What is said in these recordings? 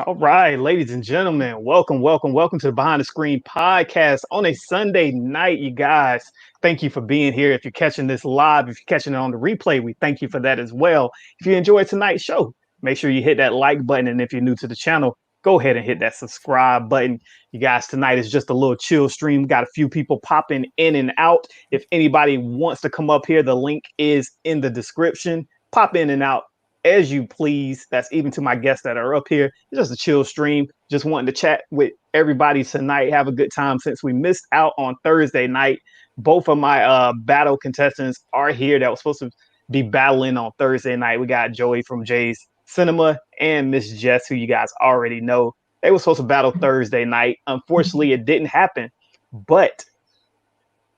All right, ladies and gentlemen, welcome to the Behind the Screen podcast on a Sunday night, you guys. Thank you for being here. If you're catching this live, if you're catching it on the replay, we thank you for that as well. If you enjoyed tonight's show, make sure you hit that like button. And if you're new to the channel, go ahead and hit that subscribe button. You guys, tonight is just a little chill stream. Got a few people popping in and out. If anybody wants to come up here, the link is in the description. Pop in and out as you please. That's even to my guests that are up here. It's just a chill stream. Just wanting to chat with everybody tonight. Have a good time since we missed out on Thursday night. Both of my battle contestants are here that was supposed to be battling on Thursday night. We got Joey from Jay's Cinema and Miss Jess, who you guys already know. They were supposed to battle Thursday night. Unfortunately, it didn't happen, but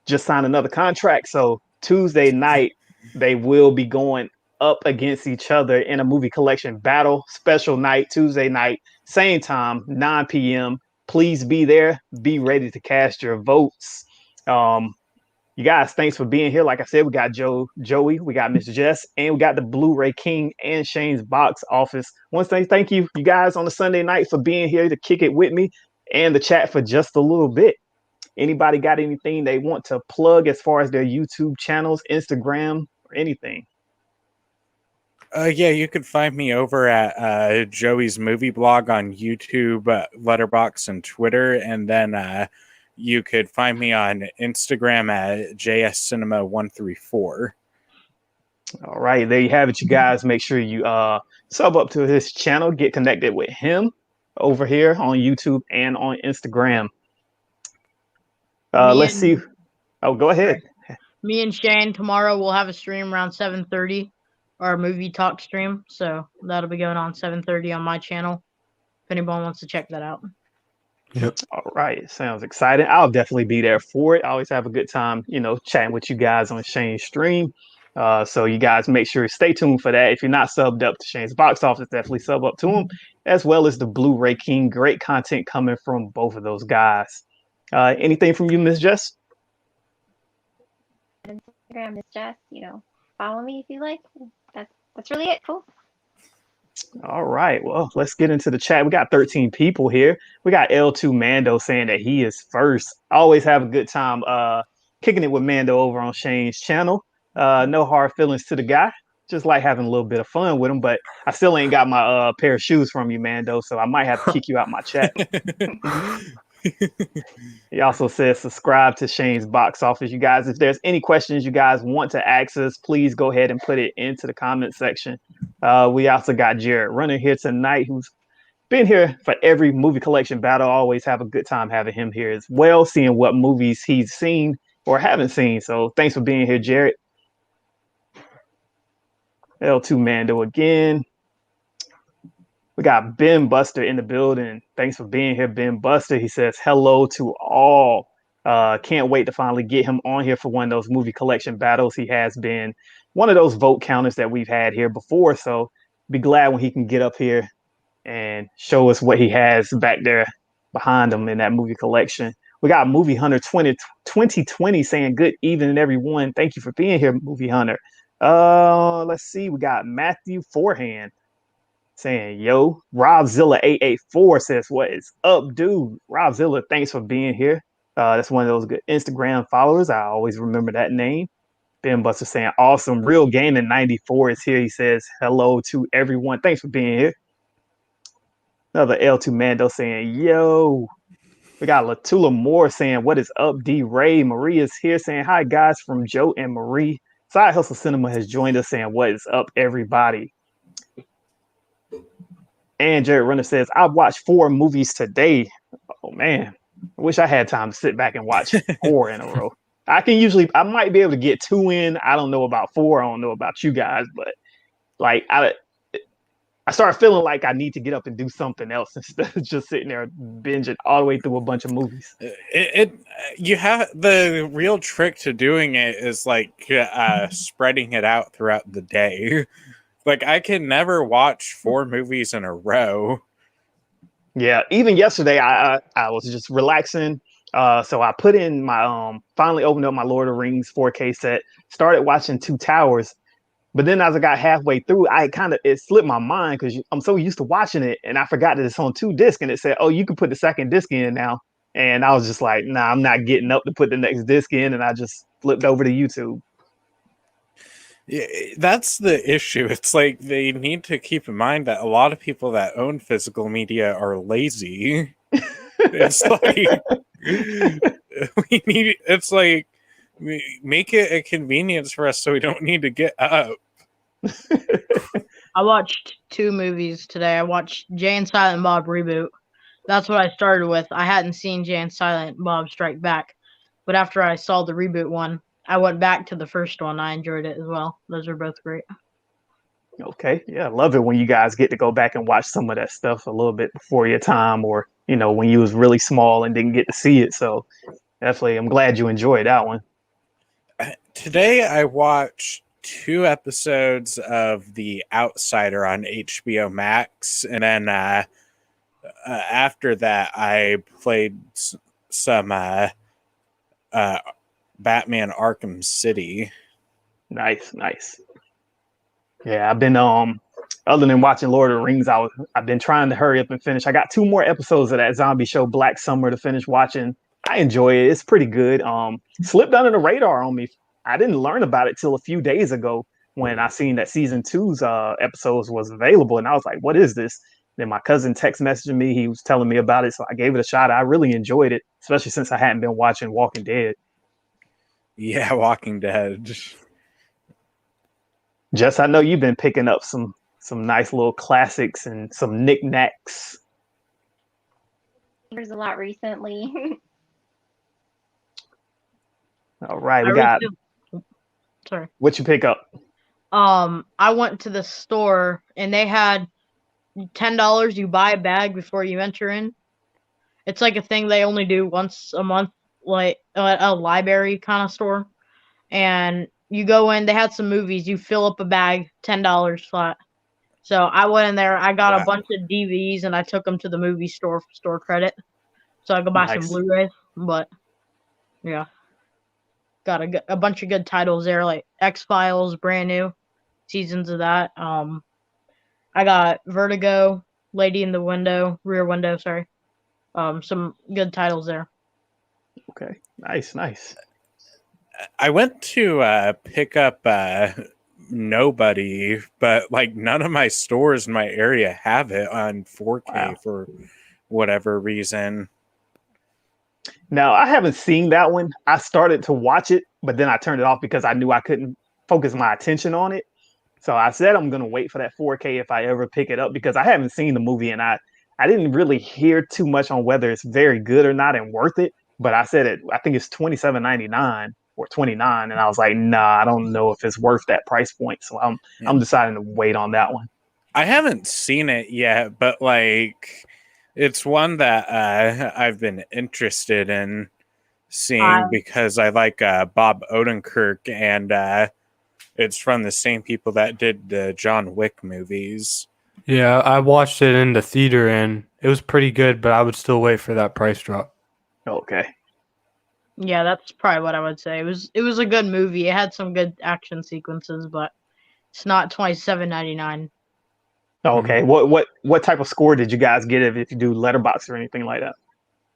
just signed another contract. So Tuesday night, they will be going up against each other in a movie collection battle. Special night, Tuesday night, same time, 9 p.m. Please be there. Be ready to cast your votes. You guys, thanks for being here. Like I said, we got Joey, we got Miss Jess, and we got the Blu-ray King and Shane's box office. Once again, thank you guys on the Sunday night for being here to kick it with me and the chat for just a little bit. Anybody got anything they want to plug as far as their YouTube channels, Instagram, or anything? Yeah, you can find me over at Joey's Movie Blog on YouTube, Letterboxd, and Twitter. And then you could find me on Instagram at JSCinema134. All right, there you have it, you guys. Make sure you sub up to his channel, get connected with him over here on YouTube and on Instagram. Let's see. Oh, go ahead. Me and Shane tomorrow will have a stream around 7:30, our movie talk stream. So that'll be going on 7:30 on my channel. If anyone wants to check that out. Yep. All right. Sounds exciting. I'll definitely be there for it. I always have a good time, chatting with you guys on Shane's stream. So you guys make sure to stay tuned for that. If you're not subbed up to Shane's box office, definitely sub up to him, as well as the Blu-ray King. Great content coming from both of those guys. Anything from you, Miss Jess? Instagram, Miss Jess. Follow me if you like. That's really it. Cool. All right. Well, let's get into the chat. We got 13 people here. We got L2 Mando saying that he is first. I always have a good time kicking it with Mando over on Shane's channel. No hard feelings to the guy. Just like having a little bit of fun with him, but I still ain't got my pair of shoes from you, Mando, so I might have to kick you out my chat. He also says subscribe to Shane's box office. You guys, if there's any questions you guys want to ask us, please go ahead and put it into the comment section. We also got Jared Runner here tonight, who's been here for every movie collection battle. Always have a good time having him here as well, seeing what movies he's seen or haven't seen. So thanks for being here, Jared. L2 Mando again. We got Ben Buster in the building. Thanks for being here, Ben Buster. He says hello to all. Can't wait to finally get him on here for one of those movie collection battles. He has been one of those vote counters that we've had here before. So be glad when he can get up here and show us what he has back there behind him in that movie collection. We got Movie Hunter 2020 saying good evening, everyone. Thank you for being here, Movie Hunter. Let's see. We got Matthew Forehand saying, yo, Robzilla884 says, what is up, dude? Robzilla, thanks for being here. That's one of those good Instagram followers. I always remember that name. Ben Buster saying, awesome. Real Gaming 94 is here. He says, hello to everyone. Thanks for being here. Another L2 Mando saying, yo. We got Latula Moore saying, what is up, D Ray? Marie is here saying, hi, guys, from Joe and Marie. Side Hustle Cinema has joined us saying, what is up, everybody? And Jared Runner says, I watched 4 movies today. Oh, man. I wish I had time to sit back and watch 4 in a row. I might be able to get 2 in. I don't know about 4. I don't know about you guys, but like I started feeling like I need to get up and do something else instead of just sitting there binging all the way through a bunch of movies. You have the real trick to doing it is like spreading it out throughout the day. Like I can never watch 4 movies in a row. Yeah, even yesterday I was just relaxing. So I put in my finally opened up my Lord of the Rings 4K set, started watching Two Towers. But then as I got halfway through, it slipped my mind because I'm so used to watching it, and I forgot that it's on 2 discs, and it said, "Oh, you can put the second disc in now." And I was just like, "Nah, I'm not getting up to put the next disc in," and I just flipped over to YouTube. Yeah, that's the issue. It's like they need to keep in mind that a lot of people that own physical media are lazy. It's like we need. It's like make it a convenience for us so we don't need to get up. I watched 2 movies today. I watched Jay and Silent Bob Reboot. That's what I started with. I hadn't seen Jay and Silent Bob Strike Back, but after I saw the reboot one, I went back to the first one. I enjoyed it as well. Those are both great. Okay, yeah, I love it when you guys get to go back and watch some of that stuff a little bit before your time, or when you was really small and didn't get to see it. So definitely, I'm glad you enjoyed that one. Today I watched 2 episodes of The Outsider on HBO Max, and then after that I played some Batman Arkham City. Nice. Yeah, I've been other than watching Lord of the Rings, I've been trying to hurry up and finish. I got 2 more episodes of that zombie show Black Summer to finish watching. I enjoy it. It's pretty good. Slipped under the radar on me. I didn't learn about it till a few days ago when I seen that season 2's episodes was available, and I was like, "What is this?" Then my cousin text messaged me. He was telling me about it, so I gave it a shot. I really enjoyed it, especially since I hadn't been watching Walking Dead. Yeah, Walking Dead. Jess, I know you've been picking up some nice little classics and some knickknacks. There's a lot recently. All right, I we got Sorry. what you pick up. I went to the store and they had $10. You buy a bag before you enter in. It's like a thing they only do once a month, like a library kind of store. And you go in. They had some movies. You fill up a bag, $10 flat. So I went in there. I got a bunch of DVDs and I took them to the movie store for store credit. So I could buy some Blu-rays. But yeah, got a bunch of good titles there, like X-Files, brand new seasons of that. I got Vertigo, Lady in the Window, Rear Window, sorry. Some good titles there. Okay, nice. I went to pick up Nobody, but like none of my stores in my area have it on 4K for whatever reason. Now, I haven't seen that one. I started to watch it, but then I turned it off because I knew I couldn't focus my attention on it. So I said I'm gonna wait for that 4K if I ever pick it up because I haven't seen the movie and I didn't really hear too much on whether it's very good or not and worth it. But I said it. I think it's $27.99 or $29, and I was like, nah, I don't know if it's worth that price point. So I'm deciding to wait on that one. I haven't seen it yet, but like it's one that I've been interested in seeing because I like Bob Odenkirk, and it's from the same people that did the John Wick movies. Yeah, I watched it in the theater and it was pretty good, but I would still wait for that price drop. Okay. Yeah, that's probably what I would say. It was a good movie. It had some good action sequences, but it's not $27.99. Okay. What type of score did you guys get if you do Letterboxd or anything like that?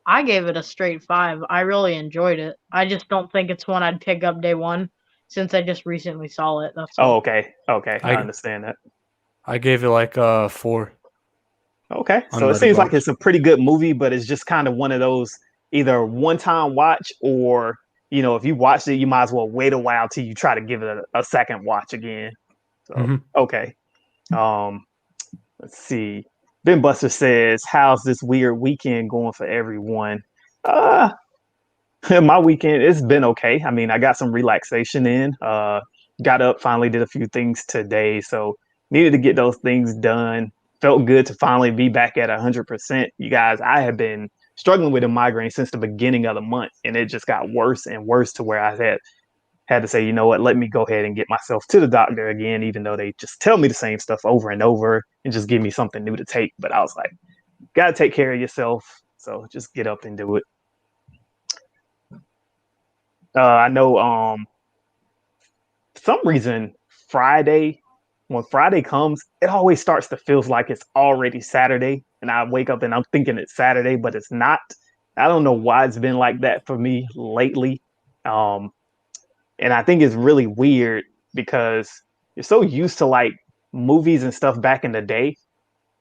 I gave it a straight 5. I really enjoyed it. I just don't think it's one I'd pick up day one since I just recently saw it. That's all. Oh, okay. I understand that. I gave it like a 4. Okay. So it seems like it's a pretty good movie, but it's just kind of one of those either one-time watch or, if you watched it, you might as well wait a while till you try to give it a second watch again. So, okay. Let's see. Ben Buster says, how's this weird weekend going for everyone? My weekend, it's been okay. I mean, I got some relaxation in. Got up, finally did a few things today. So needed to get those things done. Felt good to finally be back at 100%. You guys, I have been struggling with a migraine since the beginning of the month, and it just got worse and worse to where I had to say, you know what, let me go ahead and get myself to the doctor again, even though they just tell me the same stuff over and over and just give me something new to take. But I was like, gotta take care of yourself. So just get up and do it. I know for some reason Friday, when Friday comes, it always starts to feels like it's already Saturday, and I wake up and I'm thinking it's Saturday, but it's not. I don't know why it's been like that for me lately. Um, and I think it's really weird because you're so used to like movies and stuff back in the day.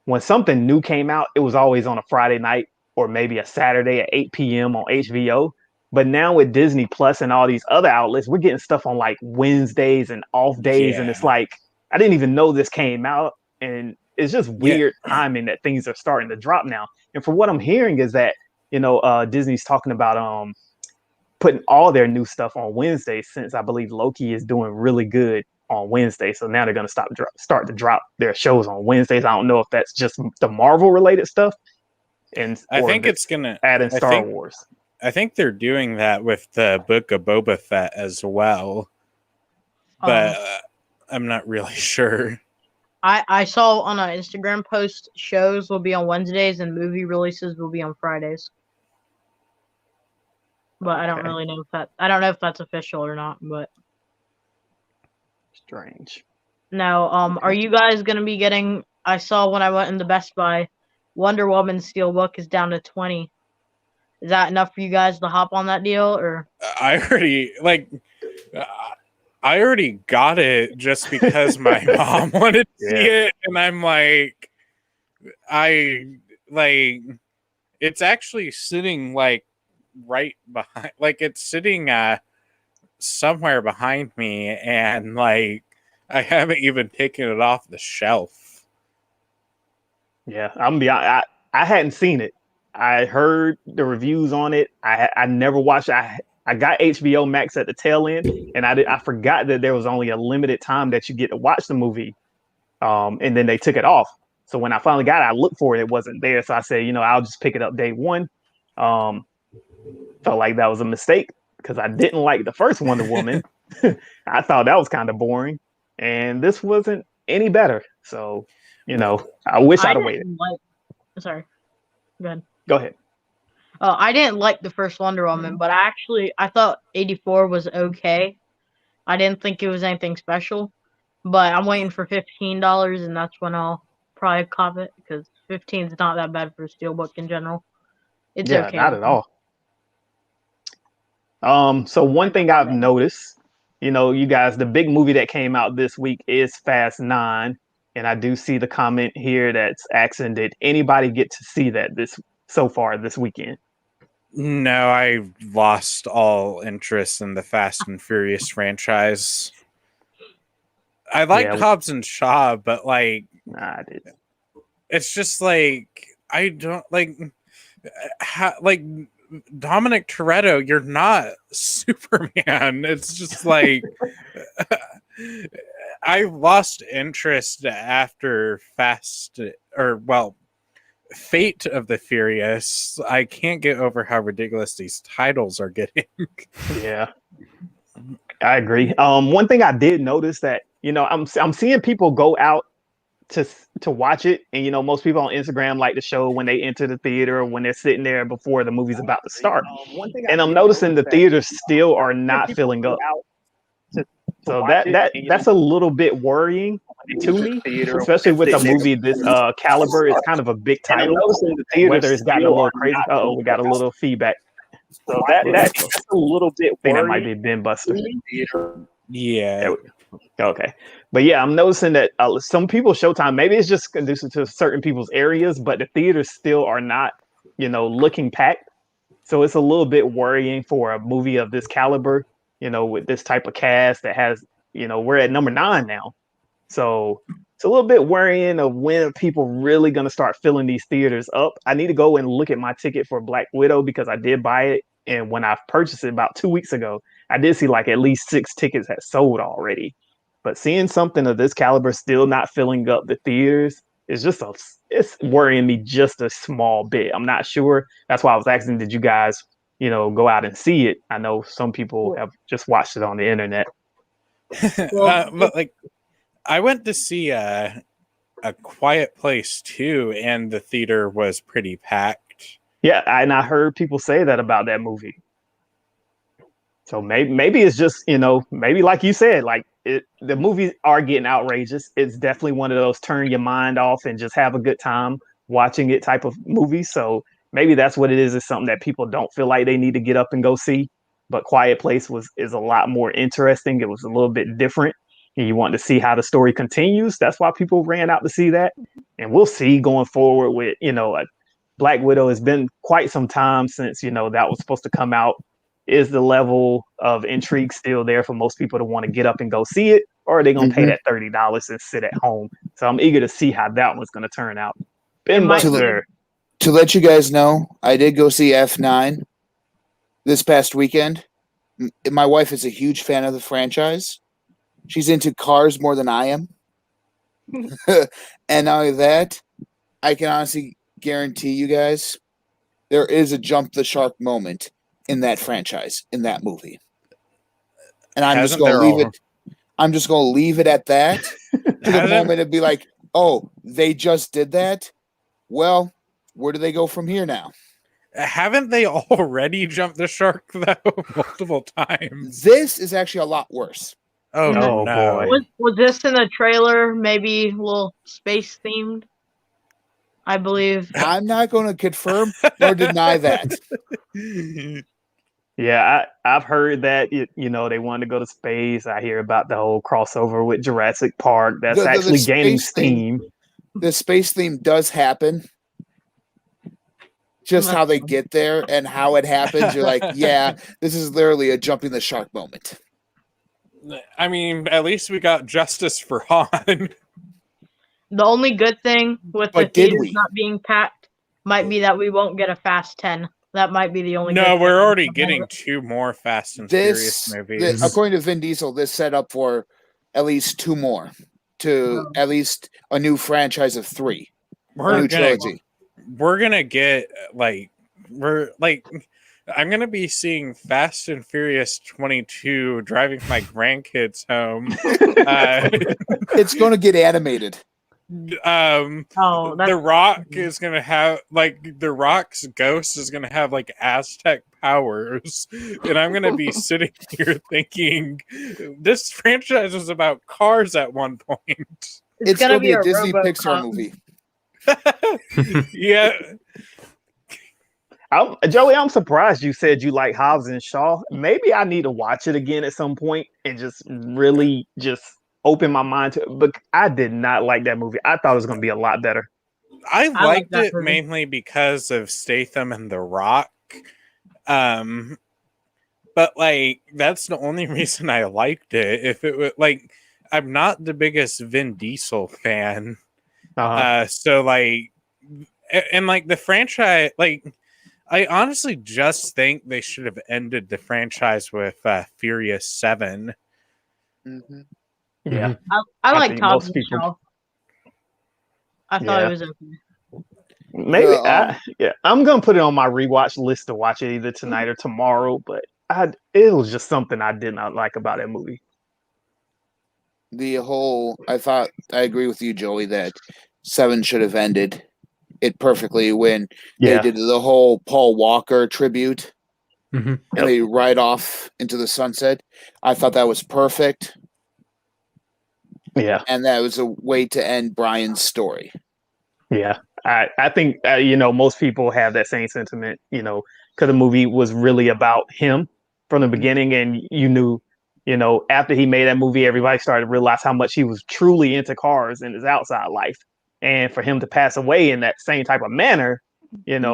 When something new came out, it was always on a Friday night or maybe a Saturday at 8 p.m. on HBO. But now with Disney Plus and all these other outlets, we're getting stuff on like Wednesdays and off days. And it's Yeah. like, I didn't even know this came out. And it's just Yeah. weird timing that things are starting to drop now. And from what I'm hearing is that, Disney's talking about putting all their new stuff on Wednesday since I believe Loki is doing really good on Wednesday. So now they're going to start to drop their shows on Wednesdays. I don't know if that's just the Marvel related stuff I or think if it's gonna add in I Star think Wars. I think they're doing that with the Book of Boba Fett as well, but I'm not really sure. I saw on an Instagram post shows will be on Wednesdays and movie releases will be on Fridays. But I don't Okay. really know if that's official or not. But Strange. now, are you guys gonna be getting? I saw when I went in the Best Buy, Wonder Woman Steelbook is down to 20. Is that enough for you guys to hop on that deal, or? I already uh, I already got it just because my mom wanted to see it, and I'm like, it's actually sitting like right behind, like it's sitting somewhere behind me, and like I haven't even taken it off the shelf. Yeah, I hadn't seen it. I heard the reviews on it. I never watched. I got HBO Max at the tail end, and I forgot that there was only a limited time that you get to watch the movie. And then they took it off. So when I finally got it, I looked for it. It wasn't there. So I said, I'll just pick it up day one. Felt like that was a mistake because I didn't like the first Wonder Woman. I thought that was kind of boring, and this wasn't any better. So, I wish I'd have waited. Sorry, go ahead. Go ahead. I didn't like the first Wonder Woman, but I thought 84 was okay. I didn't think it was anything special, but I'm waiting for $15, and that's when I'll probably cop it because 15 is not that bad for a steelbook in general. It's okay. Not at all. So one thing I've noticed, you guys, the big movie that came out this week is Fast 9. And I do see the comment here that's asking, did anybody get to see that so far this weekend? No, I lost all interest in the Fast and Furious franchise. I liked Hobbs and Shaw, but like, I didn't. It's just like I don't like Dominic Toretto. You're not Superman. It's just like I lost interest after Fate of the Furious. I can't get over how ridiculous these titles are getting. Yeah, I agree. One thing I did notice that I'm seeing people go out to watch it, and most people on Instagram like to show when they enter the theater or when they're sitting there before the movie's about to start. And I'm noticing the theaters still are not filling up. So that's a little bit worrying to me, especially with a movie this caliber. It's kind of a big title. Whether it's gotten a little crazy. Oh, we got a little feedback. So that's a little bit worrying. I think that might be Ben Buster. Yeah. Okay. But yeah, I'm noticing that some people Showtime, maybe it's just conducive to certain people's areas, but the theaters still are not, looking packed. So it's a little bit worrying for a movie of this caliber, with this type of cast that has, we're at number 9 now. So it's a little bit worrying of when are people really going to start filling these theaters up. I need to go and look at my ticket for Black Widow because I did buy it. And when I purchased it about 2 weeks ago, I did see like at least 6 tickets had sold already. But seeing something of this caliber still not filling up the theaters is it's worrying me just a small bit. I'm not sure. That's why I was asking, did you guys, go out and see it? I know some people have just watched it on the internet. But like, I went to see a Quiet Place 2, and the theater was pretty packed. Yeah, and I heard people say that about that movie. So maybe it's just, maybe like you said, like the movies are getting outrageous. It's definitely one of those turn your mind off and just have a good time watching it type of movies. So maybe that's what it is. It's something that people don't feel like they need to get up and go see. But Quiet Place is a lot more interesting. It was a little bit different. And you want to see how the story continues. That's why people ran out to see that. And we'll see going forward with, Black Widow. Has been quite some time since, that was supposed to come out. Is the level of intrigue still there for most people to want to get up and go see it? Or are they going to pay that $30 and sit at home? So I'm eager to see how that one's going to turn out. Ben Buster. To let you guys know, I did go see F9 this past weekend. My wife is a huge fan of the franchise. She's into cars more than I am. And not only that, I can honestly guarantee you guys there is a jump the shark moment in that franchise, in that movie. And I'm just going to leave it. I'm just going to leave it at that. To the moment it'd be like, oh, they just did that? Well, where do they go from here now? Haven't they already jumped the shark, though, multiple times? This is actually a lot worse. Oh, no. Boy. Was this in the trailer? Maybe a little space themed? I believe. I'm not going to confirm nor deny that. Yeah, I've heard that, they wanted to go to space. I hear about the whole crossover with Jurassic Park. That's actually gaining steam. The space theme does happen. Just how they get there and how it happens. You're like, yeah, this is literally a jumping the shark moment. I mean, at least we got justice for Han. The only good thing with the theaters not being packed might be that we won't get a Fast 10. That might be the only. No, we're already getting 2 more Fast and Furious movies. According to Vin Diesel, this set up for at least 2 more to at least a new franchise of 3. We're gonna get I'm gonna be seeing Fast and Furious 22 driving my grandkids home. It's gonna get animated. The Rock is gonna have The Rock's ghost is gonna have Aztec powers, and I'm gonna be sitting here thinking this franchise was about cars at one point. It's gonna be a Disney Pixar movie. Yeah. Joey, I'm surprised you said you like Hobbs and Shaw. Maybe I need to watch it again at some point and just really just open my mind to it. But I did not like that movie. I thought it was going to be a lot better. I liked it mainly because of Statham and The Rock. But that's the only reason I liked it. If it was I'm not the biggest Vin Diesel fan. So the franchise, I honestly just think they should have ended the franchise with Furious 7. Mm-hmm. Yeah, I like Hobbs and Shaw. I thought it was okay. Maybe I'm gonna put it on my rewatch list to watch it either tonight or tomorrow. But it was just something I did not like about that movie. I agree with you, Joey, that 7 should have ended it perfectly when they did the whole Paul Walker tribute and they ride off into the sunset. I thought that was perfect. Yeah. And that was a way to end Brian's story. Yeah. I think, most people have that same sentiment, because the movie was really about him from the beginning. And you knew, after he made that movie, everybody started to realize how much he was truly into cars in his outside life. And for him to pass away in that same type of manner, it's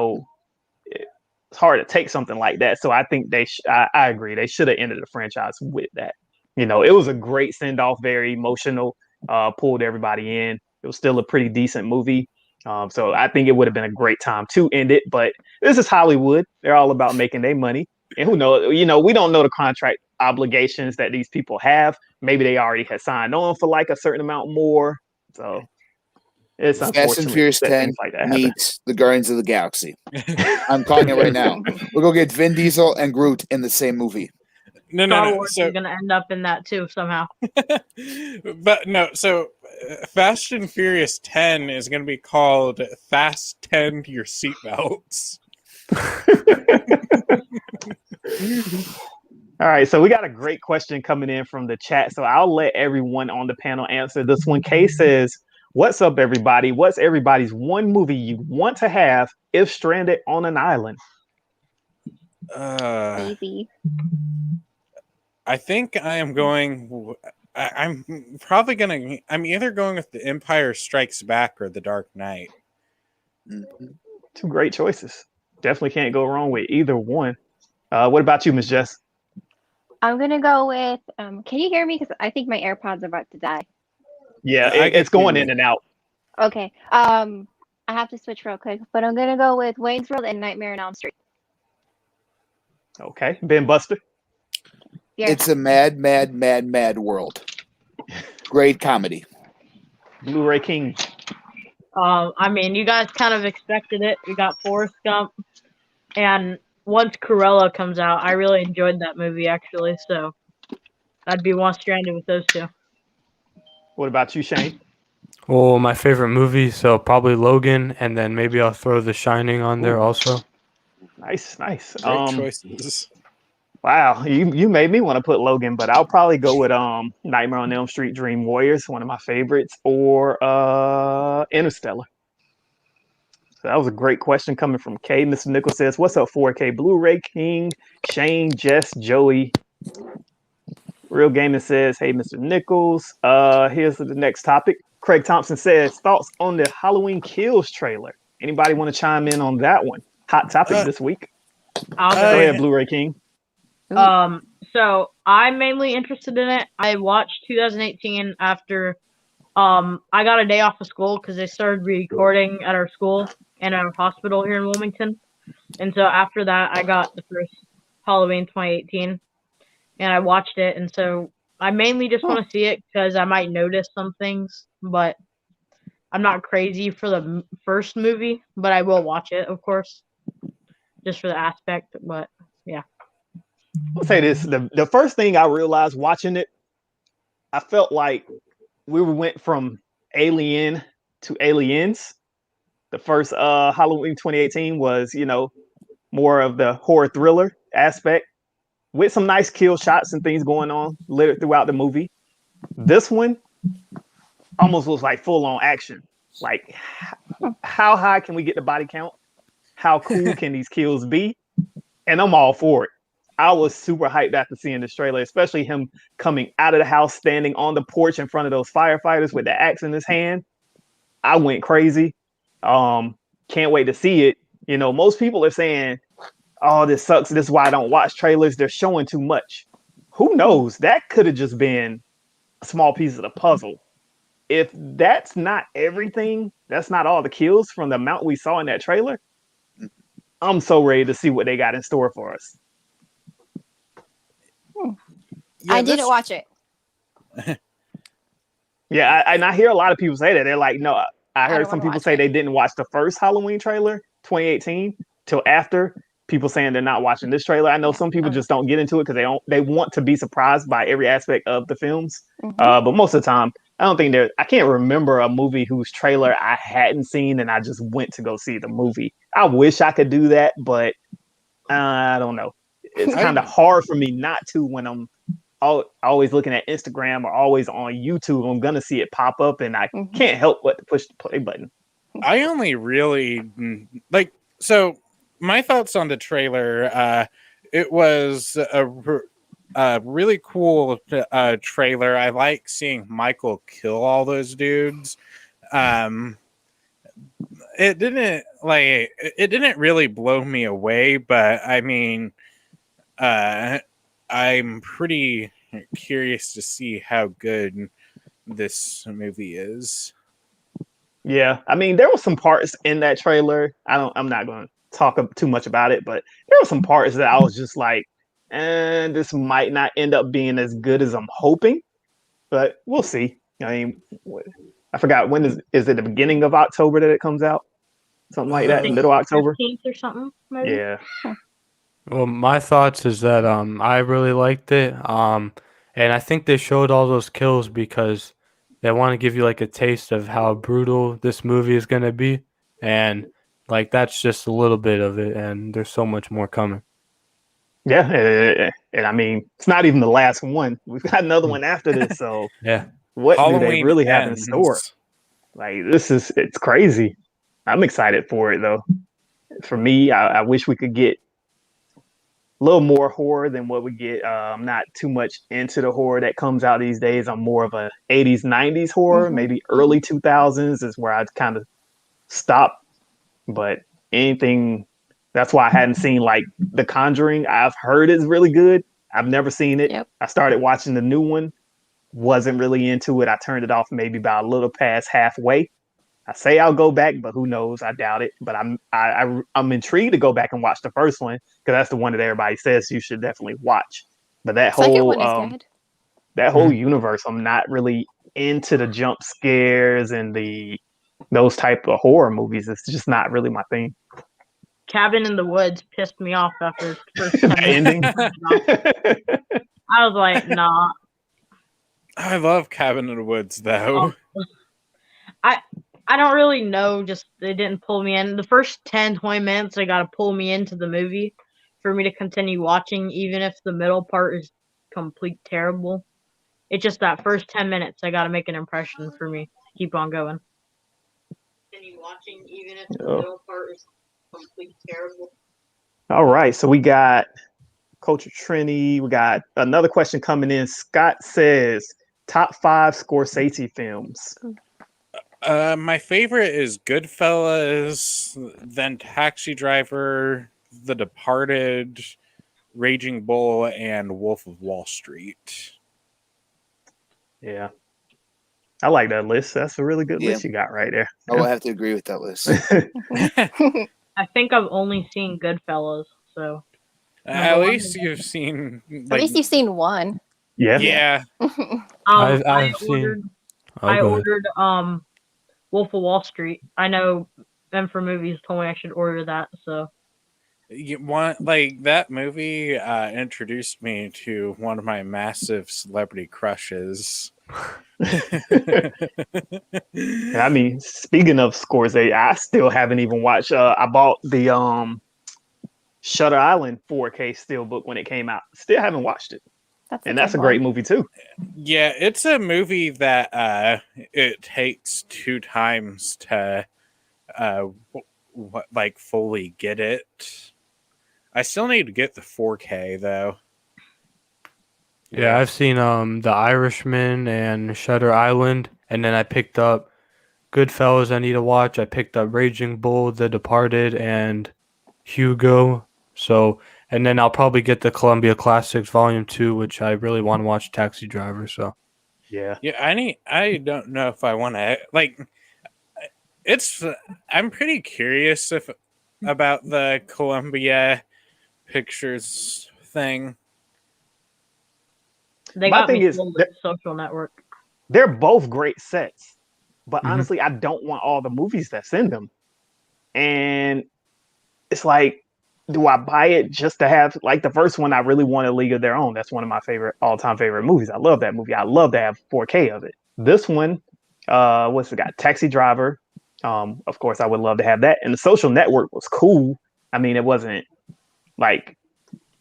hard to take something like that. So I think I agree. They should have ended the franchise with that. It was a great send-off, very emotional, pulled everybody in. It was still a pretty decent movie. So I think it would have been a great time to end it. But this is Hollywood. They're all about making their money. And who knows, we don't know the contract obligations that these people have. Maybe they already had signed on for a certain amount more. So it's Fast and Furious 10 meets the Guardians of the Galaxy. I'm calling it right now. We're going to get Vin Diesel and Groot in the same movie. No. So, going to end up in that too somehow. But no, so Fast and Furious 10 is going to be called Fast 10 Your Seatbelts. All right, so we got a great question coming in from the chat. So I'll let everyone on the panel answer this one. Kay says, "What's up, everybody? What's everybody's one movie you want to have if stranded on an island?" Easy. I think I am going. I'm probably gonna. I'm either going with The Empire Strikes Back or The Dark Knight. Mhm. Two great choices. Definitely can't go wrong with either one. What about you, Miss Jess? I'm gonna go with. Can you hear me? Because I think my AirPods are about to die. Yeah, I can it's going hear in you. and out. Okay. I have to switch real quick, but I'm gonna go with Wayne's World and Nightmare on Elm Street. Okay, Ben Buster. Yeah. It's a mad, mad, mad, mad world. Great comedy. Blu-ray King. I mean, you guys kind of expected it. We got Forrest Gump, and once Cruella comes out, I really enjoyed that movie actually. So I'd be one stranded with those two. What about you, Shane? Well, my favorite movie, so probably Logan, and then maybe I'll throw The Shining on there also. Nice, nice. Great choices. Wow, you made me want to put Logan, but I'll probably go with Nightmare on Elm Street, Dream Warriors, one of my favorites, or Interstellar. So that was a great question coming from Kay. Mr. Nichols says, "What's up, 4K Blu-ray King, Shane, Jess, Joey?" Real Gaming says, "Hey, Mr. Nichols. Here's the next topic." Craig Thompson says, "Thoughts on the Halloween Kills trailer? Anybody want to chime in on that one? Hot topic Uh, this week." I'll Go go. ahead, Blu-ray King. So I'm mainly interested in it. I watched 2018 after I got a day off of school because they started recording at our school and at our hospital here in Wilmington. And so after that, I got the first Halloween 2018, and I watched it. And so I mainly just want to see it because I might notice some things, but I'm not crazy for the first movie, but I will watch it, of course, just for the aspect. But yeah. I'll say this: the first thing I realized watching it, I felt like we went from Alien to Aliens. The first Halloween 2018 was, more of the horror thriller aspect with some nice kill shots and things going on littered throughout the movie. This one almost was like full on action. Like, how high can we get the body count? How cool can these kills be? And I'm all for it. I was super hyped after seeing this trailer, especially him coming out of the house, standing on the porch in front of those firefighters with the axe in his hand. I went crazy. Can't wait to see it. Most people are saying, "Oh, this sucks. This is why I don't watch trailers. They're showing too much." Who knows? That could have just been a small piece of the puzzle. If that's not everything, that's not all the kills from the amount we saw in that trailer, I'm so ready to see what they got in store for us. I didn't watch it. Yeah, and I hear a lot of people say that. They're like, no, I heard don't some wanna people watch say it. they didn't watch the first Halloween trailer, 2018, till after. People saying they're not watching this trailer. I know some people just don't get into it because they want to be surprised by every aspect of the films. But most of the time, I don't think I can't remember a movie whose trailer I hadn't seen and I just went to go see the movie. I wish I could do that, but I don't know. It's kind of hard for me not to when I'm always looking at Instagram or always on YouTube. I'm gonna see it pop up, and I can't help but to push the play button. I only really like so. My thoughts on the trailer. It was a really cool trailer. I like seeing Michael kill all those dudes. It didn't really blow me away, but I mean, I'm pretty curious to see how good this movie is. Yeah, I mean, there were some parts in that trailer. I'm not going to talk too much about it, but there were some parts that I was just like, and this might not end up being as good as I'm hoping, but we'll see. I mean, I forgot when is it the beginning of October that it comes out? Something like that, middle October. 15th or something, maybe. Yeah. Well, my thoughts is that I really liked it. And I think they showed all those kills because they want to give you like a taste of how brutal this movie is gonna be. And like that's just a little bit of it, and there's so much more coming. Yeah, and I mean, it's not even the last one. We've got another one after this. So Yeah. what do they Halloween really have in store? ends. Like it's crazy. I'm excited for it though. For me, I wish we could get a little more horror than what we get. I'm not too much into the horror that comes out these days. I'm more of a 80s, 90s horror, maybe early 2000s is where I kind of stop. But anything, that's why I hadn't seen like The Conjuring. I've heard it's really good. I've never seen it. Yep. I started watching the new one, wasn't really into it. I turned it off maybe about a little past halfway. I say I'll go back, but who knows? I doubt it. But I'm intrigued to go back and watch the first one because that's the one that everybody says you should definitely watch. But Second one is good. that whole universe, I'm not really into the jump scares and those type of horror movies. It's just not really my thing. Cabin in the Woods pissed me off after the first The 10 ending. I was like, nah. I love Cabin in the Woods, though. I don't really know, just they didn't pull me in. The first 10, 20 minutes, they got to pull me into the movie for me to continue watching, even if the middle part is complete terrible. It's just that first 10 minutes, I got to make an impression for me to keep on going. Continue watching, even if the middle part is complete terrible. All right, so we got Culture Trini. We got another question coming in. Scott says, top 5 Scorsese films. My favorite is Goodfellas, then Taxi Driver, The Departed, Raging Bull, and Wolf of Wall Street. Yeah. I like that list. That's a really good Yeah. list you got right there. I will have to agree with that list. I think I've only seen Goodfellas, so. At least you've seen. At least you've seen one. Yeah. Yeah. I've seen. I ordered Wolf of Wall Street. I know them for movies told me I should order that, so. You want, like, that movie introduced me to one of my massive celebrity crushes. And I mean, speaking of Scorsese, I still haven't even watched. I bought the Shutter Island 4K steelbook when it came out. Still haven't watched it, and that's a great movie too. Yeah, it's a movie that it takes 2 times to fully get it. I still need to get the 4K though. Yeah, I've seen The Irishman and Shutter Island, and then I picked up Goodfellas I need to watch. I picked up Raging Bull, The Departed, and Hugo. So, and then I'll probably get the Columbia Classics Volume 2, which I really want to watch Taxi Driver, so. Yeah. Yeah, I don't know if I want to I'm pretty curious about the Columbia Pictures thing. They My got thing me is, with Social Network. they're both great sets, but Mhm. honestly, I don't want all the movies that's in them. And it's like, do I buy it just to have, like, the first one? I really wanted League of Their Own. That's one of my all-time favorite movies. I love that movie. I love to have 4K of it. This one, what's it got? Taxi Driver. Of course, I would love to have that. And the Social Network was cool. I mean, it wasn't like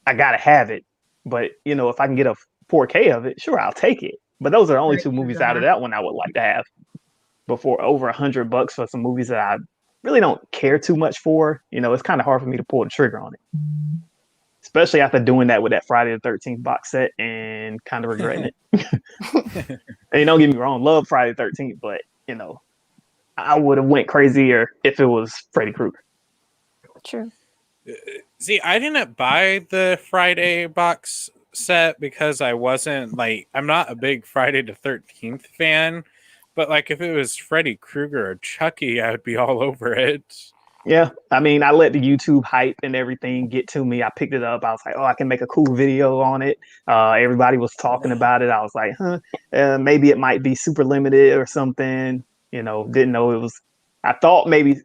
I gotta have it, but if I can get a 4K of it, sure, I'll take it. But those are the only 2 movies out of that one I would like to have. Before over $100 for some movies that I really don't care too much for. It's kind of hard for me to pull the trigger on it, especially after doing that with that Friday the 13th box set and kind of regretting it. And don't get me wrong, love Friday the 13th, but I would have went crazier if it was Freddy Krueger. True. See, I didn't buy the Friday box set because I'm not a big Friday the 13th fan, but if it was Freddy Krueger or Chucky, I would be all over it. Yeah, I mean, I let the YouTube hype and everything get to me. I picked it up. I was like, oh, I can make a cool video on it. Everybody was talking about it. I was like, maybe it might be super limited or something. Didn't know it was. I thought maybe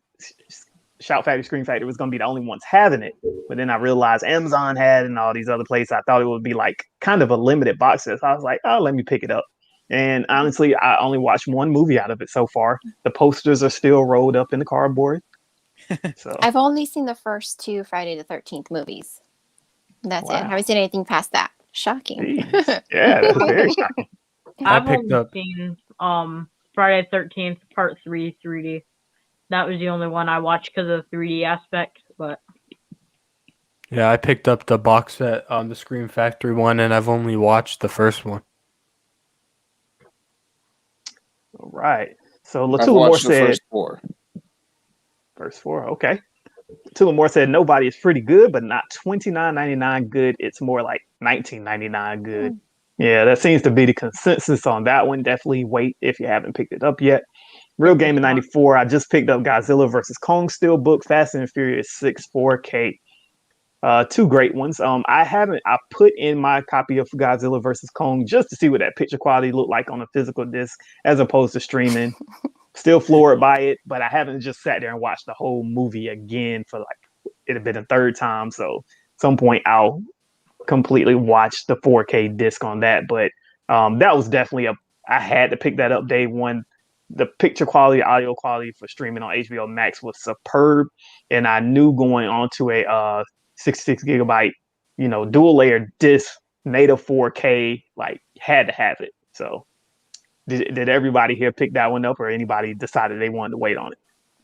Shout Factory, Scream Factory was going to be the only ones having it. But then I realized Amazon had it and all these other places. I thought it would be kind of a limited box set. So I was like, oh, let me pick it up. And honestly, I only watched one movie out of it so far. The posters are still rolled up in the cardboard. So I've only seen the first 2 Friday the 13th movies. That's it. Wow. Haven't seen anything past that. Shocking. Jeez. Yeah, that's very shocking. I've picked only up- seen Friday 13th Part 3 3D. That was the only one I watched because of the 3D aspect. But Yeah, I picked up the box set on the Scream Factory one, and I've only watched the first one. All right. So I've Latula Moore watched the said, first 4. first 4, okay. Latula Moore said, nobody is pretty good, but not $29.99 good. It's more like $19.99 good. Yeah, that seems to be the consensus on that one. Definitely wait if you haven't picked it up yet. Real Game in 94, I just picked up Godzilla vs. Kong Steelbook, Fast and Furious 6 4K. Two great ones. I put in my copy of Godzilla vs. Kong just to see what that picture quality looked like on a physical disc as opposed to streaming. Still floored by it, but I haven't just sat there and watched the whole movie again for like, it'd been a third time. So at some point I'll completely watch the 4K disc on that. But that was definitely I had to pick that up day one. The picture quality, audio quality for streaming on HBO Max was superb. And I knew going onto a 66 gigabyte, dual layer disc, native 4K, like had to have it. So did everybody here pick that one up, or anybody decided they wanted to wait on it?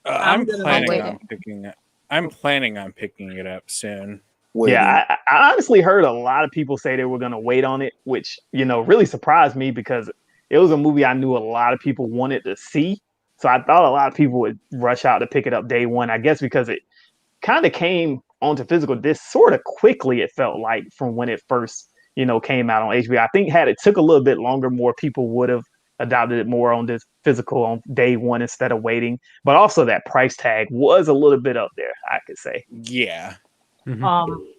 I'm gonna planning wait. on picking it. I'm planning on picking it up soon. Waiting. Yeah, I honestly heard a lot of people say they were going to wait on it, which, really surprised me because it was a movie I knew a lot of people wanted to see. So I thought a lot of people would rush out to pick it up day one, I guess because it kind of came onto physical disc sort of quickly, it felt like, from when it first, came out on HBO. I think had it took a little bit longer, more people would have adopted it more on this physical on day one instead of waiting. But also that price tag was a little bit up there, I could say. Yeah. The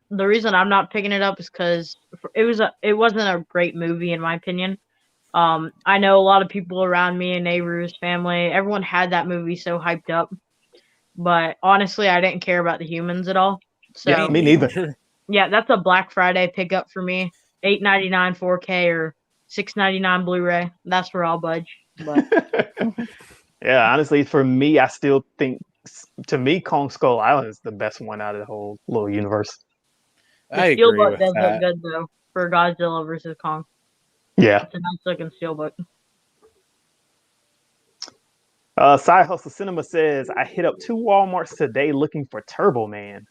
reason I'm not picking it up is because it wasn't a great movie in my opinion. I know a lot of people around me and neighbors, family, everyone had that movie so hyped up. But honestly, I didn't care about the humans at all. So Yeah, me neither. yeah, that's a Black Friday pickup for me. $8.99 4K or $6.99 Blu-ray. That's where I'll budge. But Yeah, honestly, for me, I still think, to me, Kong Skull Island is the best one out of the whole little universe. I the agree steelbook with does that. look good though for Godzilla versus Kong. Yeah. It's a nice looking steelbook. Side Hustle Cinema says, I hit up 2 Walmarts today looking for Turbo Man.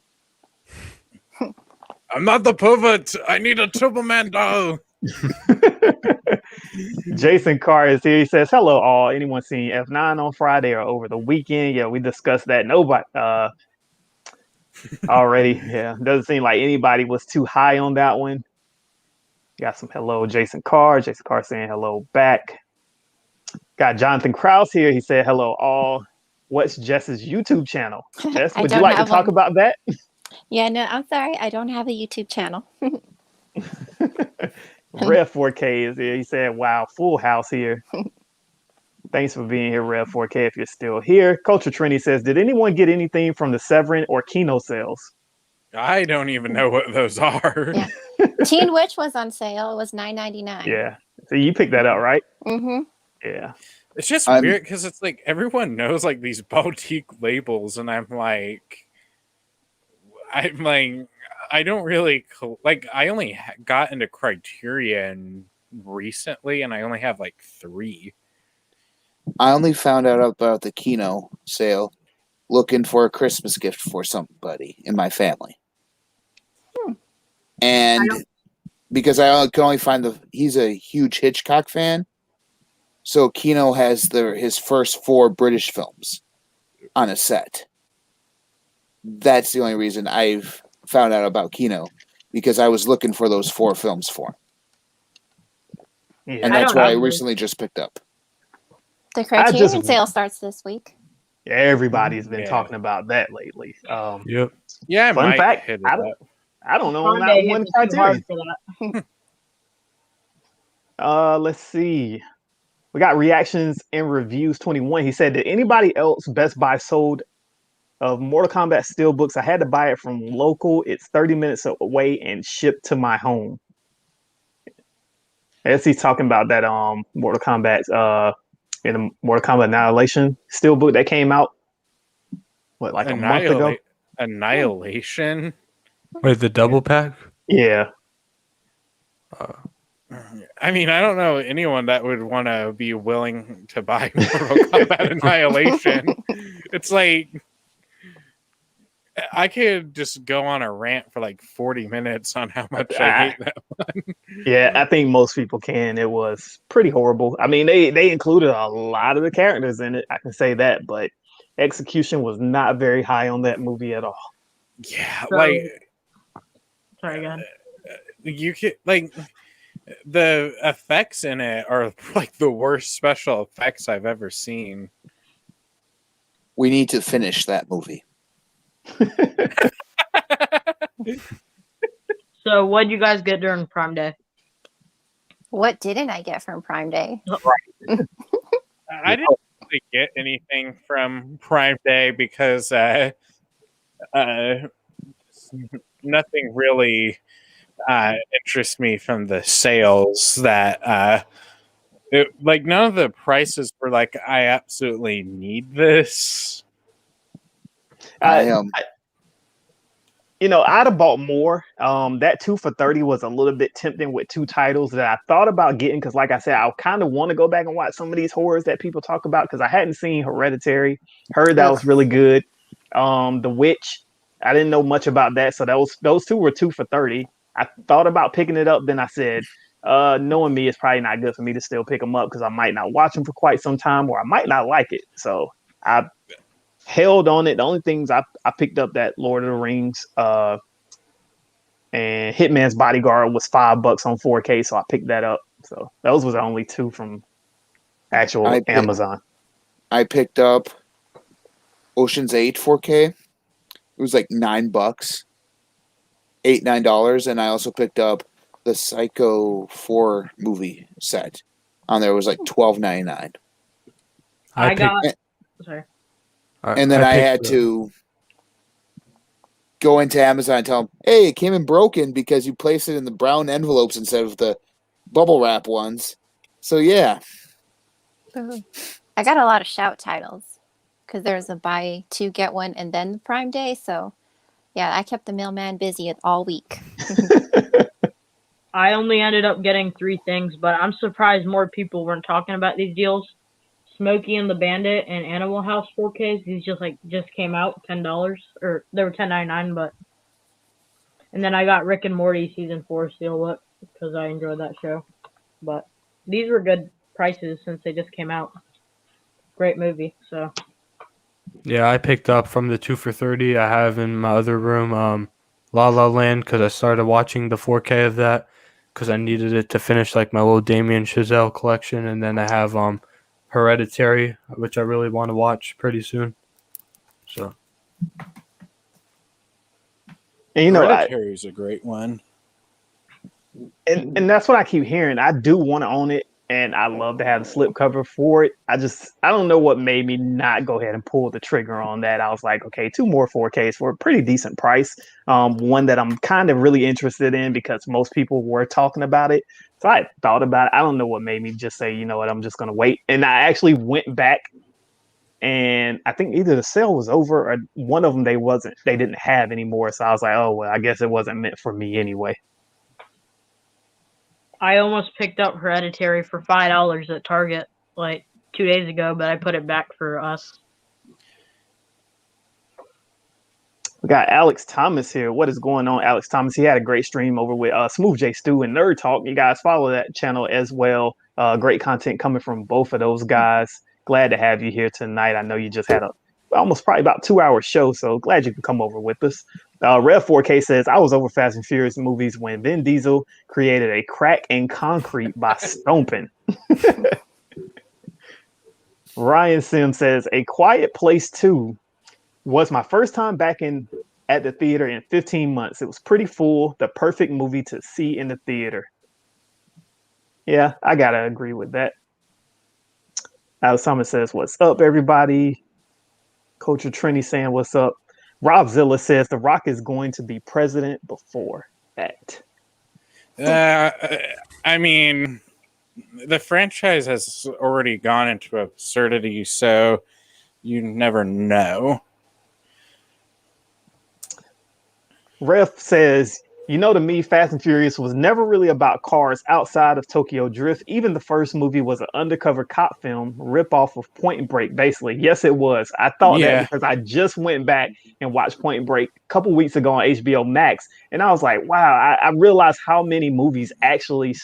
I'm not the pivot. I need a Turbo Man doll. Jason Carr is here. He says, hello, all. Anyone seen F9 on Friday or over the weekend? Yeah, we discussed that. Nobody already. Yeah, doesn't seem like anybody was too high on that one. Got some hello, Jason Carr. Jason Carr saying hello back. Got Jonathan Krause here. He said, hello, all. What's Jess's YouTube channel? Jess, would you like to talk about that? Yeah, no, I'm sorry. I don't have a YouTube channel. Red 4K is here. He said, wow, full house here. Thanks for being here, Red 4K, if you're still here. Culture Trinity says, did anyone get anything from the Severin or Kino sales? I don't even know what those are. Yeah. Teen Witch was on sale. It was $9.99. Yeah. So you picked that up, right? Mm-hmm. Yeah. It's just weird because it's like everyone knows like these boutique labels, and I'm like, I don't really like. I only got into Criterion recently, and I only have like 3. I only found out about the Kino sale looking for a Christmas gift for somebody in my family. And because I can only find he's a huge Hitchcock fan. So Kino has his first 4 British films on a set. That's the only reason I've found out about Kino, because I was looking for those 4 films for him. Yeah. And that's what I recently just picked up. The Criterion sale starts this week. Everybody's been talking about that lately. Yep. Yeah, I fun might fact, hit it I don't know on that one Criterion. Let's see. We got reactions and reviews 21. He said, did anybody else Best Buy sold of Mortal Kombat Steelbooks? I had to buy it from local. It's 30 minutes away and shipped to my home. As he's talking about that Mortal Kombat in the Mortal Kombat Annihilation Steelbook that came out, what, like a month ago? Annihilation? Wait, the double pack? Yeah. I mean, I don't know anyone that would want to be willing to buy Mortal Kombat Annihilation. It's like I could just go on a rant for like 40 minutes on how much I hate that one. Yeah, I think most people can. It was pretty horrible. I mean, they included a lot of the characters in it. I can say that, but execution was not very high on that movie at all. Yeah, So- like Sorry, go ahead. you could like the effects in it are like the worst special effects I've ever seen. We need to finish that movie. So, what'd you guys get during Prime Day? What didn't I get from Prime Day? I didn't really get anything from Prime Day because nothing really interests me from the sales that like none of the prices were like I absolutely need this. I I'd have bought more. That 2 for $30 was a little bit tempting with two titles that I thought about getting because, like I said, I kind of want to go back and watch some of these horrors that people talk about because I hadn't seen Hereditary. Heard that was really good. The Witch, I didn't know much about that, so those two were 2 for $30. I thought about picking it up, then I said, knowing me, it's probably not good for me to still pick them up because I might not watch them for quite some time or I might not like it. So I held on it. The only things I picked up that Lord of the Rings and Hitman's Bodyguard was $5 on 4K, so I picked that up. So those was the only two from actual Amazon. I picked up Ocean's 8 4K. It was like $9, $9, and I also picked up the Psycho 4 movie set. On there it was like $12.99. I got. Sorry. And then I had to go into Amazon and tell them, hey, it came in broken because you placed it in the brown envelopes instead of the bubble wrap ones. So, yeah. I got a lot of Shout titles because there's a buy two, get one, and then Prime Day. So, yeah, I kept the mailman busy all week. I only ended up getting 3 things, but I'm surprised more people weren't talking about these deals. Smokey and the Bandit and Animal House 4Ks. These just came out, $10, or they were $10.99, but. And then I got Rick and Morty season 4 steelbook because I enjoyed that show. But these were good prices since they just came out. Great movie. So. Yeah, I picked up from the 2 for $30. I have in my other room La La Land because I started watching the 4K of that because I needed it to finish like my little Damien Chazelle collection, and then I have Hereditary, which I really want to watch pretty soon. So, and Hereditary is a great one. And that's what I keep hearing. I do want to own it, and I love to have the slipcover for it. I don't know what made me not go ahead and pull the trigger on that. I was like, okay, 2 more 4Ks for a pretty decent price. One that I'm kind of really interested in because most people were talking about it. So I thought about it. I don't know what made me just say, you know what, I'm just going to wait. And I actually went back, and I think either the sale was over or one of them they didn't have anymore. So I was like, oh, well, I guess it wasn't meant for me anyway. I almost picked up Hereditary for $5 at Target like 2 days ago, but I put it back for us. We got Alex Thomas here. What is going on, Alex Thomas? He had a great stream over with Smooth J Stu and Nerd Talk. You guys follow that channel as well. Great content coming from both of those guys. Glad to have you here tonight. I know you just had almost probably about 2-hour show, so glad you could come over with us. Rev 4K says, I was over Fast and Furious movies when Vin Diesel created a crack in concrete by stomping. Ryan Sim says, A Quiet Place 2 was my first time back at the theater in 15 months. It was pretty full. The perfect movie to see in the theater. Yeah, I got to agree with that. Alex Thomas says, what's up, everybody? Culture Trini saying, what's up? Rob Zilla says, The Rock is going to be president before that. I mean, the franchise has already gone into absurdity, so you never know. Ref says, to me, Fast and Furious was never really about cars outside of Tokyo Drift. Even the first movie was an undercover cop film, ripoff of Point Break, basically. Yes, it was. I thought that because I just went back and watched Point Break a couple weeks ago on HBO Max, and I was like, wow, I realized how many movies actually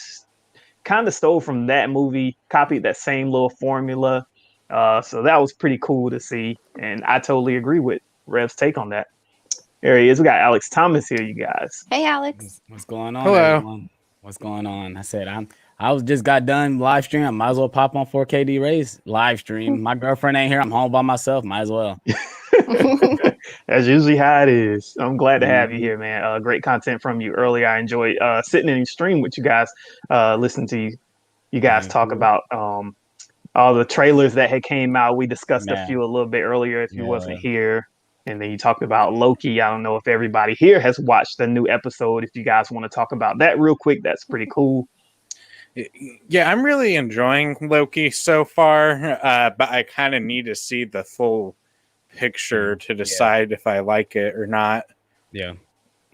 kind of stole from that movie, copied that same little formula. So that was pretty cool to see, and I totally agree with Rev's take on that. There he is. We got Alex Thomas here, you guys. Hey, Alex. What's going on, Hello. everyone? What's going on? I said I was just got done live stream. I might as well pop on 4KD Race live stream. My girlfriend ain't here. I'm home by myself. Might as well. That's usually how it is. I'm glad to have you here, man. Great content from you earlier. I enjoyed sitting in the stream with you guys, listening to you guys talk about all the trailers that had came out. We discussed a few a little bit earlier if you wasn't here. And then you talked about Loki. I don't know if everybody here has watched the new episode. If you guys want to talk about that real quick, that's pretty cool. Yeah, I'm really enjoying Loki so far, but I kind of need to see the full picture to decide if I like it or not. Yeah,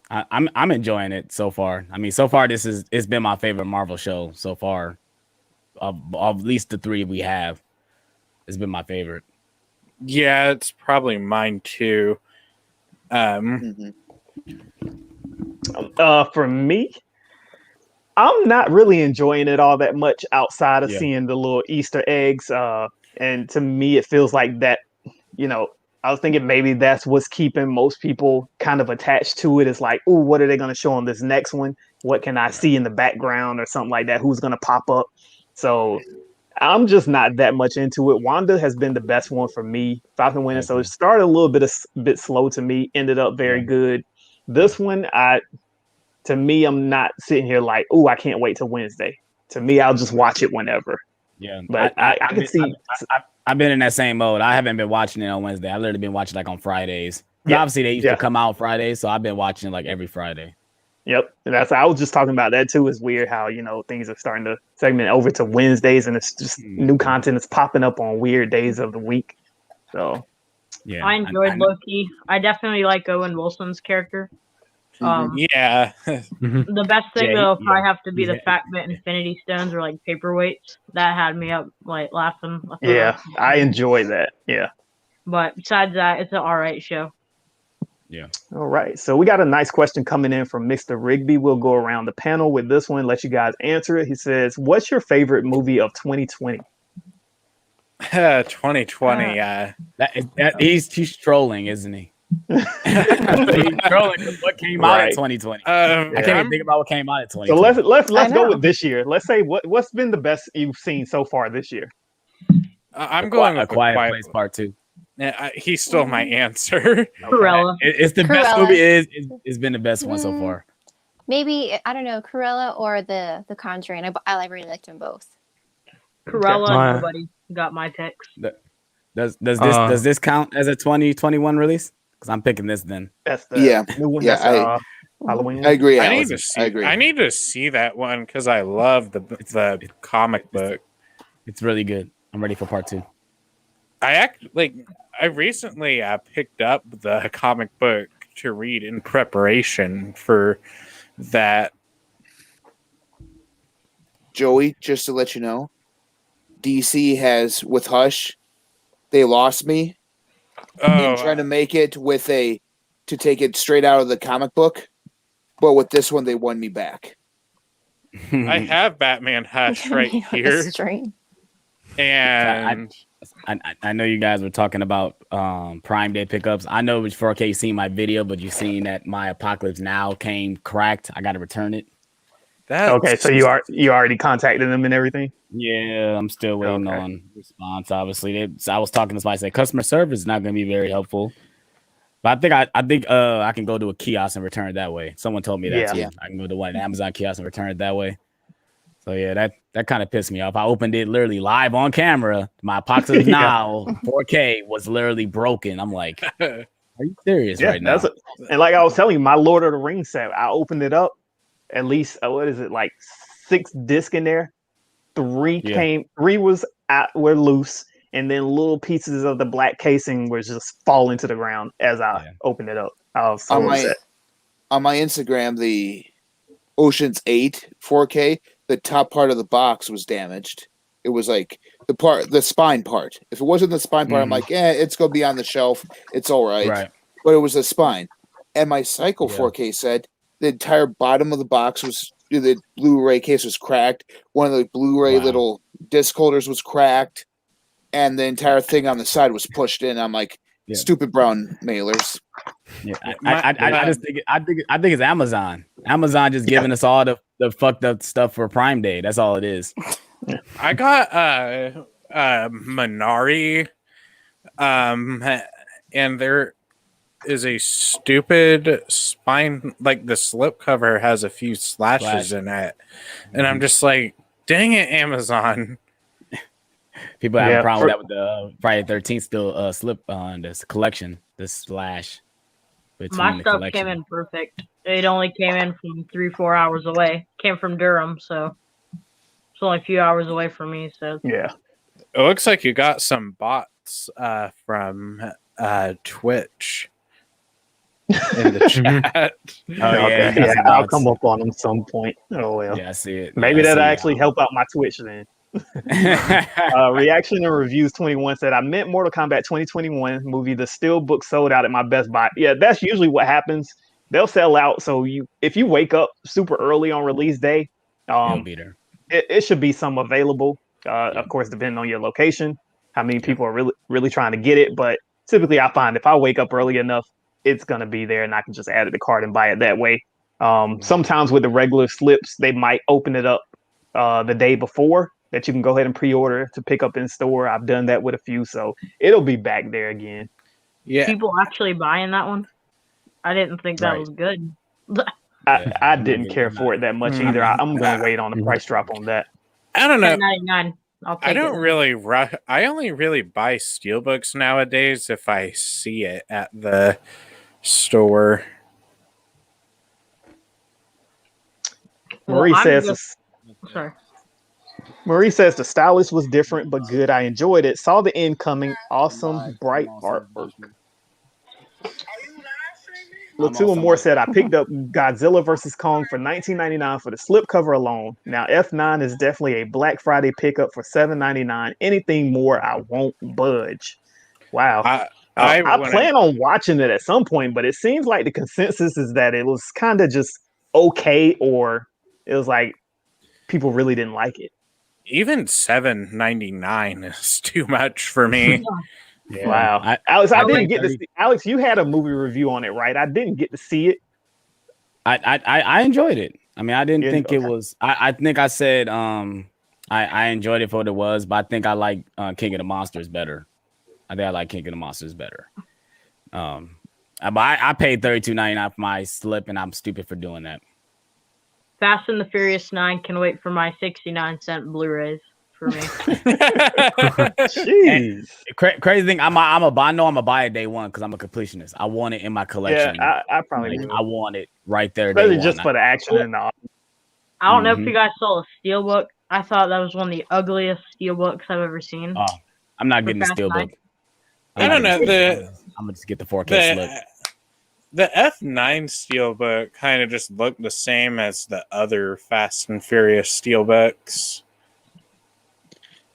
I'm enjoying it so far. I mean, so far it's been my favorite Marvel show so far. Of at least the three we have, it's been my favorite. Yeah, it's probably mine too. For me, I'm not really enjoying it all that much outside of seeing the little Easter eggs. And to me, it feels like that, I was thinking maybe that's what's keeping most people kind of attached to it. Is like, oh, what are they going to show on this next one? What can I see in the background or something like that? Who's going to pop up? So I'm just not that much into it. Wanda has been the best one for me. Falcon Winter. So it started a little bit slow to me, ended up very good. This one, to me, I'm not sitting here like, oh, I can't wait till Wednesday. To me, I'll just watch it whenever. Yeah, but I can see. I've been in that same mode. I haven't been watching it on Wednesday. I've literally been watching like on Fridays. Obviously, they used to come out Fridays, so I've been watching like every Friday. Yep, and I was just talking about that too. It's weird how things are starting to segment over to Wednesdays, and it's just new content is popping up on weird days of the week. So, I enjoyed Loki. I definitely like Owen Wilson's character. The best thing though probably have to be the fact that Infinity Stones are like paperweights. That had me up like laughing. I enjoyed that. Yeah, but besides that, it's an alright show. Yeah. All right. So we got a nice question coming in from Mr. Rigby. We'll go around the panel with this one, let you guys answer it. He says, "What's your favorite movie of 2020?" 2020. He's trolling, isn't he? He's trolling because what came out in 2020. I can't even think about what came out in 2020. So let's go with this year. Let's say what's been the best you've seen so far this year. I'm going with A Quiet Place Part 2. He stole my answer. Cruella. It's the best movie. It's been the best one so far. Maybe, I don't know, Cruella or the Conjuring. I really liked them both. Cruella and nobody got my picks. Does this count as a 2021 release? Because I'm picking this then. That's the new one. Halloween. I agree. I need to see that one because I love the comic book. It's really good. I'm ready for part 2. I recently picked up the comic book to read in preparation for that. Joey, just to let you know, DC has with Hush, they lost me in trying to make it to take it straight out of the comic book, but with this one they won me back. I have Batman Hush right here, and I know you guys were talking about Prime Day pickups. I know it's 4K. You seen my video, but you seen that my Apocalypse Now came cracked. I got to return it. Okay, so you already contacted them and everything? Yeah, I'm still waiting on response. Obviously, I was talking to somebody. Said customer service is not going to be very helpful. But I think I can go to a kiosk and return it that way. Someone told me that too. I can go to one Amazon kiosk and return it that way. So yeah, that kind of pissed me off. I opened it literally live on camera. My Apocalypse Now 4K was literally broken. I'm like, are you serious right now? And like I was telling you, my Lord of the Rings set, I opened it up. At least what is it, like 6 discs in there? 3 were loose, and then little pieces of the black casing were just falling to the ground as I opened it up. I was so upset. on my Instagram, the Ocean's 8 4K, the top part of the box was damaged. It was like the spine part. If it wasn't the spine part, I'm like, it's gonna be on the shelf. It's all right. Right. But it was the spine. And my Psycho 4K said the entire bottom of the box was the Blu-ray case was cracked. One of the Blu-ray little disc holders was cracked, and the entire thing on the side was pushed in. I'm like, stupid brown mailers. Yeah, I just think it's Amazon. Amazon just giving us all the fucked up stuff for Prime Day. That's all it is. I got Minari, and there is a stupid spine, like the slip cover has a few slashes in it, and I'm just like, dang it, Amazon. People have a problem with that with the Friday 13th still slip on this collection, this slash. My stuff came in perfect. It only came in from 3-4 hours away. Came from Durham, so it's only a few hours away from me. So yeah, it looks like you got some bots from Twitch in the chat. I'll come up on them some point. Oh well, yeah, I see it. Maybe that'll actually help out my Twitch then. Reaction and Reviews 21 said, I meant Mortal Kombat 2021 movie. The Steelbook sold out at my Best Buy. Yeah, that's usually what happens. They'll sell out. So if you wake up super early on release day, it should be some available. Of course, depending on your location, how many people are really trying to get it. But typically I find if I wake up early enough, it's going to be there and I can just add it to cart and buy it that way. Sometimes with the regular slips, they might open it up the day before, that you can go ahead and pre-order to pick up in store. I've done that with a few, so it'll be back there again. Yeah, people actually buying that one. I didn't think that was good. I didn't care for it that much either. I'm gonna wait on the price drop on that. I don't know. $10.99. I don't really I only really buy steelbooks nowadays if I see it at the store. Marie says. Sorry. Marie says the stylist was different but good. I enjoyed it. Saw the incoming. Awesome, bright artwork. Latua Moore said, I picked up Godzilla vs. Kong for $19.99 for the slipcover alone. Now, F9 is definitely a Black Friday pickup for $7.99. Anything more, I won't budge. Wow. I plan on watching it at some point, but it seems like the consensus is that it was kind of just okay, or it was like people really didn't like it. Even $7.99 is too much for me. Yeah. Wow, Alex, I didn't get to see. Alex, you had a movie review on it, right? I didn't get to see it. I enjoyed it. I mean, I didn't think it was. I think I said I enjoyed it for what it was, but I think I like King of the Monsters better. I think I like King of the Monsters better. I paid $32.99 for my slip, and I'm stupid for doing that. Fast and the Furious 9 can wait for my 69-cent Blu-rays for me. Jeez. Crazy thing, I'm a buy. I know I'm gonna buy it day one because I'm a completionist. I want it in my collection. Yeah, I probably I want it right there. Especially just for the action and all. I don't know if you guys saw a steelbook. I thought that was one of the ugliest steelbooks I've ever seen. Oh, I'm not getting the steelbook. I don't know. I'm gonna just get the 4K slip. The F9 steelbook kind of just looked the same as the other Fast and Furious steelbooks.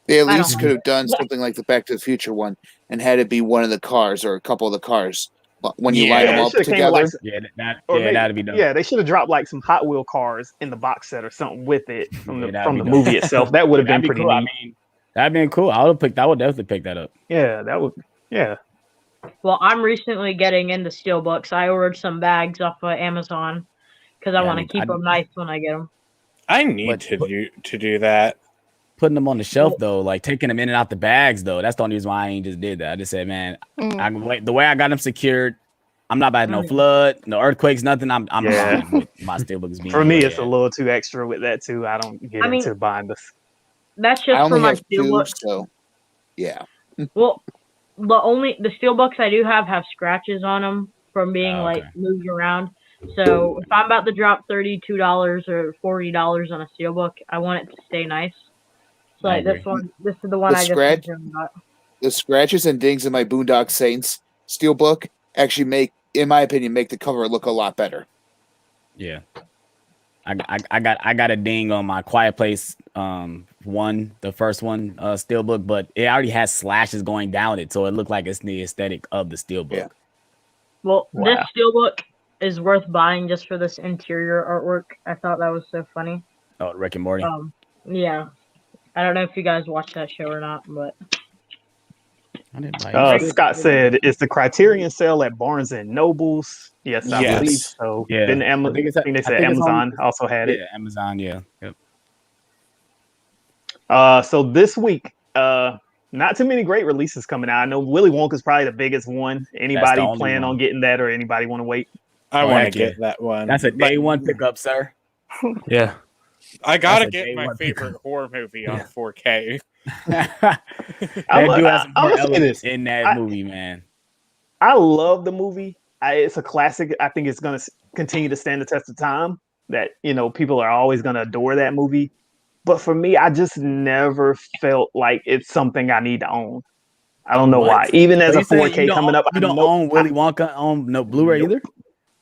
They at least could have done something like the Back to the Future one and had it be one of the cars or a couple of the cars when you line them up together. That'd be dope. Yeah, they should have dropped like some Hot Wheel cars in the box set or something with it from the movie itself. That would have been pretty cool. neat. I mean, that'd been cool. I would definitely pick that up. Yeah, that would. Yeah. Well, I'm recently getting into steelbooks. I ordered some bags off of Amazon because I want to keep them nice when I get them. I need to do that. Putting them on the shelf though, like taking them in and out the bags though. That's the only reason why I ain't just did that. I just said, man, the way I got them secured, I'm not about no flood, no earthquakes, nothing. I'm fine with my steelbooks being. For me, it's a little too extra with that too. I don't get into buying this. That's just for my steelbooks. So, yeah. Well, the steelbooks I do have scratches on them from being moved around. So if I'm about to drop $32 or $40 on a steelbook, I want it to stay nice. So like this is the one I just got. The scratches and dings in my Boondock Saints steelbook actually make the cover look a lot better. Yeah. I got a ding on my Quiet Place the first one steelbook, but it already has slashes going down it, so it looked like it's the aesthetic of the steelbook. Yeah. Well, Wow. this steelbook is worth buying just for this interior artwork. I thought that was so funny. Oh, Rick and Morty. Yeah. I don't know if you guys watch that show or not, but I didn't buy it. Scott said, "Is the Criterion sale at Barnes and Nobles?" Yes, I believe so. Yeah. Then I think they said Amazon also had it. Yeah, Amazon. Yeah. Yep. So this week, not too many great releases coming out. I know Willy Wonka's probably the biggest one. Anybody only plan one. on getting that, or anybody want to wait? I Oh, want to heck yeah. get that one. That's a day one pickup, sir. Yeah. I gotta That's a get day my one favorite horror movie on 4K. That I'm dude has some more gonna say elements this. in that movie, man. I love the movie. It's a classic. I think it's going to continue to stand the test of time. That people are always going to adore that movie. But for me, I just never felt like it's something I need to own. I don't know why. Even as a 4K coming up, you don't own Willy Wonka on no Blu-ray either.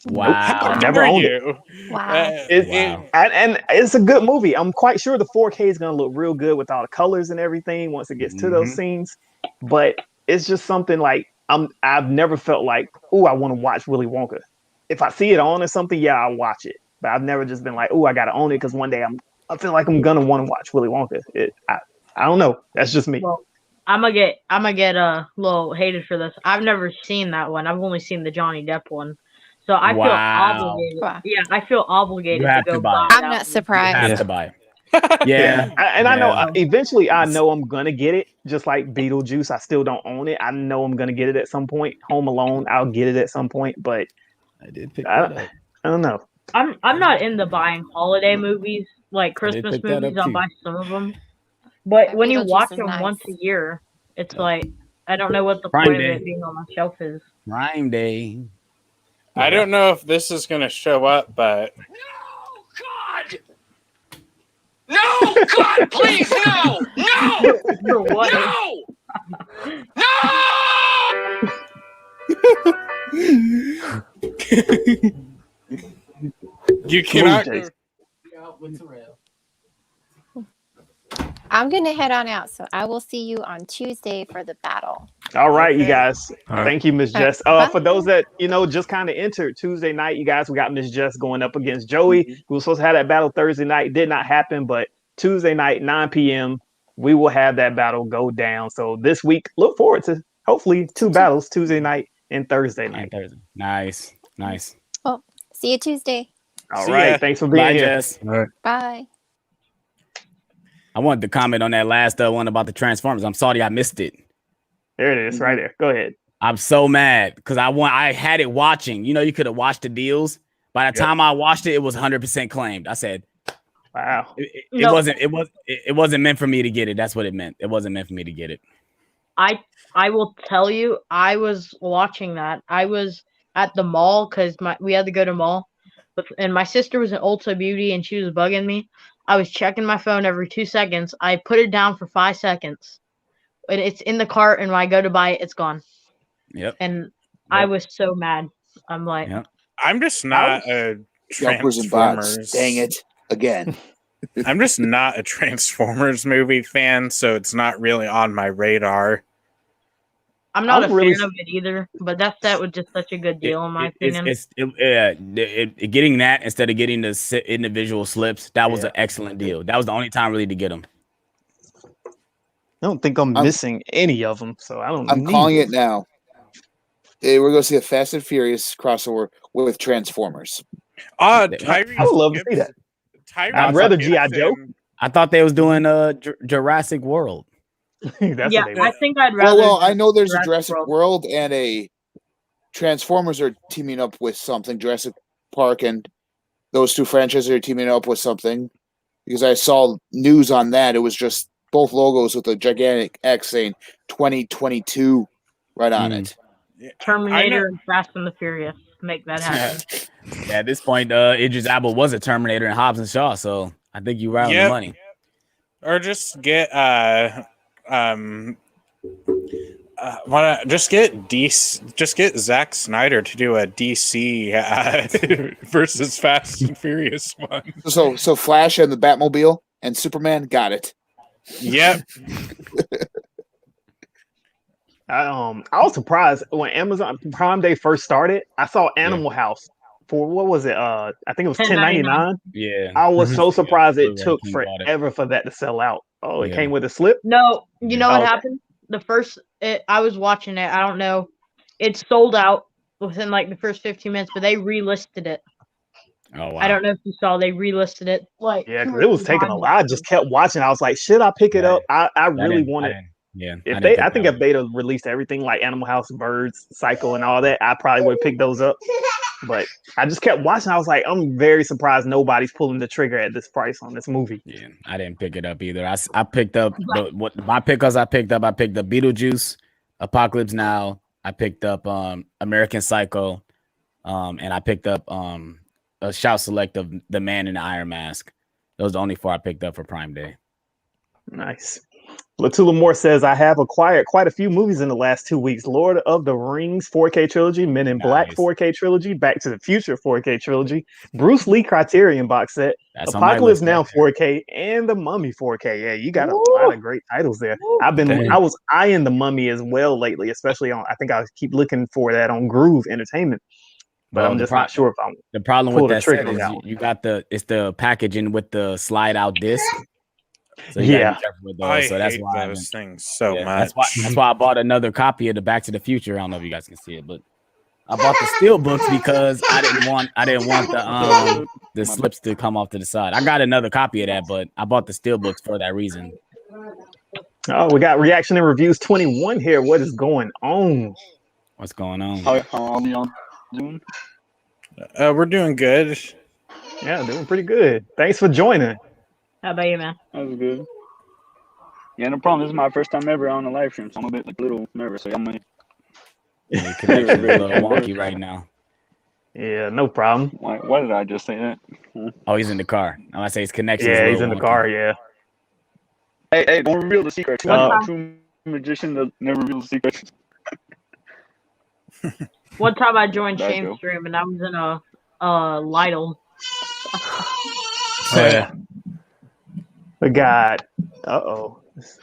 Wow, I've never owned it. Wow. And it's a good movie. I'm quite sure the 4K is going to look real good with all the colors and everything once it gets to those scenes. But it's just something like I've never felt like, oh, I want to watch Willy Wonka. If I see it on or something, yeah, I'll watch it. But I've never just been like, oh, I got to own it because one day I feel like I'm gonna want to watch Willy Wonka. I don't know. That's just me. well, I'm gonna get a little hated for this. I've never seen that one. I've only seen the Johnny Depp one. So I feel obligated. Wow. Yeah, I feel obligated You to have go to buy buy it. that I'm not one. surprised. You have to buy it. Yeah, I know eventually I know I'm gonna get it. Just like Beetlejuice, I still don't own it. I know I'm gonna get it at some point. Home Alone, I'll get it at some point. But I did pick that up. I don't know. I'm not into buying holiday movies like Christmas pick that movies. up I'll too. buy some of them, but when you Beetlejuice watch is them nice. once a year, it's like I don't know what the Prime point Day. of it being on my shelf is. Prime Day. I don't know if this is going to show up, but No, God, please, no! No! For what? you cannot. Jason. I'm going to head on out, so I will see you on Tuesday for the battle. All right, you Okay. guys. All right. Thank you, Miss All right. Jess. Bye. For those that just kind of entered Tuesday night, you guys, we got Miss Jess going up against Joey. We were supposed to have that battle Thursday night, did not happen, but Tuesday night, 9 p.m., we will have that battle go down. So this week, look forward to hopefully 2 battles, Tuesday night and Thursday night. Nice. Well, see you Tuesday. All See right, ya. thanks for being Bye, here. Jess. All right. Bye. I wanted to comment on that last one about the Transformers. I'm sorry I missed it. There it is, right there. Go ahead. I'm so mad because I had it watching. You could have watched the deals. By the time I watched it, it was 100% claimed. I said, Wow. it wasn't meant for me to get it. That's what it meant. It wasn't meant for me to get it. I will tell you, I was watching that. I was at the mall because we had to go to mall, and my sister was in Ulta Beauty and she was bugging me. I was checking my phone every 2 seconds. I put it down for 5 seconds, and it's in the cart. And when I go to buy it, it's gone. Yep. And I was so mad. I'm like, Yep. I'm just not a Jumpers and bots. Transformers. Dang it. Again. I'm just not a Transformers movie fan, so it's not really on my radar. I'm not I'm a really fan of it either. But that set was just such a good deal in my opinion. Getting that instead of getting the individual slips, that was an excellent deal. That was the only time really to get them. I don't think I'm missing any of them, so I don't. I'm need calling them. it now. Hey, we're going to see a Fast and Furious crossover with Transformers. Tyrese I would love to see that. I'd rather G.I. Joe. I thought they was doing Jurassic World. That's yeah, what they I want. think I'd rather. Well, I know there's a Jurassic Jurassic World and a Transformers are teaming up with something. Jurassic Park and those 2 franchises are teaming up with something because I saw news on that. It was just both logos with a gigantic X saying 2022 right on it. Terminator and Fast and the Furious. Make that happen. At this point, Idris Elba was a Terminator and Hobbs and Shaw, so I think you're right on the money. Or just get Wanna just get DC? Just get Zack Snyder to do a DC versus Fast and Furious one. So Flash and the Batmobile and Superman got it. Yep. I was surprised when Amazon Prime Day first started. I saw Animal House for what was it? I think it was $10.99. Yeah. I was so surprised it Blu-ray took King bought it. forever for that to sell out. Oh, it Yeah. came with a slip. No, you know what Okay. happened? I was watching it. I don't know. It sold out within like the first 15 minutes, but they relisted it. Oh wow. I don't know if you saw. They relisted it. Like Yeah, two because or it was three taking a times. lot. I just kept watching. I was like, should I pick it up? I really wanted. If they, I think if they'd have released everything like Animal House, Birds, Psycho, and all that, I probably would have picked those up. But I just kept watching. I was like, I'm very surprised nobody's pulling the trigger at this price on this movie. Yeah, I didn't pick it up either. I picked up my pickups. I picked up Beetlejuice, Apocalypse Now. I picked up American Psycho, and I picked up a Shout Select of The Man in the Iron Mask. Those are the only 4 I picked up for Prime Day. Nice. Latula Moore says, I have acquired quite a few movies in the last 2 weeks. Lord of the Rings 4K trilogy, Men in Black 4K trilogy, Back to the Future 4K trilogy, Bruce Lee Criterion box set, That's on my Apocalypse list Now right 4K, and The Mummy 4K. Yeah, you got a lot of great titles there. Dang. I was eyeing The Mummy as well lately, especially I think I keep looking for that on Groove Entertainment. But Well, I'm just not sure if I'm the problem pull with the that trigger set on is that one. you got it's the packaging with the slide out disc. So you Yeah. gotta be careful with those. I So that's hate why those things so yeah, much. that's why I bought another copy of the Back to the Future. I don't know if you guys can see it, but I bought the steel books because I didn't want the slips to come off to the side. I got another copy of that, but I bought the steel books for that reason. Oh, we got reaction and reviews 21 here. What is going on? What's going on? How are y'all doing? We're doing good. Yeah, doing pretty good. Thanks for joining. How about you, man? That was good. Yeah, no problem. This is my first time ever on a live stream, so I'm a little nervous. So I'm gonna. Yeah, your connection's a little wonky right now. Yeah, no problem. Why did I just say that? Oh, he's in the car. Now I say his connection. Yeah, he's in the car. Yeah. Hey, don't reveal the secret. Uh, True magician that never reveals the secret. One time I joined There you Shane's go. stream and I was in a Lidl. Oh, yeah. We got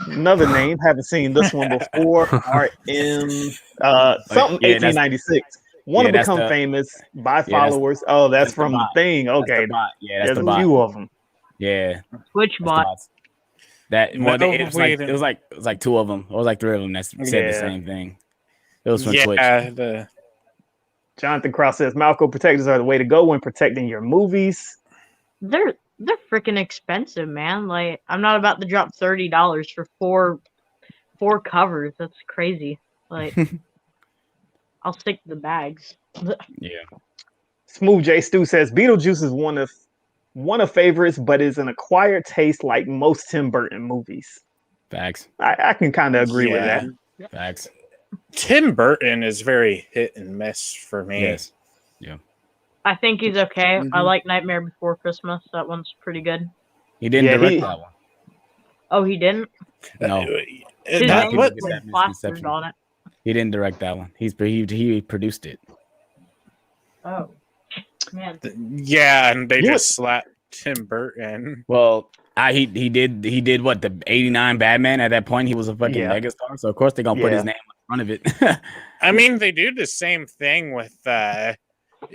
another name. Haven't seen this one before. RM something Yeah, that's- 1896. Want yeah, to that's become the- famous by that's- followers. Oh, that's that's the from the bot. thing. That's Okay, the bot. Yeah, that's there's the a bot. few of them. Yeah, Twitch that's the bot. bots. That well, No, it was wait, like 2 of them. It was like 3 of them that said the Yeah. same thing. It was from Twitch. Yeah, Jonathan Cross says Malco protectors are the way to go when protecting your movies. They're freaking expensive, man. Like I'm not about to drop $30 for four covers. That's crazy. Like I'll stick to the bags. Yeah. Smooth J Stu says Beetlejuice is one of favorites, but is an acquired taste like most Tim Burton movies. Facts. I can kind of agree with that. Facts. Tim Burton is very hit and miss for me. Yes. I think he's okay. I Mhm. like Nightmare Before Christmas. That one's pretty good. He didn't Yeah, direct that one. Oh, he didn't. No. His That name people was get like that plastered misconception. on it. He didn't direct that one. He produced it. Oh, man. Yeah, and they You just slapped Tim Burton. Well, he did what, the 89 Batman at that point. He was a fucking Yeah. megastar, so of course they're gonna put his Yeah. name in front of it. I mean, they do the same thing with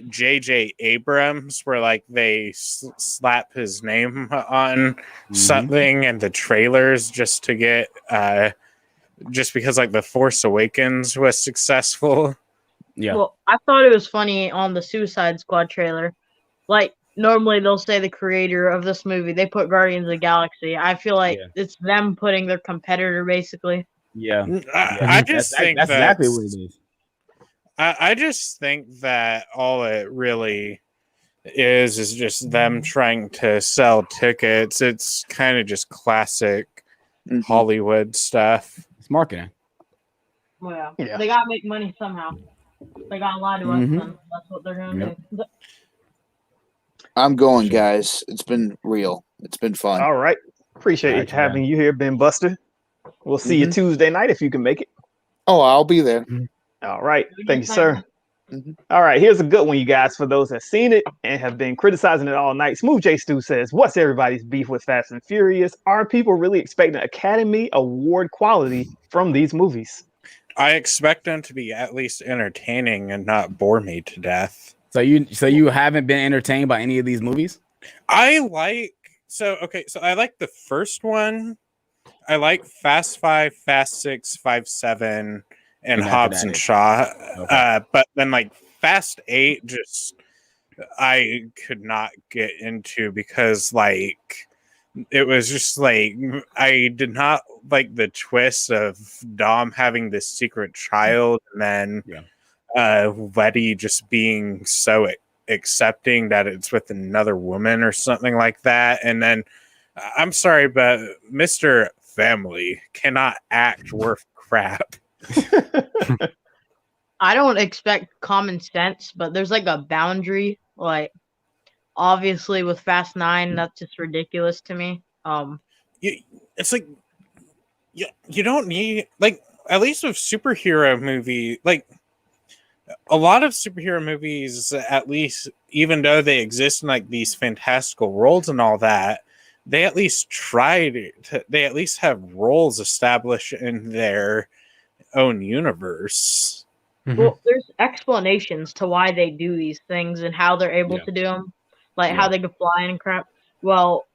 J.J. Abrams, where like they slap his name on something in the trailers just to get just because like The Force Awakens was successful. Yeah. Well, I thought it was funny on the Suicide Squad trailer. Like, normally they'll say the creator of this movie. They put Guardians of the Galaxy. I feel like Yeah. it's them putting their competitor, basically. Yeah. I just think that's exactly what it is. I just think that all it really is just them trying to sell tickets. It's kind of just classic Mhm. Hollywood stuff. It's marketing. Well, Yeah. They gotta make money somehow. They gotta lie to us, Mhm. and that's what they're gonna do. I'm going, guys. It's been real. It's been fun. All right. Appreciate All right, having you here, Ben Buster. We'll see you Tuesday night if you can make it. Oh, I'll be there. All right. Thank you, sir. Mhm. All right, here's a good one, you guys, for those that have seen it and have been criticizing it all night. Smooth J Stu says, what's everybody's beef with Fast and Furious? Are people really expecting Academy Award quality from these movies? I expect them to be at least entertaining and not bore me to death. So you haven't been entertained by any of these movies? I like the first one. I like Fast 5, Fast 6, 5, 7, and Hobbs and Shaw. Okay. But then like Fast 8 just I could not get into because like it was just like I did not like the twist of Dom having this secret child and then Letty just being so accepting that it's with another woman or something like that. And then I'm sorry, but Mr. Family cannot act worth crap. I don't expect common sense, but there's like a boundary. Like, obviously, with Fast 9, that's just ridiculous to me. It's like you don't need like at least with superhero movie like a lot of superhero movies, at least even though they exist in like these fantastical worlds and all that, they at least they at least have roles established in their own universe. Well, there's explanations to why they do these things and how they're able to do them, like how they can fly and crap. Well,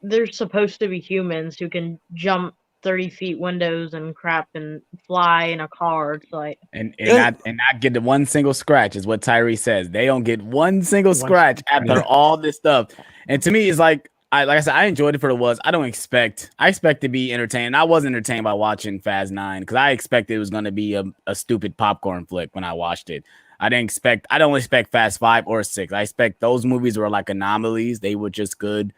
they're supposed to be humans who can jump 30 feet windows and crap and fly in a car. It's like and not get the one single scratch is what Tyree says. They don't get one single scratch after all this stuff. And to me, it's like I said, I enjoyed it for what it was. I expect to be entertained. I was entertained by watching Fast 9 because I expected it was going to be a stupid popcorn flick when I watched it. I don't expect Fast 5 or 6. I expect those movies were like anomalies. They were just good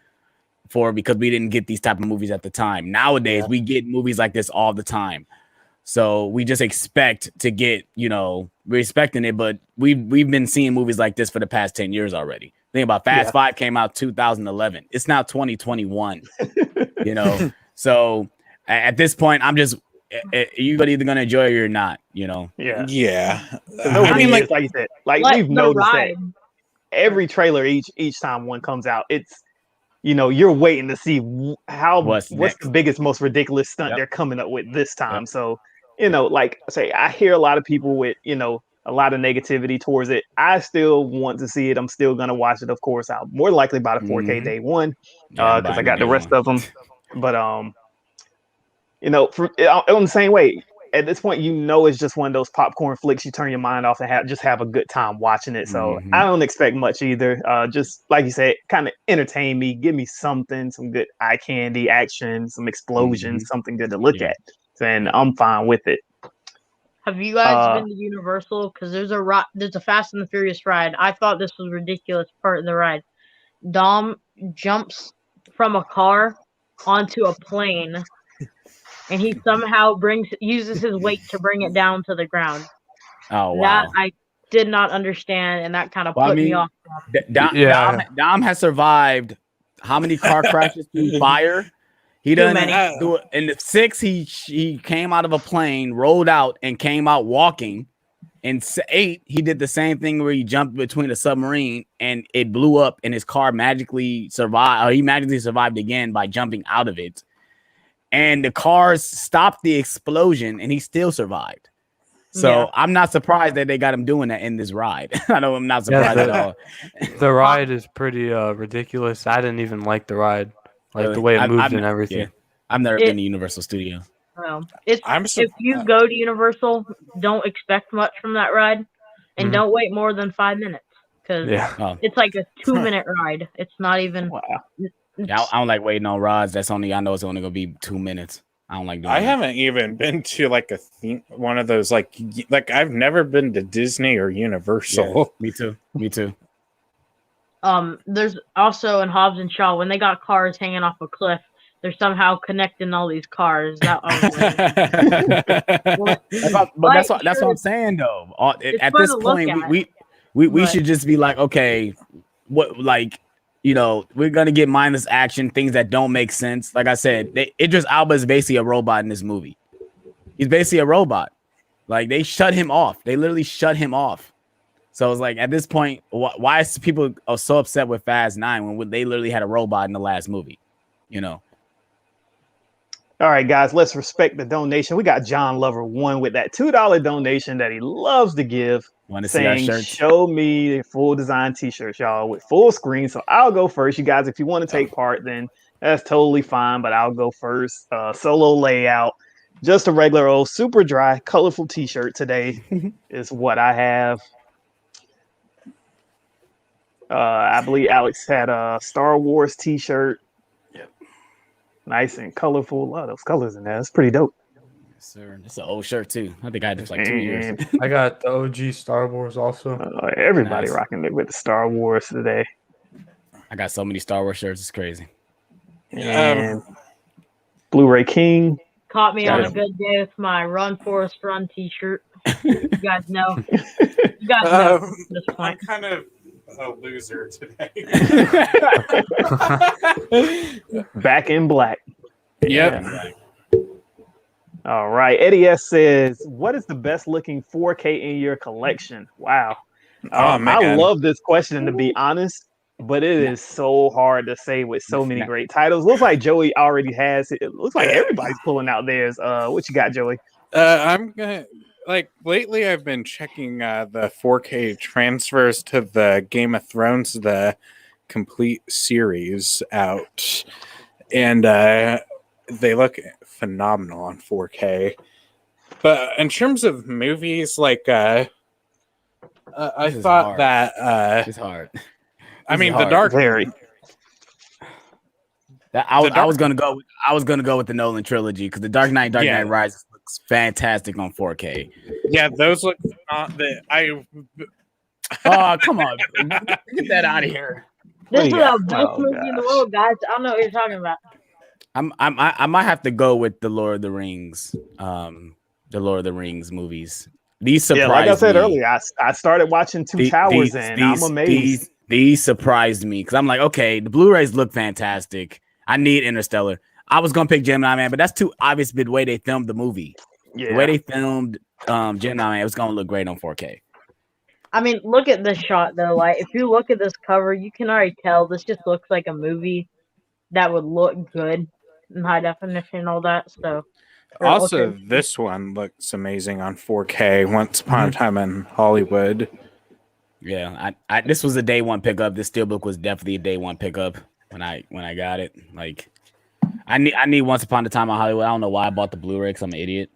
because we didn't get these type of movies at the time. Nowadays, we get movies like this all the time. So we just expect to get, we're expecting it, but we've been seeing movies like this for the past 10 years already. Think about Fast 5 came out 2011. It's now 2021. So at this point, I'm just you're either gonna enjoy it or you're not. Yeah. I mean, like you said, we've noticed that every trailer each time one comes out, it's you're waiting to see what's the biggest, most ridiculous stunt they're coming up with this time. So like I say, I hear a lot of people with a lot of negativity towards it. I still want to see it. I'm still gonna watch it. Of course, I'll more likely buy the 4K day one because I got the rest of them. But on the same way, at this point, it's just one of those popcorn flicks. You turn your mind off and have a good time watching it. So I don't expect much either. Just like you said, kind of entertain me, give me something, some good eye candy, action, some explosions, something good to look at, and I'm fine with it. Have you guys been to Universal? Because there's a Fast and the Furious ride. I thought this was a ridiculous part of the ride. Dom jumps from a car onto a plane, and he somehow uses his weight to bring it down to the ground. Oh wow! That I did not understand, and that kind of put me off. Dom has survived how many car crashes through fire? He done do it. In the 6, he came out of a plane, rolled out, and came out walking. In 8, he did the same thing where he jumped between a submarine and it blew up, and his car magically survived. Or he magically survived again by jumping out of it. And the cars stopped the explosion, and he still survived. So I'm not surprised that they got him doing that in this ride. I'm not surprised at all. The ride is pretty ridiculous. I didn't even like the ride. Like the way it moves and everything. Yeah. I've never been to Universal Studios. If you go to Universal, don't expect much from that ride, and don't wait more than 5 minutes because it's like a 2-minute ride. It's not even. Wow. I don't like waiting on rides. I know it's only gonna be 2 minutes. I don't like doing. I haven't even been to like one of those like I've never been to Disney or Universal. Yeah, me too. There's also in Hobbs and Shaw when they got cars hanging off a cliff, they're somehow connecting all these cars. That's what I'm saying though. At this point, we should just be like, okay, what we're gonna get mindless action, things that don't make sense. Like I said, Idris Elba is basically a robot in this movie. He's basically a robot. Like they shut him off. They literally shut him off. So it's like at this point, why is people so upset with Fast 9 when they literally had a robot in the last movie? You know. All right, guys, let's respect the donation. We got John Lover 1 with that $2 donation that he loves to give. Want to see our saying, shirts? show me full design t-shirts, y'all, with full screen. So I'll go first. You guys, if you want to take part, then that's totally fine, but I'll go first. Solo layout. Just a regular old super dry, colorful t-shirt today is what I have. I believe Alex had a Star Wars t-shirt. Yep. Nice and colorful. A lot of those colors in there. It's pretty dope. Yes, sir. It's an old shirt too. I think I had it for like 2 years. I got the OG Star Wars also. Everybody Nice. rocking it with the Star Wars today. I got so many Star Wars shirts. It's crazy. And Blu-ray King. Caught me Got on it. a good day with my Run Forest Run t-shirt. You guys know. You guys know at this I'm point. kind of a loser today. Back in black. Yep. All right. Eddie S says, what is the best looking 4K in your collection? Wow. Oh, man. I love this question, to be honest, but it is so hard to say with so many great titles. Looks like Joey already has it. It looks like everybody's pulling out theirs. What you got, Joey? I'm gonna lately I've been checking the 4K transfers to the Game of Thrones, the complete series out, and they look phenomenal on 4K. But in terms of movies, like I This is thought hard. that It's hard. I mean, hard. the Dark Very. I was gonna go with the Nolan trilogy because the Dark Knight Rises looks fantastic on 4K. Yeah, those look not the Oh, come on. Get that out of here. This is you the got? best Oh, movie in the gosh. world, guys. I don't know what you're talking about. I might have to go with the Lord of the Rings movies. These surprised Yeah, like I said me. earlier, I started watching Two Towers and I'm amazed. These surprised me because I'm like, okay, the Blu-rays look fantastic. I need Interstellar. I was gonna pick Gemini Man, but that's too obvious the way they filmed the movie. Yeah. The way they filmed Gemini Man, it was gonna look great on 4K. I mean, look at this shot though. Like, if you look at this cover, you can already tell this just looks like a movie that would look good in high definition and all that. So, also okay. this one looks amazing on 4K. Once Upon a Time in Hollywood. Yeah, I this was a day one pickup. This steelbook was definitely a day one pickup when I got it. Like, I need Once Upon a Time in Hollywood. I don't know why I bought the Blu-ray because I'm an idiot.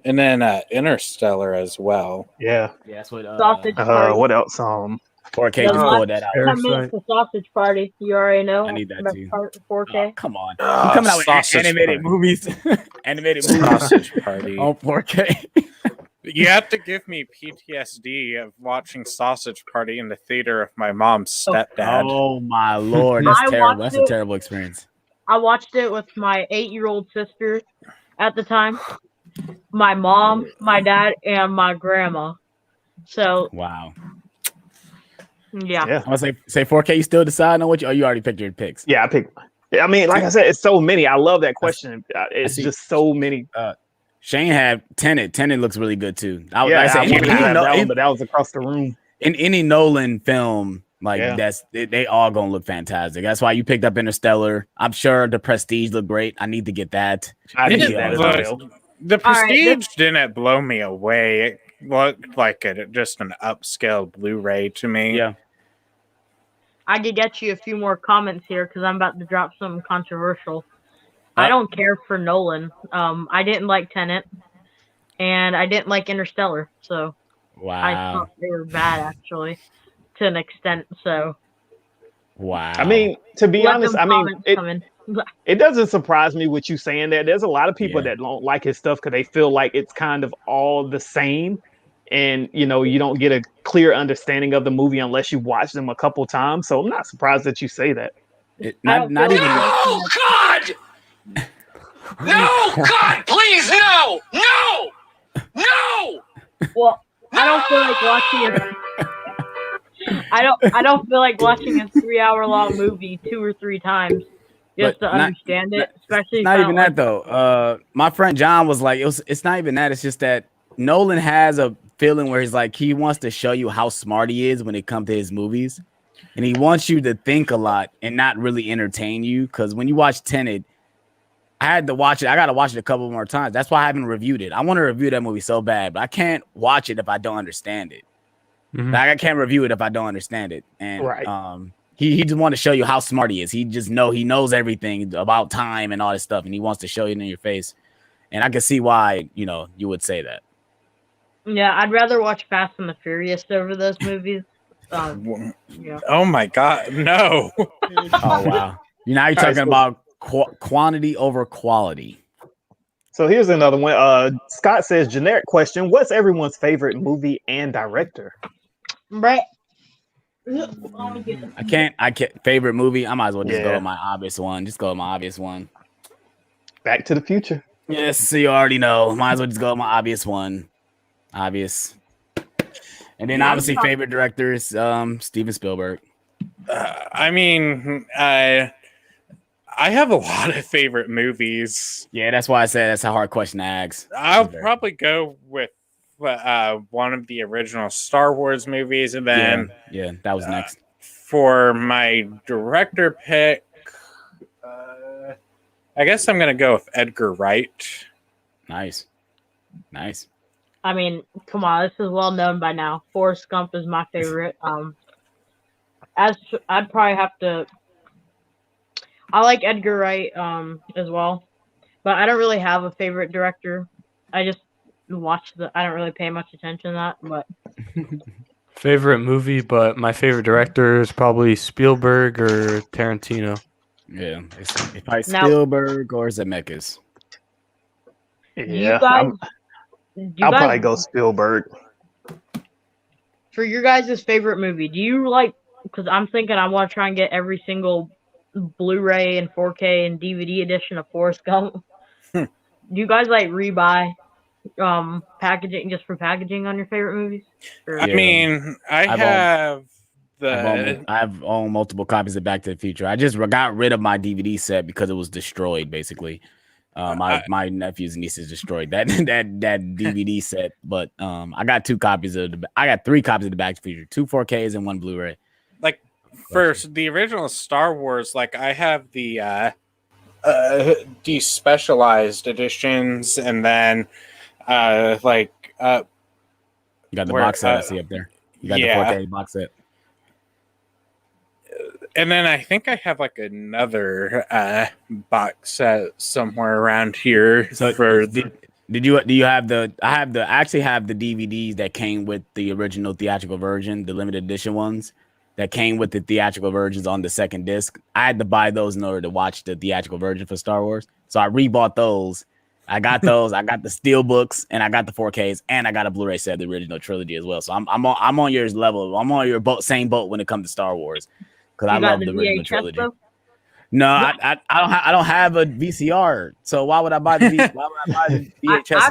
And then Interstellar as well. Yeah. Yeah, that's what. Sausage Party. What else? 4K Yeah, just pulled that out. 10 minutes for Sausage Party. You already know. I need that Best too. part, 4K. Oh, come on, you coming out with Sausage animated Party. movies, animated movies Sausage Party. on 4K. You have to give me PTSD of watching Sausage Party in the theater of my mom's stepdad. Oh my lord, that's I terrible. watched That's a it. terrible experience. I watched it with my 8-year-old sister at the time, my mom, my dad, and my grandma. So, Wow. yeah. Yeah. I'm gonna say 4K. You still deciding on what you? Or you already picked your picks? Yeah, I picked. I mean, like I said, it's so many. I love that question. It's see. just so many. Shane had Tenet. Tenet looks really good too. Yeah, like I I said, wanted to have that one, in, but that was across the room. in any Nolan film, like Yeah. they all gonna look fantastic. That's why you picked up Interstellar. I'm sure the Prestige looked great. I need to get that. I Did did it that as look- well. The All right, Prestige didn't blow me away. It looked like just an upscale Blu-ray to me. Yeah. I could get you a few more comments here because I'm about to drop something controversial. I don't care for Nolan. I didn't like Tenet, and I didn't like Interstellar. So I Wow. thought they were bad, actually, to an extent. So Wow. I mean, to be let honest, them I mean, comments come in. it doesn't surprise me with you saying that. There's a lot of people Yeah. that don't like his stuff because they feel like it's kind of all the same. And, you don't get a clear understanding of the movie unless you watch them a couple times. So I'm not surprised that you say that. not feel even. No, God! No, God, please, no! No! No! Well, I don't feel like watching I don't feel like watching a 3-hour-long movie 2 or 3 times just But to understand it, especially if Not I even don't that though. My friend John was like, it's not even that. It's just that Nolan has a feeling where he's like he wants to show you how smart he is when it comes to his movies, and he wants you to think a lot and not really entertain you. Because when you watch Tenet, I had to watch it. I got to watch it a couple more times. That's why I haven't reviewed it. I want to review that movie so bad, but I can't watch it if I don't understand it. Like, I can't review it if I don't understand it. And he just want to show you how smart he is. He knows everything about time and all this stuff, and he wants to show you in your face. And I can see why, you would say that. Yeah, I'd rather watch Fast and the Furious over those movies. Yeah. Oh my God, no. Oh wow. Now you're talking about quantity over quality. So here's another one. Scott says, generic question: what's everyone's favorite movie and director? Right. I can't favorite movie. I might as well just go with my obvious one. Just go with my obvious one. Back to the Future. Yes, so you already know. Might as well just go with my obvious one. Obvious. And then obviously favorite director is Steven Spielberg. I mean, I have a lot of favorite movies. Yeah, that's why I said that's a hard question to ask. I'll probably go with one of the original Star Wars movies, and then that was next. For my director pick, I guess I'm gonna go with Edgar Wright. Nice. I mean, come on, this is well known by now. Forrest Gump is my favorite. I'd probably have to. I like Edgar Wright as well, but I don't really have a favorite director. I just watch I don't really pay much attention to that. But favorite movie, but my favorite director is probably Spielberg or Tarantino. Yeah, it's probably Spielberg or Zemeckis. Yeah, I'll probably go Spielberg. For your guys' favorite movie, do you like? Because I'm thinking I want to try and get every single Blu-ray and 4K and DVD edition of Forrest Gump. Do you guys like rebuy packaging just for packaging on your favorite movies? I mean, I have owned multiple copies of Back to the Future. I just got rid of my DVD set because it was destroyed. Basically, my nephews and nieces destroyed that DVD set. But I got 3 copies of the Back to the Future, 2 4Ks and 1 Blu-ray. Like first, the original Star Wars, like I have the despecialized editions, and then you got the box set I see up there. You got the 4K box set. And then I think I have like another box set somewhere around here. So do you have the? I actually have the DVDs that came with the original theatrical version, the limited edition ones that came with the theatrical versions on the second disc. I had to buy those in order to watch the theatrical version for Star Wars. So I rebought those. I got those. I got the steel books, and I got the 4Ks, and I got a Blu-ray set of the original trilogy as well. So I'm on your level. I'm on your same boat when it comes to Star Wars, because I love the original trilogy. Though? No, I don't have a VCR. So why would I buy the VHS? I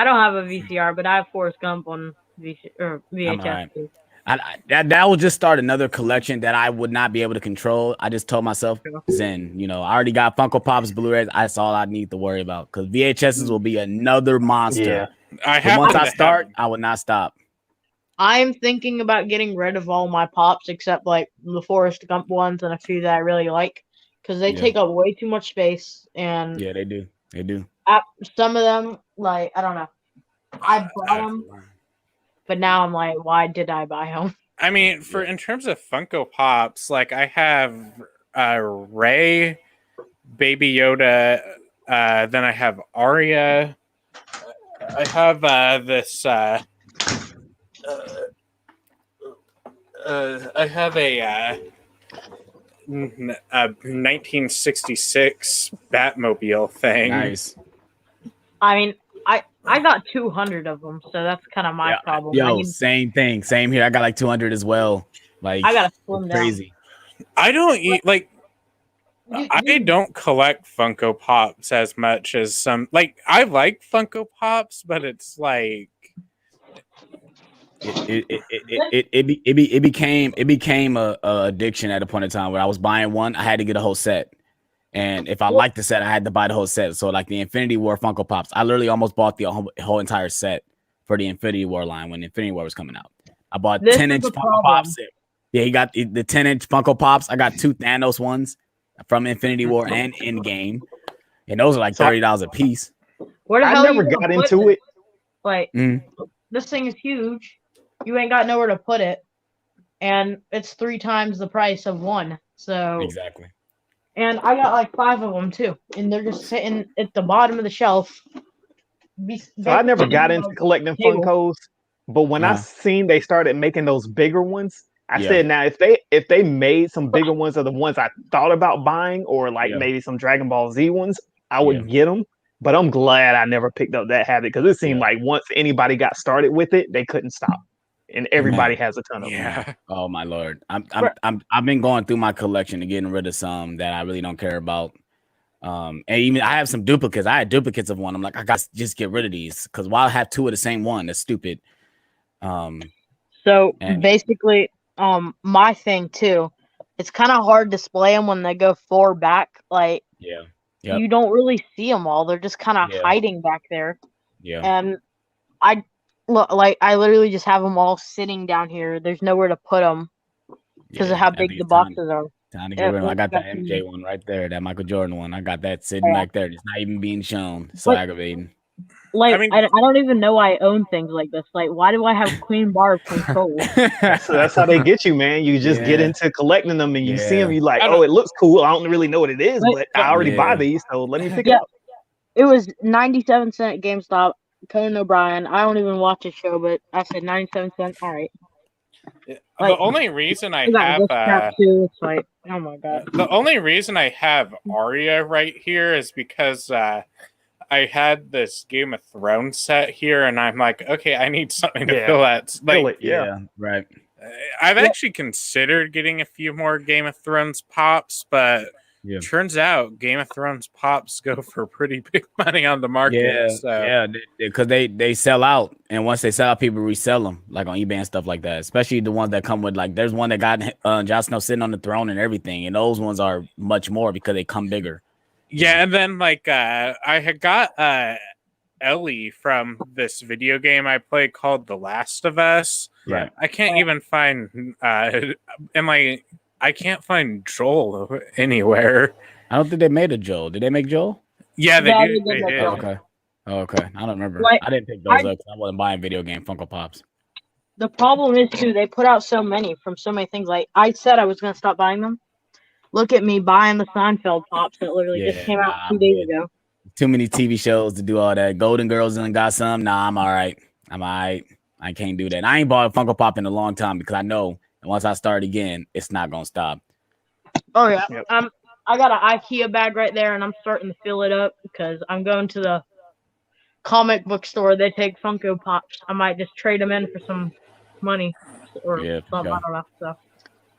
don't have a VCR, but I have Forrest Gump on VHS. That will just start another collection that I would not be able to control. I just told myself, Zen, I already got Funko Pops, Blu-rays. That's all I need to worry about, because VHSs will be another monster. Yeah. Once I start, I would not stop. I'm thinking about getting rid of all my Pops except like the Forrest Gump ones and a few that I really like, because they take up way too much space. And yeah, they do. Some of them, like, I don't know. I bought them. But now I'm like, why did I buy them? I mean, in terms of Funko Pops, like I have Rey, Baby Yoda, then I have Arya. I have this. I have a 1966 Batmobile thing. Nice. I mean, I got 200 of them, so that's kind of my problem. Yo, same thing. Same here. I got like 200 as well. Like, I got to slim down. Crazy. I don't I don't collect Funko Pops as much as some. Like, I like Funko Pops, but it's like it became a addiction at a point in time where I was buying one, I had to get a whole set. And if I liked the set, I had to buy the whole set. So like the Infinity War Funko Pops, I literally almost bought the whole entire set for the Infinity War line when Infinity War was coming out. I bought This 10-inch is the Funko problem. Pops. Yeah, he got the 10-inch Funko Pops. I got 2 Thanos ones from Infinity War and Endgame, and those are like $30 a piece. Where the I hell are you never gonna got put into this? it. Like, this thing is huge. You ain't got nowhere to put it, and it's 3 times the price of one. So Exactly. And I got like 5 of them too, and they're just sitting at the bottom of the shelf. So I never got into collecting Funkos, but when I seen they started making those bigger ones, I said, now if they made some bigger ones of the ones I thought about buying, or like maybe some Dragon Ball Z ones, I would get them. But I'm glad I never picked up that habit, because it seemed like once anybody got started with it, they couldn't stop, and everybody has a ton of them now. Oh my Lord, I've been going through my collection and getting rid of some that I really don't care about. And even I have some duplicates. I had duplicates of one. I'm like, I got to just get rid of these, because why have 2 of the same one? That's stupid. So basically, my thing too, it's kind of hard to display them when they go forward back. Like, you don't really see them all. They're just kind of hiding back there. And I literally just have them all sitting down here. There's nowhere to put them because of how big the boxes are. Time to get rid of them. I got that MJ one right there, that Michael Jordan one. I got that sitting back there. It's not even being shown. So aggravating. Like, I don't even know I own things like this. Like, why do I have Queen Barb control? That's how they get you, man. You just get into collecting them, and you see them. You like, oh, it looks cool. I don't really know what it is, but I already buy these, so let me pick it up. It was 97 cents at GameStop. Conan O'Brien. I don't even watch his show, but I said 97 cents. All right. The only reason I have it's like, oh my god. The only reason I have Arya right here is because I had this Game of Thrones set here, and I'm like, okay, I need something to fill that. Like, right. I've actually considered getting a few more Game of Thrones pops, but turns out Game of Thrones pops go for pretty big money on the market. Because they sell out, and once they sell out, people resell them, like on eBay and stuff like that. Especially the ones that come with, like, there's one that got Jon Snow sitting on the throne and everything, and those ones are much more because they come bigger. Yeah, and then like I had got Ellie from this video game I play called The Last of Us. Right. I can't even find I can't find Joel anywhere. I don't think they made a Joel. Did they make Joel? Yeah, they did. They did. Okay. Oh, okay. I don't remember. I didn't pick those up because I wasn't buying video game Funko Pops. The problem is too, they put out so many from so many things. Like, I said I was going to stop buying them. Look at me buying the Seinfeld pops that literally just came out 2 days ago. Too many TV shows to do all that. Golden Girls and got some. Nah, I'm all right. I can't do that. I ain't bought a Funko Pop in a long time because I know once I start again, it's not gonna stop. Oh yeah. I got an IKEA bag right there, and I'm starting to fill it up because I'm going to the comic book store. They take Funko Pops. I might just trade them in for some money or something. I don't know.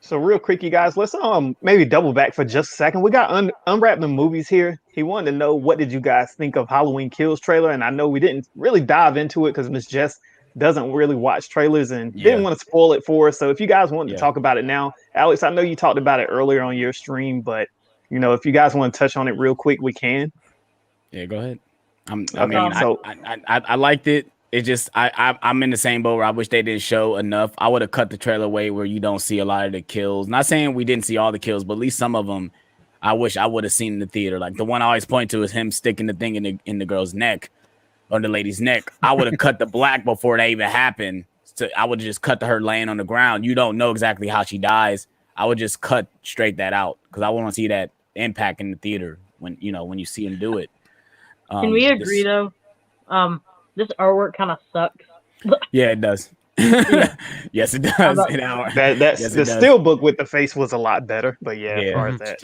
So real quick, you guys, let's maybe double back for just a second. We got Unwrap the Movies here. He wanted to know, what did you guys think of Halloween Kills trailer? And I know we didn't really dive into it because Miss Jess doesn't really watch trailers and didn't want to spoil it for us. So if you guys want to talk about it now, Alex, I know you talked about it earlier on your stream, but if you guys want to touch on it real quick, we can. Yeah, go ahead. I liked it. It's just I'm in the same boat where I wish they didn't show enough. I would have cut the trailer away where you don't see a lot of the kills. Not saying we didn't see all the kills, but at least some of them I wish I would have seen in the theater. Like the one I always point to is him sticking the thing in the girl's neck or the lady's neck. I would have cut the black before that even happened. So I would just cut to her laying on the ground. You don't know exactly how she dies. I would just cut straight that out because I want to see that impact in the theater when you see him do it. Can we agree though? This artwork kind of sucks. Yeah, it does. Yes, it does. The steelbook with the face was a lot better, but as far as that,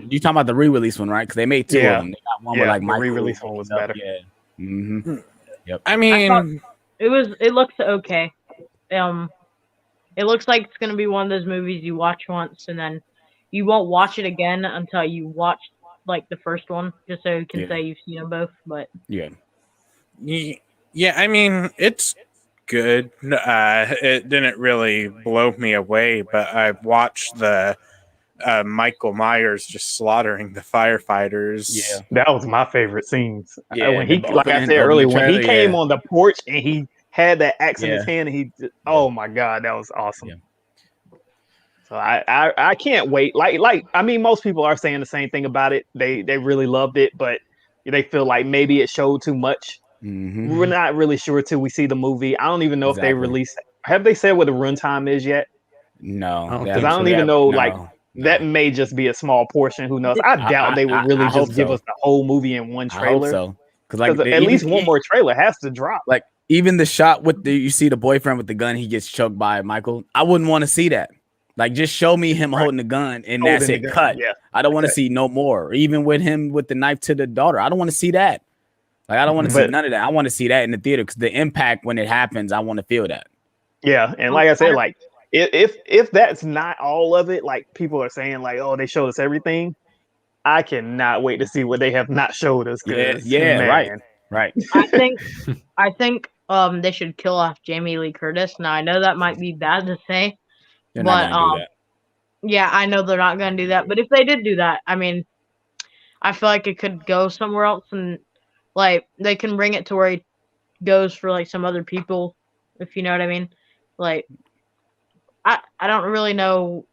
you talking about the re-release one, right? Because they made 2 of them. They got one with like the re-release one was better. Yeah. Mm-hmm. Yep. I mean, it looks okay. It looks like it's gonna be one of those movies you watch once and then you won't watch it again until you watch like the first one, just so you can say you've seen them both. But yeah, I mean, it's good. It didn't really blow me away, but I watched the Michael Myers just slaughtering the firefighters. Yeah, that was my favorite scenes. When he, like I said earlier, when he came on the porch and he had that axe in his Yeah. hand, and oh my god, that was awesome. Yeah. So I can't wait. I mean, most people are saying the same thing about it. They really loved it, but they feel like maybe it showed too much. Mhm. We're not really sure till we see the movie. I don't even know if they Exactly. released. Have they said what the runtime is yet? No, I don't Because think I so. don't even know. No, Like no. that may just be a small portion. Who knows? I doubt they would really I hope just give so. us the whole movie in one I hope trailer. so. Because Because at least one more trailer has to drop. Like even the shot with you see the boyfriend with the gun, he gets choked by Michael. I wouldn't want to see that. Like just show me him holding the gun and Holding that's the it. gun, Cut. yeah. I don't want to see no more. Or even with him with the knife to the daughter. I don't want to see that. Like I don't want to see But- none of that. I want to see that in the theater because the impact when it happens, I want to feel that. Yeah, and like I said, like if that's not all of it, like people are saying, like, oh, they showed us everything. I cannot wait to see what they have not showed us. Yeah, Man. right. I think they should kill off Jamie Lee Curtis. Now I know that might be bad to say, They're but not gonna do that. yeah, I know they're not gonna do that. But if they did do that, I mean, I feel like it could go somewhere else, and like they can bring it to where it goes for like some other people, if you know what I mean. Like, I don't really know.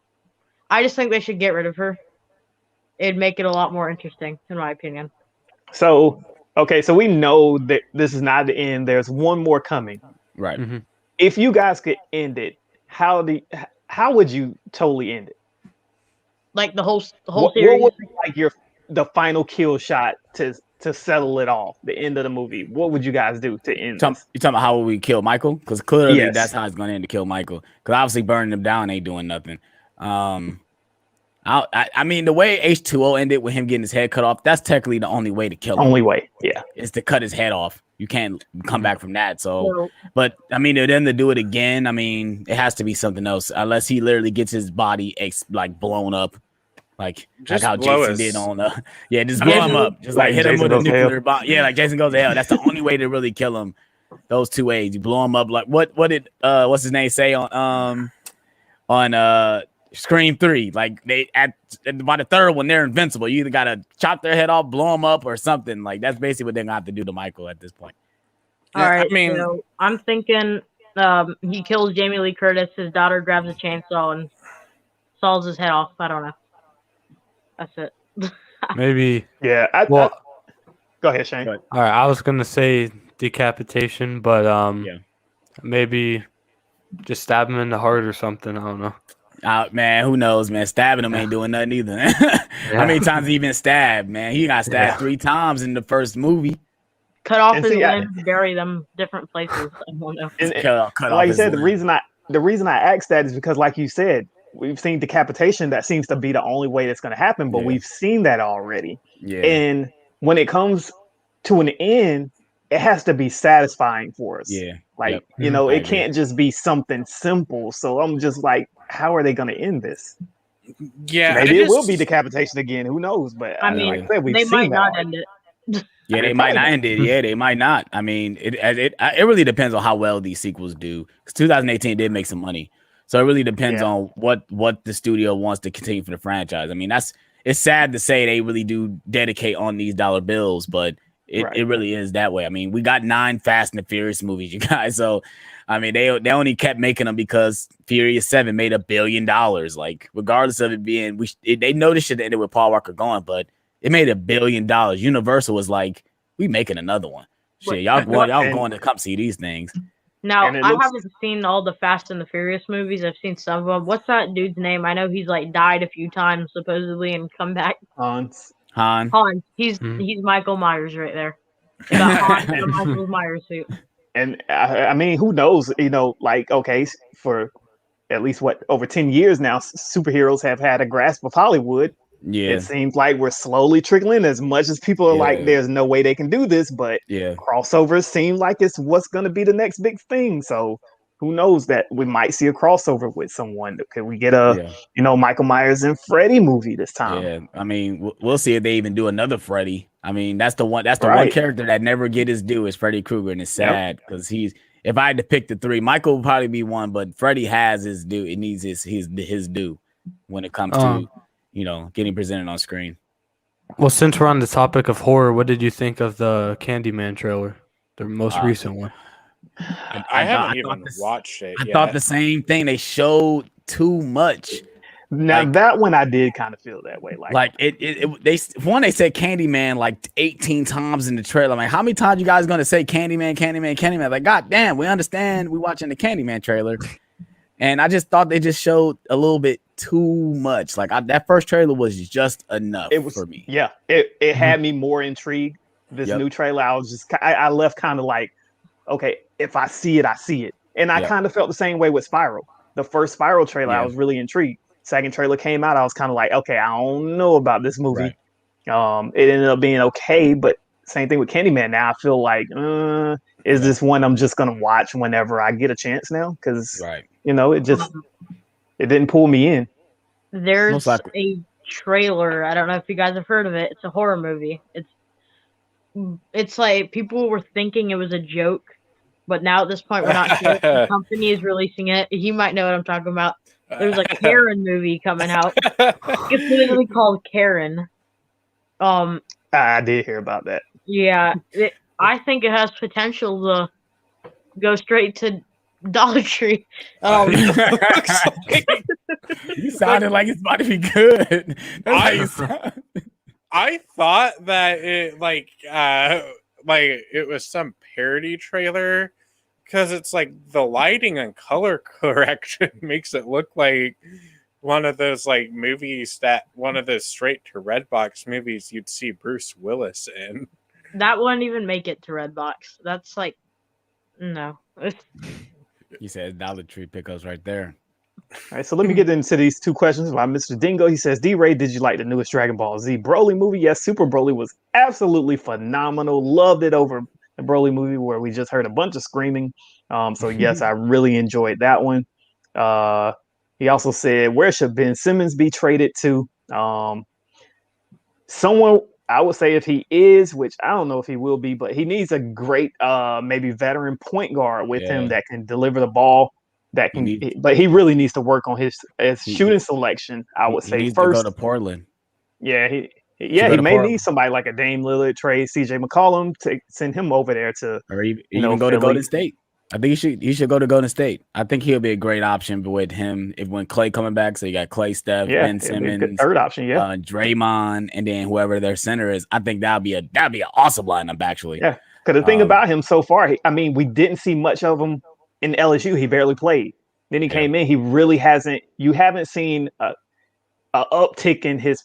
I just think they should get rid of her. It'd make it a lot more interesting, in my opinion. So okay, so we know that this is not the end. There's one more coming. Right. Mm-hmm. If you guys could end it, how would you totally end it? Like the whole What series. would be like the final kill shot to settle it all? The end of the movie. What would you guys do to end this? You talking about how we kill Michael? Because clearly Yes. that's how it's going to end to kill Michael. Because obviously burning him down ain't doing nothing. I mean, the way H2O ended with him getting his head cut off, that's technically the only way to kill him. Only way, yeah. Is to cut his head off. You can't come back from that. So, So, but I mean, for them to do it again, I mean, it has to be something else. Unless he literally gets his body like blown up. Like how Jason did on just blow him up. Just like hit him Jason with a goes to hell. nuclear bomb. Yeah, like Jason goes to hell. That's the only way to really kill him. Those two ways. You blow him up. Like what did what's his name say on Scream 3? Like they by the third one, they're invincible. You either gotta chop their head off, blow them up, or something. Like that's basically what they're gonna have to do to Michael at this point. all right. I mean, so I'm thinking he kills Jamie Lee Curtis. His daughter grabs a chainsaw and saws his head off. I don't know. That's it. Maybe. Yeah. Well, go ahead, Shane. Go ahead. all right. I was gonna say decapitation, but maybe just stab him in the heart or something. I don't know. Man, who knows, man? Stabbing him ain't doing nothing either. How many times he been stabbed, man? He got stabbed 3 times in the first movie. Cut off And his see, limbs, bury them different places. I don't know. And Cut off like you his said, the limb. reason I asked that is because, like you said, we've seen decapitation. That seems to be the only way that's going to happen. But Yeah. we've seen that already. Yeah. And when it comes to an end, it has to be satisfying for us. Yeah. Like, Yep. you know, I it agree. can't just be something simple. So I'm just like, how are they going to end this? yeah, Maybe it will be decapitation again. Who knows? But I like mean, I said, we've they seen might that not already. end it. Yeah, they might not end it. Yeah, they might not. I mean, it really depends on how well these sequels do. Because 2018 did make some money, so it really depends on what the studio wants to continue for the franchise. I mean, it's sad to say they really do dedicate on these dollar bills, but it really is that way. I mean, we got 9 Fast and the Furious movies, you guys. So, I mean, they only kept making them because Furious 7 made $1 billion. Like, regardless of it being, they know this should have ended with Paul Walker gone, but it made $1 billion. Universal was like, we making another one. Shit, y'all going to come see these things. Now, And it I looks- haven't seen all the Fast and the Furious movies. I've seen some of them. What's that dude's name? I know he's like died a few times supposedly and come back. Hans. Han. Han. He's Mhm. he's Michael Myers right there. He got Han in the Michael Myers suit. And I mean, who knows? You know, like, okay, for at least over 10 years now, superheroes have had a grasp of Hollywood. Yeah. It seems like we're slowly trickling as much as people are like, Yeah. there's no way they can do this, but Yeah. crossovers seem like it's what's going to be the next big thing. So who knows that we might see a crossover with someone? Could we get a, Michael Myers and Freddy movie this time? Yeah, I mean, we'll see if they even do another Freddy. I mean, that's the one character that never get his due is Freddy Krueger, and it's sad because if I had to pick the 3, Michael would probably be one, but Freddy has his due. It needs his due when it comes to getting presented on screen. Well, since we're on the topic of horror, what did you think of the Candyman trailer, the most recent one? I haven't even watched it I yet. thought the same thing. They showed too much. Now that one I did kind of feel that way. Like they said Candyman like 18 times in the trailer. I'm like, how many times you guys gonna say Candyman, Candyman, Candyman? Like, god damn, we understand we watching the Candyman trailer. And I just thought they just showed a little bit too much. Like that first trailer was just enough for me. Yeah, it had me more intrigued. This new trailer, I left kind of like, okay, if I see it, I see it. And I kind of felt the same way with Spiral. The first Spiral trailer, I was really intrigued. Second trailer came out, I was kind of like, okay, I don't know about this movie. Right. It ended up being okay, but same thing with Candyman. Now I feel like, is this one I'm just gonna watch whenever I get a chance now? Because it didn't pull me in. There's a trailer. I don't know if you guys have heard of it. It's a horror movie. It's like people were thinking it was a joke, but now at this point we're not sure. The company is releasing it. You might know what I'm talking about. There's a Karen movie coming out. It's literally called Karen. I did hear about that. Yeah, I think it has potential to go straight to Dollar Tree. You sounded like it's about to be good. I thought that it like it was some parody trailer because it's like the lighting and color correction makes it look like one of those like movies one of those straight to Redbox movies you'd see Bruce Willis in. That wouldn't even make it to Redbox. That's like no. He said Dollar Tree pickups right there. All right, so let me get into these two questions by Mr. Dingo. He says, D-Ray, did you like the newest Dragon Ball Z Broly movie? Yes, Super Broly was absolutely phenomenal. Loved it over the Broly movie where we just heard a bunch of screaming. So yes, I really enjoyed that one. He also said, where should Ben Simmons be traded to? Someone, I would say if he is, which I don't know if he will be, but he needs a great maybe veteran point guard with him that can deliver the ball. But he really needs to work on his shooting selection. I would say needs first to go to Portland. Yeah, he may need somebody like a Dame Lillard, trade CJ McCollum to send him over there to, or even go to Golden State. I think he should go to Golden State. I think he'll be a great option with him when Clay coming back. So you got Clay, Steph, Ben Simmons, third option, Draymond, and then whoever their center is. I think that'd be an awesome lineup actually. Yeah, because the thing about him so far, we didn't see much of him in LSU. He barely played. Then he came in. He really hasn't. You haven't seen a uptick in his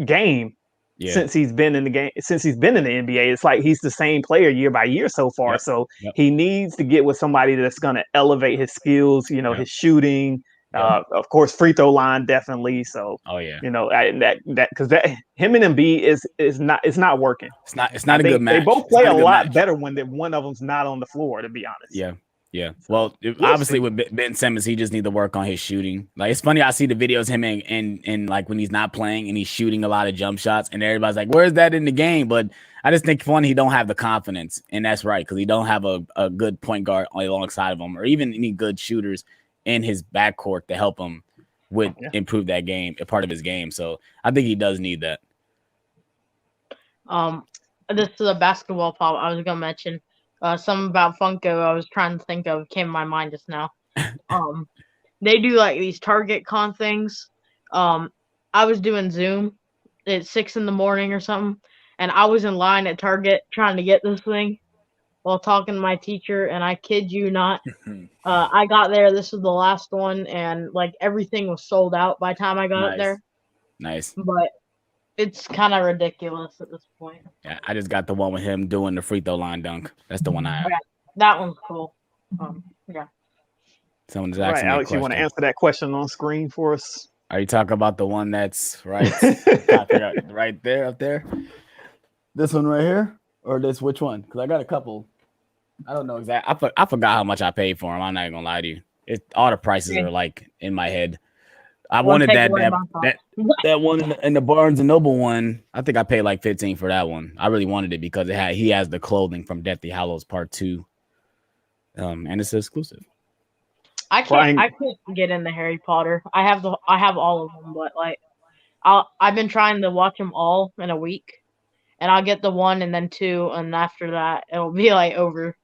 game since he's been in the game. Since he's been in the NBA, it's like he's the same player year by year so far. So he needs to get with somebody that's going to elevate his skills. His shooting. Of course, free throw line definitely. So that because him and Embiid is not working. It's not a good match. They both play a lot better when one of them's not on the floor. To be honest. Yeah. Well, obviously with Ben Simmons, he just need to work on his shooting. Like it's funny, I see the videos him in like when he's not playing and he's shooting a lot of jump shots, and everybody's like, "Where's that in the game?" But I just think he don't have the confidence, and that's right because he don't have a good point guard alongside of him, or even any good shooters in his backcourt to help him improve that game, a part of his game. So I think he does need that. This is a basketball pop I was gonna mention. Something about Funko I was trying to think of came to my mind just now. They do like these Target con things. I was doing Zoom at 6 a.m. or something, and I was in line at Target trying to get this thing while talking to my teacher, and I kid you not, I got there. This was the last one, and like everything was sold out by the time I got up there. Nice. But it's kind of ridiculous at this point. Yeah, I just got the one with him doing the free throw line dunk. That's the one I have. Yeah, that one's cool. Yeah. Someone's asking Alex, you want to answer that question on screen for us? Are you talking about the one that's right right there up there? This one right here? Or which one? Because I got a couple. I don't know exactly. I forgot how much I paid for them. I'm not even gonna lie to you. All the prices are like in my head. I wanted that one in the Barnes and Noble one. I think I paid like $15 for that one. I really wanted it because he has the clothing from Deathly Hallows Part 2. And it's exclusive. I can't get into Harry Potter. I have all of them, but like I've been trying to watch them all in a week, and I'll get the 1 and then 2, and after that it'll be like over.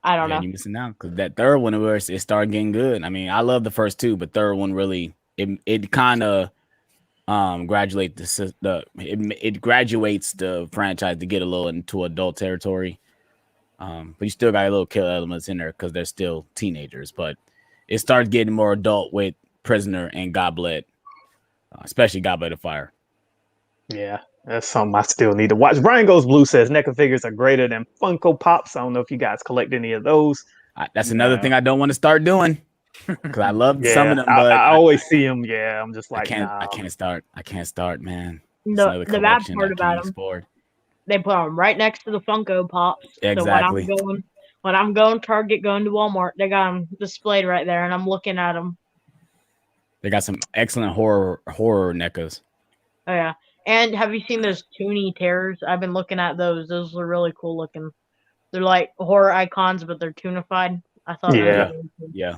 I don't know. You're missing out because that third one where it started getting good. I mean, I love the first two, but third one really it kind of graduates the franchise to get a little into adult territory. But you still got a little kill elements in there because they're still teenagers. But it starts getting more adult with Prisoner and Goblet, especially Goblet of Fire. Yeah, that's something I still need to watch. Brian Goes Blue says NECA figures are greater than Funko Pops. I don't know if you guys collect any of those. That's another thing I don't want to start doing because I love some of them, but I always see them. Yeah, I'm just like, I can't start, man. The bad part about them, they put them right next to the Funko Pops. Exactly. So when I'm going Target, going to Walmart, they got them displayed right there, and I'm looking at them. They got some excellent horror NECAs. Oh yeah, and have you seen those Toonie Terrors? I've been looking at those. Those are really cool looking. They're like horror icons, but they're toonified. I thought. Yeah. Yeah.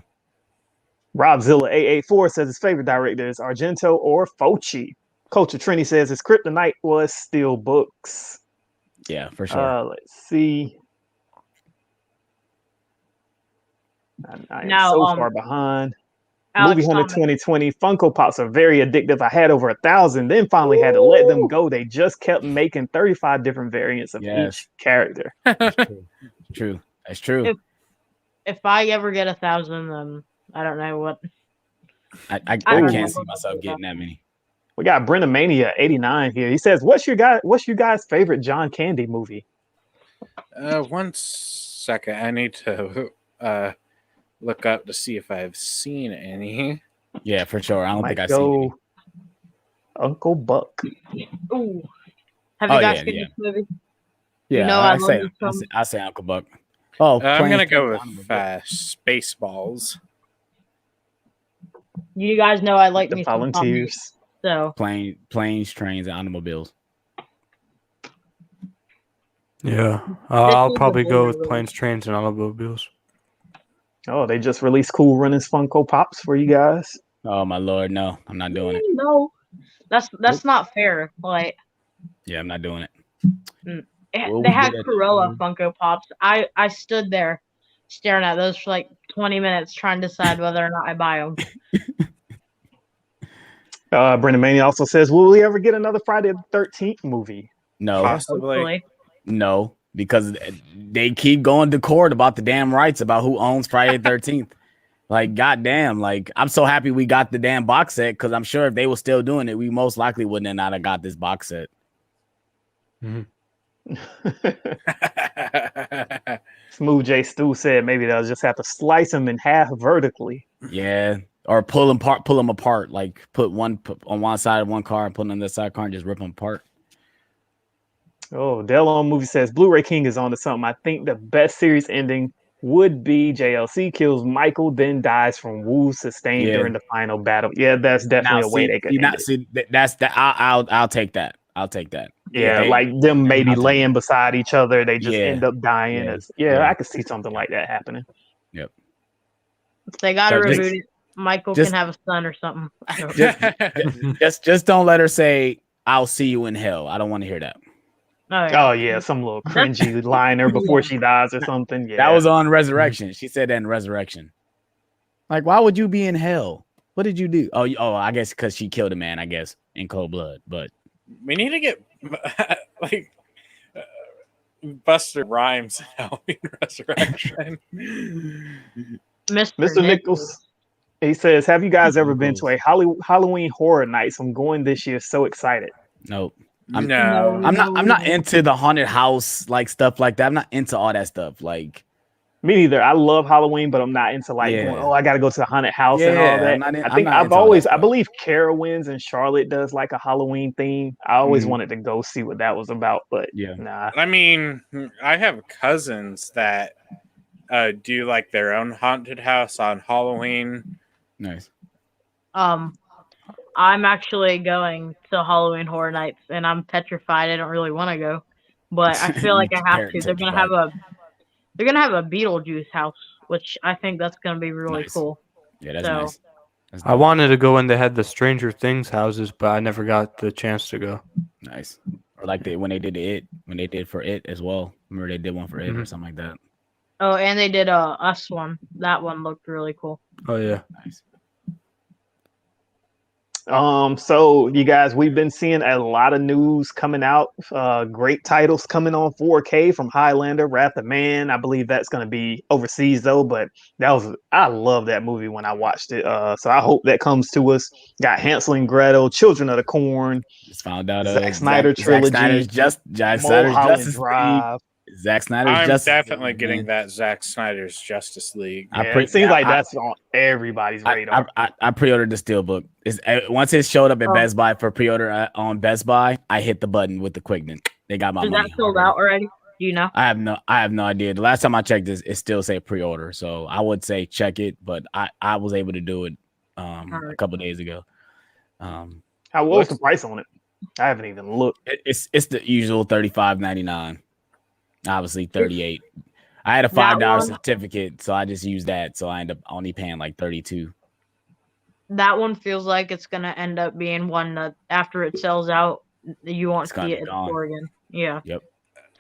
Robzilla884 says his favorite director is Argento or Fulci. Culture Trini says his Kryptonite was still books. Yeah, for sure. Let's see. I am so far behind. Movie Hunter 2020 Funko Pops are very addictive. I had over 1,000, then finally had to let them go. They just kept making 35 different variants of each character. That's true. That's true. If I ever get 1,000, then I don't know what. I can't see myself getting that many. We got Brennomania 89 here. He says, "What's your guys' favorite John Candy movie?" 1 second. I need to look up to see if I've seen any. Yeah, for sure. I don't think I've seen any. Uncle Buck. Ooh. Have you guys seen this movie? Yeah, you know, I say Uncle Buck. Oh, I'm gonna go with Spaceballs. You guys know I like the Volunteers. So planes, trains, and automobiles. Yeah, I'll probably go with planes, trains, and automobiles. Oh, they just released Cool Runnings Funko Pops for you guys. Oh my lord, no, I'm not doing it. No, that's not fair. Like, yeah, I'm not doing it. They had Cruella Funko Pops. I stood there staring at those for like 20 minutes trying to decide whether or not I buy them. Brendan Maney also says, "Will we ever get another Friday the 13th movie?" No, possibly. No, because they keep going to court about the damn rights about who owns Friday the 13th. Like, goddamn, like I'm so happy we got the damn box set because I'm sure if they were still doing it, we most likely wouldn't have not have got this box set. Mm-hmm. Smooth J Stu said maybe they'll just have to slice them in half vertically. Yeah, or pull them apart. Like put one on one side of one car and put them on the other side of the car and just rip them apart. Oh, Delon Movie says Blu-ray King is on to something. I think the best series ending would be JLC kills Michael, then dies from wounds sustained during the final battle. Yeah, that's definitely a way they could end it. That's that. I'll take that. I'll take that. Yeah, like them maybe laying beside each other, they just end up dying. I could see something like that happening. Yep. If they gotta reboot it, Michael can have a son or something. Just don't let her say, "I'll see you in hell." I don't want to hear that. Oh yeah, some little cringy liner before she dies or something. Yeah, that was on Resurrection. She said that in Resurrection. Like, why would you be in hell? What did you do? Oh, I guess because she killed a man. I guess in cold blood. But we need to get like Buster Rhymes in Resurrection. Mr. Nichols. He says, "Have you guys ever been to a Halloween Horror Nights? I'm going this year. So excited." Nope. I'm not into the haunted house like stuff like that. I'm not into all that stuff. Like, me neither. I love Halloween, but I'm not into like going, I gotta go to the haunted house and all that. I believe Carowinds and Charlotte does like a Halloween theme. I always wanted to go see what that was about, but nah. I mean, I have cousins that do like their own haunted house on Halloween. Nice. I'm actually going to Halloween Horror Nights, and I'm petrified. I don't really want to go, but I feel like I have to. They're gonna have a Beetlejuice house, which I think that's gonna be really cool. Yeah, that's nice. I wanted to go when they had the Stranger Things houses, but I never got the chance to go. Nice. Or like when they did for it as well. Remember they did one for it or something like that. Oh, and they did Us one. That one looked really cool. Oh yeah. Nice. So you guys, we've been seeing a lot of news coming out. Great titles coming on 4K from Highlander, Wrath of Man. I believe that's going to be overseas though, but I love that movie when I watched it. So I hope that comes to us. Got Hansel and Gretel, Children of the Corn, Just found out Zack Snyder trilogy, Zack Snyder's Mulholland Justice League. Drive. Zack Snyder's I'm Justice definitely League, getting man. that Zack Snyder's Justice League. Yeah, it seems like that's on everybody's radar. I pre-ordered the Steelbook. Once it showed up at Oh. Best Buy for pre-order on Best Buy, I hit the button with the quickness. They got my Is money. that sold out already? Do you know? I have no idea. The last time I checked this, it still say pre-order. So I would say check it, but I was able to do it a couple of days ago. What was the price on it? I haven't even looked. It's the usual $35.99. Obviously 38. I had a $5 certificate, so I just used that. So I end up only paying like 32. That one feels like it's gonna end up being one that after it sells out, you won't see it in the store again. Yeah. Yep.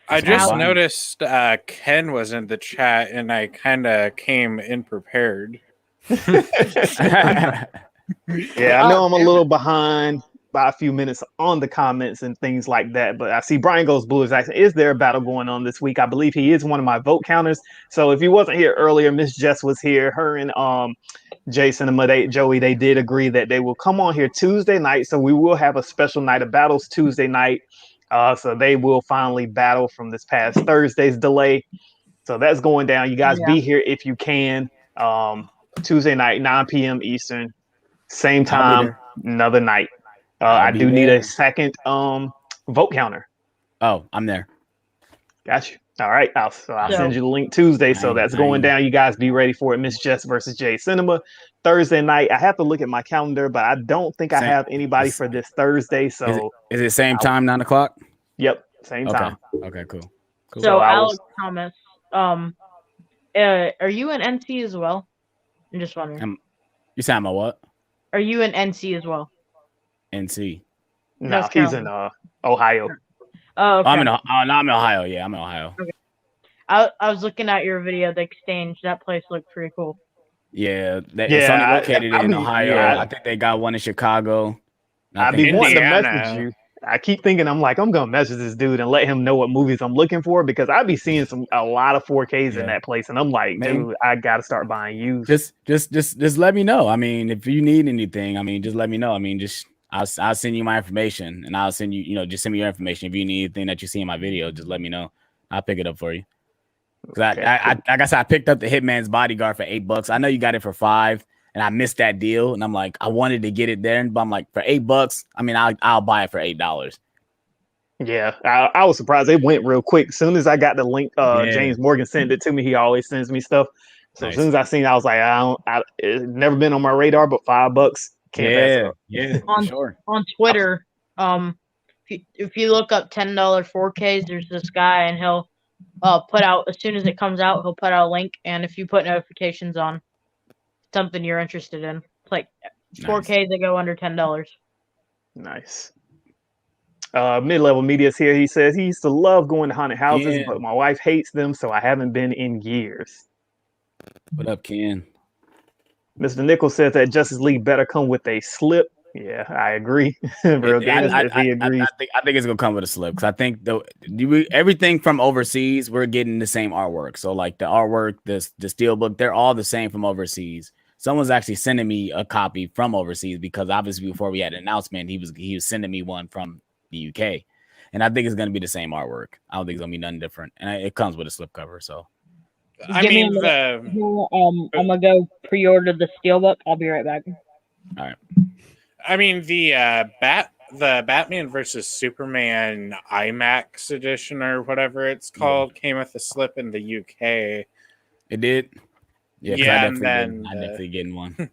I just noticed Ken was in the chat, and I kind of came in prepared. Yeah, I know I'm a little behind by a few minutes on the comments and things like that, but I see Brian Goes Blue is asking, is there a battle going on this week? I believe he is one of my vote counters. So if he wasn't here earlier, Miss Jess was here. Her and Jason and Joey, they did agree that they will come on here Tuesday night. So we will have a special night of battles Tuesday night. So they will finally battle from this past Thursday's delay. So that's going down. You guys be here if you can. Tuesday night, 9 p.m. Eastern, same time, another night. I do need a second vote counter. Oh, I'm there. Got you. All right. I'll send you the link Tuesday. So that's going down. You guys be ready for it. Miss Jess versus Jay Cinema. Thursday night. I have to look at my calendar, but I don't think I have anybody for this Thursday. So is it same time, 9 o'clock? Yep. Same time. Okay, cool. So Alex Thomas, are you in NC as well? I'm just wondering. You saying my what? Are you in NC as well? NC. No, he's in Ohio. Oh, okay. I'm in Ohio. Yeah, I'm in Ohio. Okay. I was looking at your video, the exchange. That place looked pretty cool. Yeah, it's only located in Ohio. Yeah. I think they got one in Chicago. I'd be wanting to message you. I keep thinking I'm gonna message this dude and let him know what movies I'm looking for, because I'd be seeing a lot of 4Ks in that place, and I'm like, dude, I gotta start buying used. Just let me know. I mean, if you need anything, I mean, just let me know. I mean, I'll send you my information, and I'll send you, just send me your information. If you need anything that you see in my video, just let me know. I'll pick it up for you. Because I like I said, I picked up the Hitman's Bodyguard for $8. I know you got it for $5, and I missed that deal. And I'm like, I wanted to get it there, but I'm like, for $8, I mean, I'll buy it for $8. Yeah, I was surprised it went real quick. As soon as I got the link, James Morgan sent it to me. He always sends me stuff. So as soon as I seen it, I was like, it's never been on my radar, but $5 can't pass up. Yeah, sure. On Twitter, if you look up $10 4Ks, there's this guy, and he'll put out, as soon as it comes out, he'll put out a link, and if you put notifications on something you're interested in, it's like 4Ks that go under $10. Nice. Mid-level media's here. He says he used to love going to haunted houses, but my wife hates them, so I haven't been in years. What up, Ken? Mr. Nichols says that Justice League better come with a slip. Yeah, I agree. I think it's gonna come with a slip, because I think everything from overseas, we're getting the same artwork. So like the artwork, the steelbook, they're all the same from overseas. Someone's actually sending me a copy from overseas, because obviously before we had an announcement, he was sending me one from the UK, and I think it's gonna be the same artwork. I don't think it's gonna be nothing different, and it comes with a slip cover. So I'm gonna go pre-order the steelbook. I'll be right back. All right. I mean, the Batman versus Superman IMAX edition, or whatever it's called, came with a slip in the UK. It did. Yeah, I'm definitely getting one.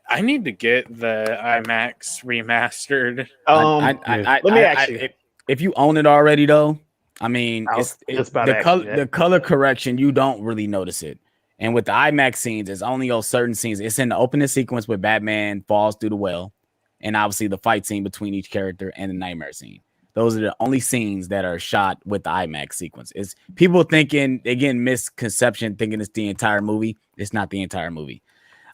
I need to get the IMAX remastered. Let me ask you. If you own it already, though, I mean, the color correction, you don't really notice it. And with the IMAX scenes, it's only on certain scenes. It's in the opening sequence where Batman falls through the well, and obviously the fight scene between each character, and the nightmare scene. those are the only scenes that are shot with the IMAX sequence. It's people thinking, again, misconception, thinking it's the entire movie. It's not the entire movie.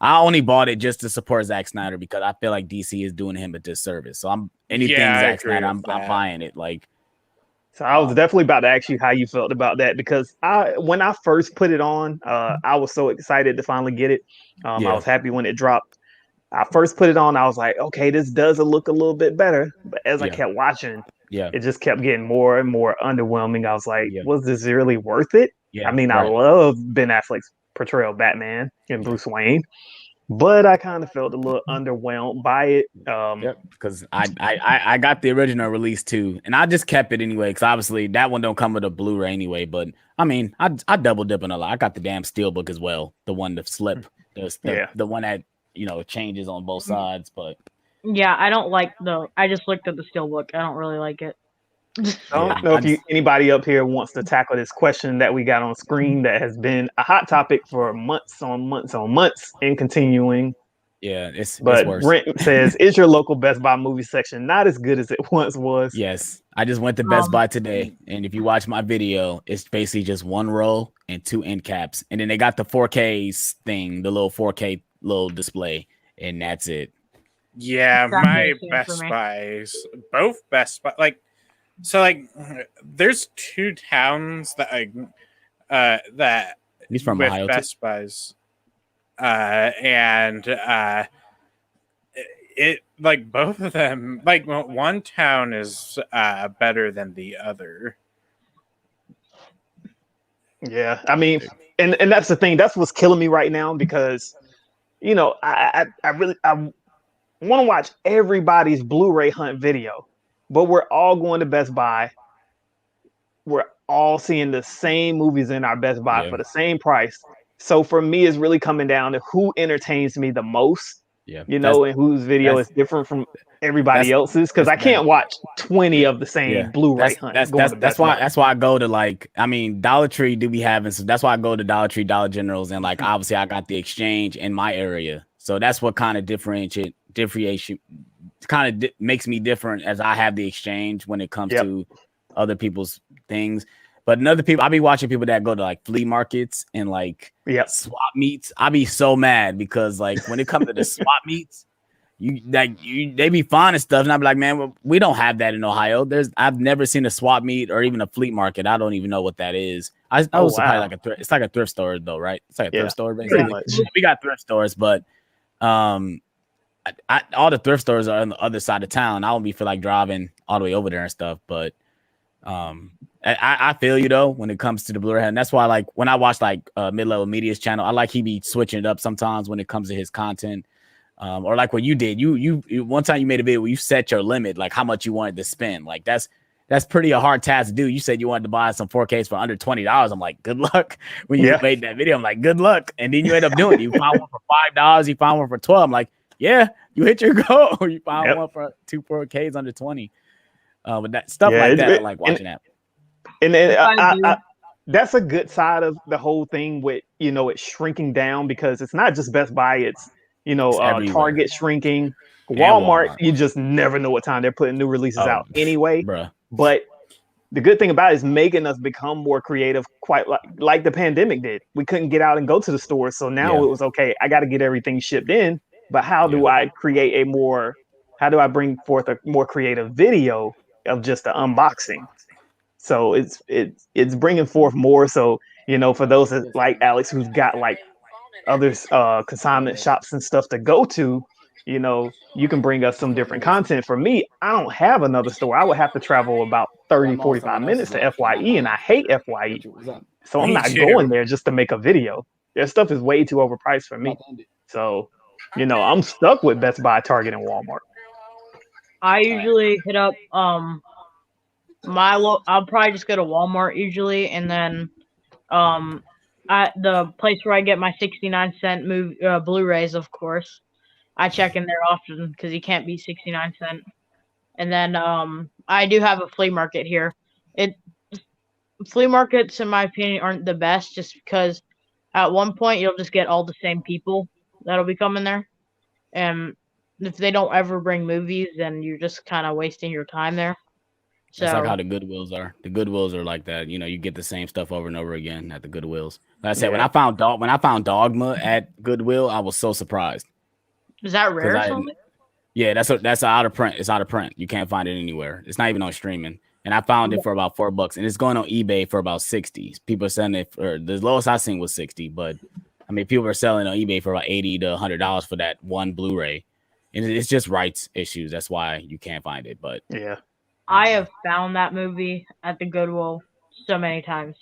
I only bought it just to support Zack Snyder because I feel like DC is doing him a disservice. So I'm anything Zack Snyder, I'm buying it. Like, so I was definitely about to ask you how you felt about that because when I first put it on, I was so excited to finally get it. I was happy when it dropped. I first put it on, I was like, okay, this does look a little bit better. But as I kept watching, it just kept getting more and more underwhelming. I was like, was this really worth it? I mean, I love Ben Affleck's portrayal of Batman and Bruce Wayne, but I kind of felt a little underwhelmed by it. Because I got the original release too, and I just kept it anyway. Because obviously that one don't come with a Blu-ray anyway. But I mean, I double dip in a lot. I got the damn Steelbook as well, the one to flip, the one that changes on both sides. But yeah, I don't like I just looked at the Steelbook. I don't really like it. I don't know if anybody up here wants to tackle this question that we got on screen that has been a hot topic for months on months on months and continuing. Yeah, it's worse. Brent says, is your local Best Buy movie section not as good as it once was? Yes. I just went to Best Buy today, and if you watch my video, it's basically just one row and two end caps. And then they got the 4K thing, the little 4K little display, and that's it. Yeah, my Best Buys, both Best Buy, there's two towns that that he's from with Ohio Best Buys, and it like both of them, like one town is better than the other. Yeah, I mean, and that's the thing. That's what's killing me right now because, I want to watch everybody's Blu-ray hunt video, but we're all going to Best Buy. We're all seeing the same movies in our Best Buy for the same price. So for me, it's really coming down to who entertains me the most, and whose video is different from everybody else's. Because I can't watch 20 of the same Blu-ray hunt. That's why I go to Dollar Tree do be having some. That's why I go to Dollar Tree, Dollar Generals, and obviously I got the exchange in my area. So that's what kind of differentiation kind of makes me different as I have the exchange when it comes to other people's things. But another people, I be watching people that go to flea markets and swap meets. I be so mad because when it comes to the swap meets, they be finding stuff, and I be like, man, we don't have that in Ohio. I've never seen a swap meet or even a flea market. I don't even know what that is. It's like a thrift store though, right? It's like a thrift store basically. We got thrift stores, but all the thrift stores are on the other side of town. I don't feel like driving all the way over there and stuff, but I feel you though when it comes to the Blu-ray, and that's why when I watch Mid-Level Media's channel, I he be switching it up sometimes when it comes to his content, or what you did. You one time you made a video where you set your limit, how much you wanted to spend. That's pretty a hard task to do. You said you wanted to buy some 4Ks for under $20. I'm like, good luck. When you made that video, I'm like, good luck. And then you end up doing it. You found one for $5. You found one for $12. I'm like, yeah, you hit your goal. You found one for 2 4Ks under 20. But that stuff I like watching that. And then that's a good side of the whole thing with, it's shrinking down because it's not just Best Buy. It's, Target shrinking. Walmart, you just never know what time they're putting new releases out anyway. Bruh. But the good thing about it is making us become more creative, quite like the pandemic did. We couldn't get out and go to the stores. So now it was okay. I got to get everything shipped in. But how do I create how do I bring forth a more creative video of just the unboxing? So it's bringing forth more. So, for those that, like Alex, who's got other consignment shops and stuff to go to, you can bring us some different content. For me, I don't have another store. I would have to travel about 30, 45 minutes to FYE, and I hate FYE. So I'm not going there just to make a video. Their stuff is way too overpriced for me. So, I'm stuck with Best Buy, Target, and Walmart. I usually hit up I'll probably just go to Walmart usually, and then at the place where I get my 69-cent Blu-rays, of course. I check in there often because you can't beat 69-cent. And then I do have a flea market here. Flea markets, in my opinion, aren't the best just because at one point you'll just get all the same people that'll be coming there. And if they don't ever bring movies, then you're just kind of wasting your time there. So That's like how the Goodwills are. The Goodwills are like that. You know, you get the same stuff over and over again at the Goodwills. Like I said, when I found Dogma at Goodwill, I was so surprised. is that rare or something? Yeah, that's out of print. It's out of print. You can't find it anywhere. It's not even on streaming. And I found it for about $4, and it's going on eBay for about 60. People are selling it for the lowest I seen was 60, but I mean, people are selling on eBay for about $80 to $100 for that one Blu-ray, and it's just rights issues. That's why you can't find it. But yeah, I have found that movie at the Goodwill so many times.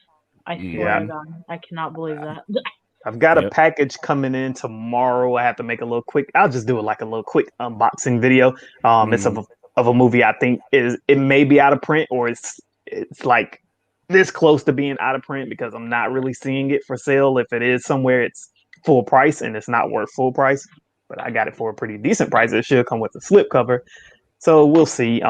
I swear to God, I cannot believe that. I've got a package coming in tomorrow. I have to make a little quick. I'll just do it like a little quick unboxing video. It's of a movie I think it may be out of print, or it's like this close to being out of print because I'm not really seeing it for sale. If it is somewhere, it's full price and it's not worth full price. But I got it for a pretty decent price. It should come with a slipcover, so we'll see.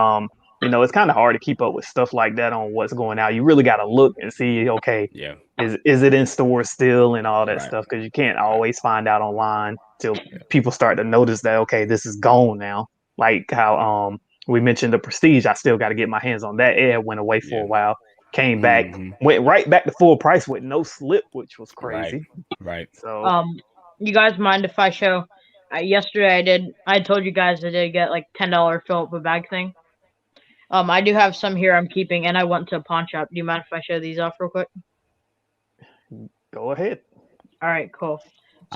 You know, it's kind of hard to keep up with stuff like that on what's going out. You really got to look and see, okay, is it in stores still and all that stuff? Because you can't always find out online till people start to notice that, okay, this is gone now. Like how we mentioned the Prestige. I still got to get my hands on that. It went away for a while, came back, went right back to full price with no slip, which was crazy. Right. So, you guys mind if I show? Yesterday I told you guys I did get like $10 fill up a bag thing. I do have some here I'm keeping, and I went to a pawn shop. Do you mind if I show these off real quick? Go ahead. All right, cool.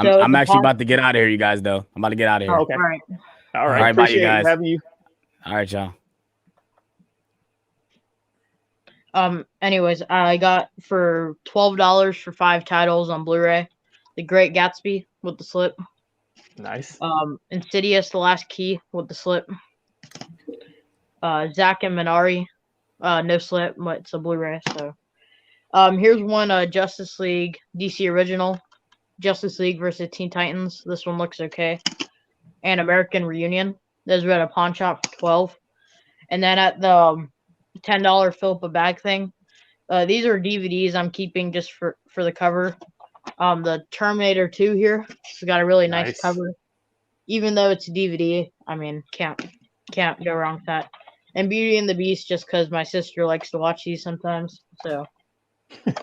So I'm actually about to get out of here, you guys. Though I'm about to get out of here. Oh, okay. All right. Bye, you guys. Having you. All right, y'all. Anyways, I got for $12 for 5 titles on Blu-ray. The Great Gatsby with the slip. Nice. Insidious: The Last Key with the slip. Zack and Minari, no slip, but it's a Blu-ray. So, here's one Justice League DC original, Justice League versus Teen Titans. This one looks okay. And American Reunion. Those were at a pawn shop for $12. And then at the $10 fill up a bag thing. These are DVDs I'm keeping just for the cover. The Terminator 2 here. It's got a really nice cover. Even though it's a DVD, I mean, can't go wrong with that. And Beauty and the Beast, just because my sister likes to watch these sometimes. So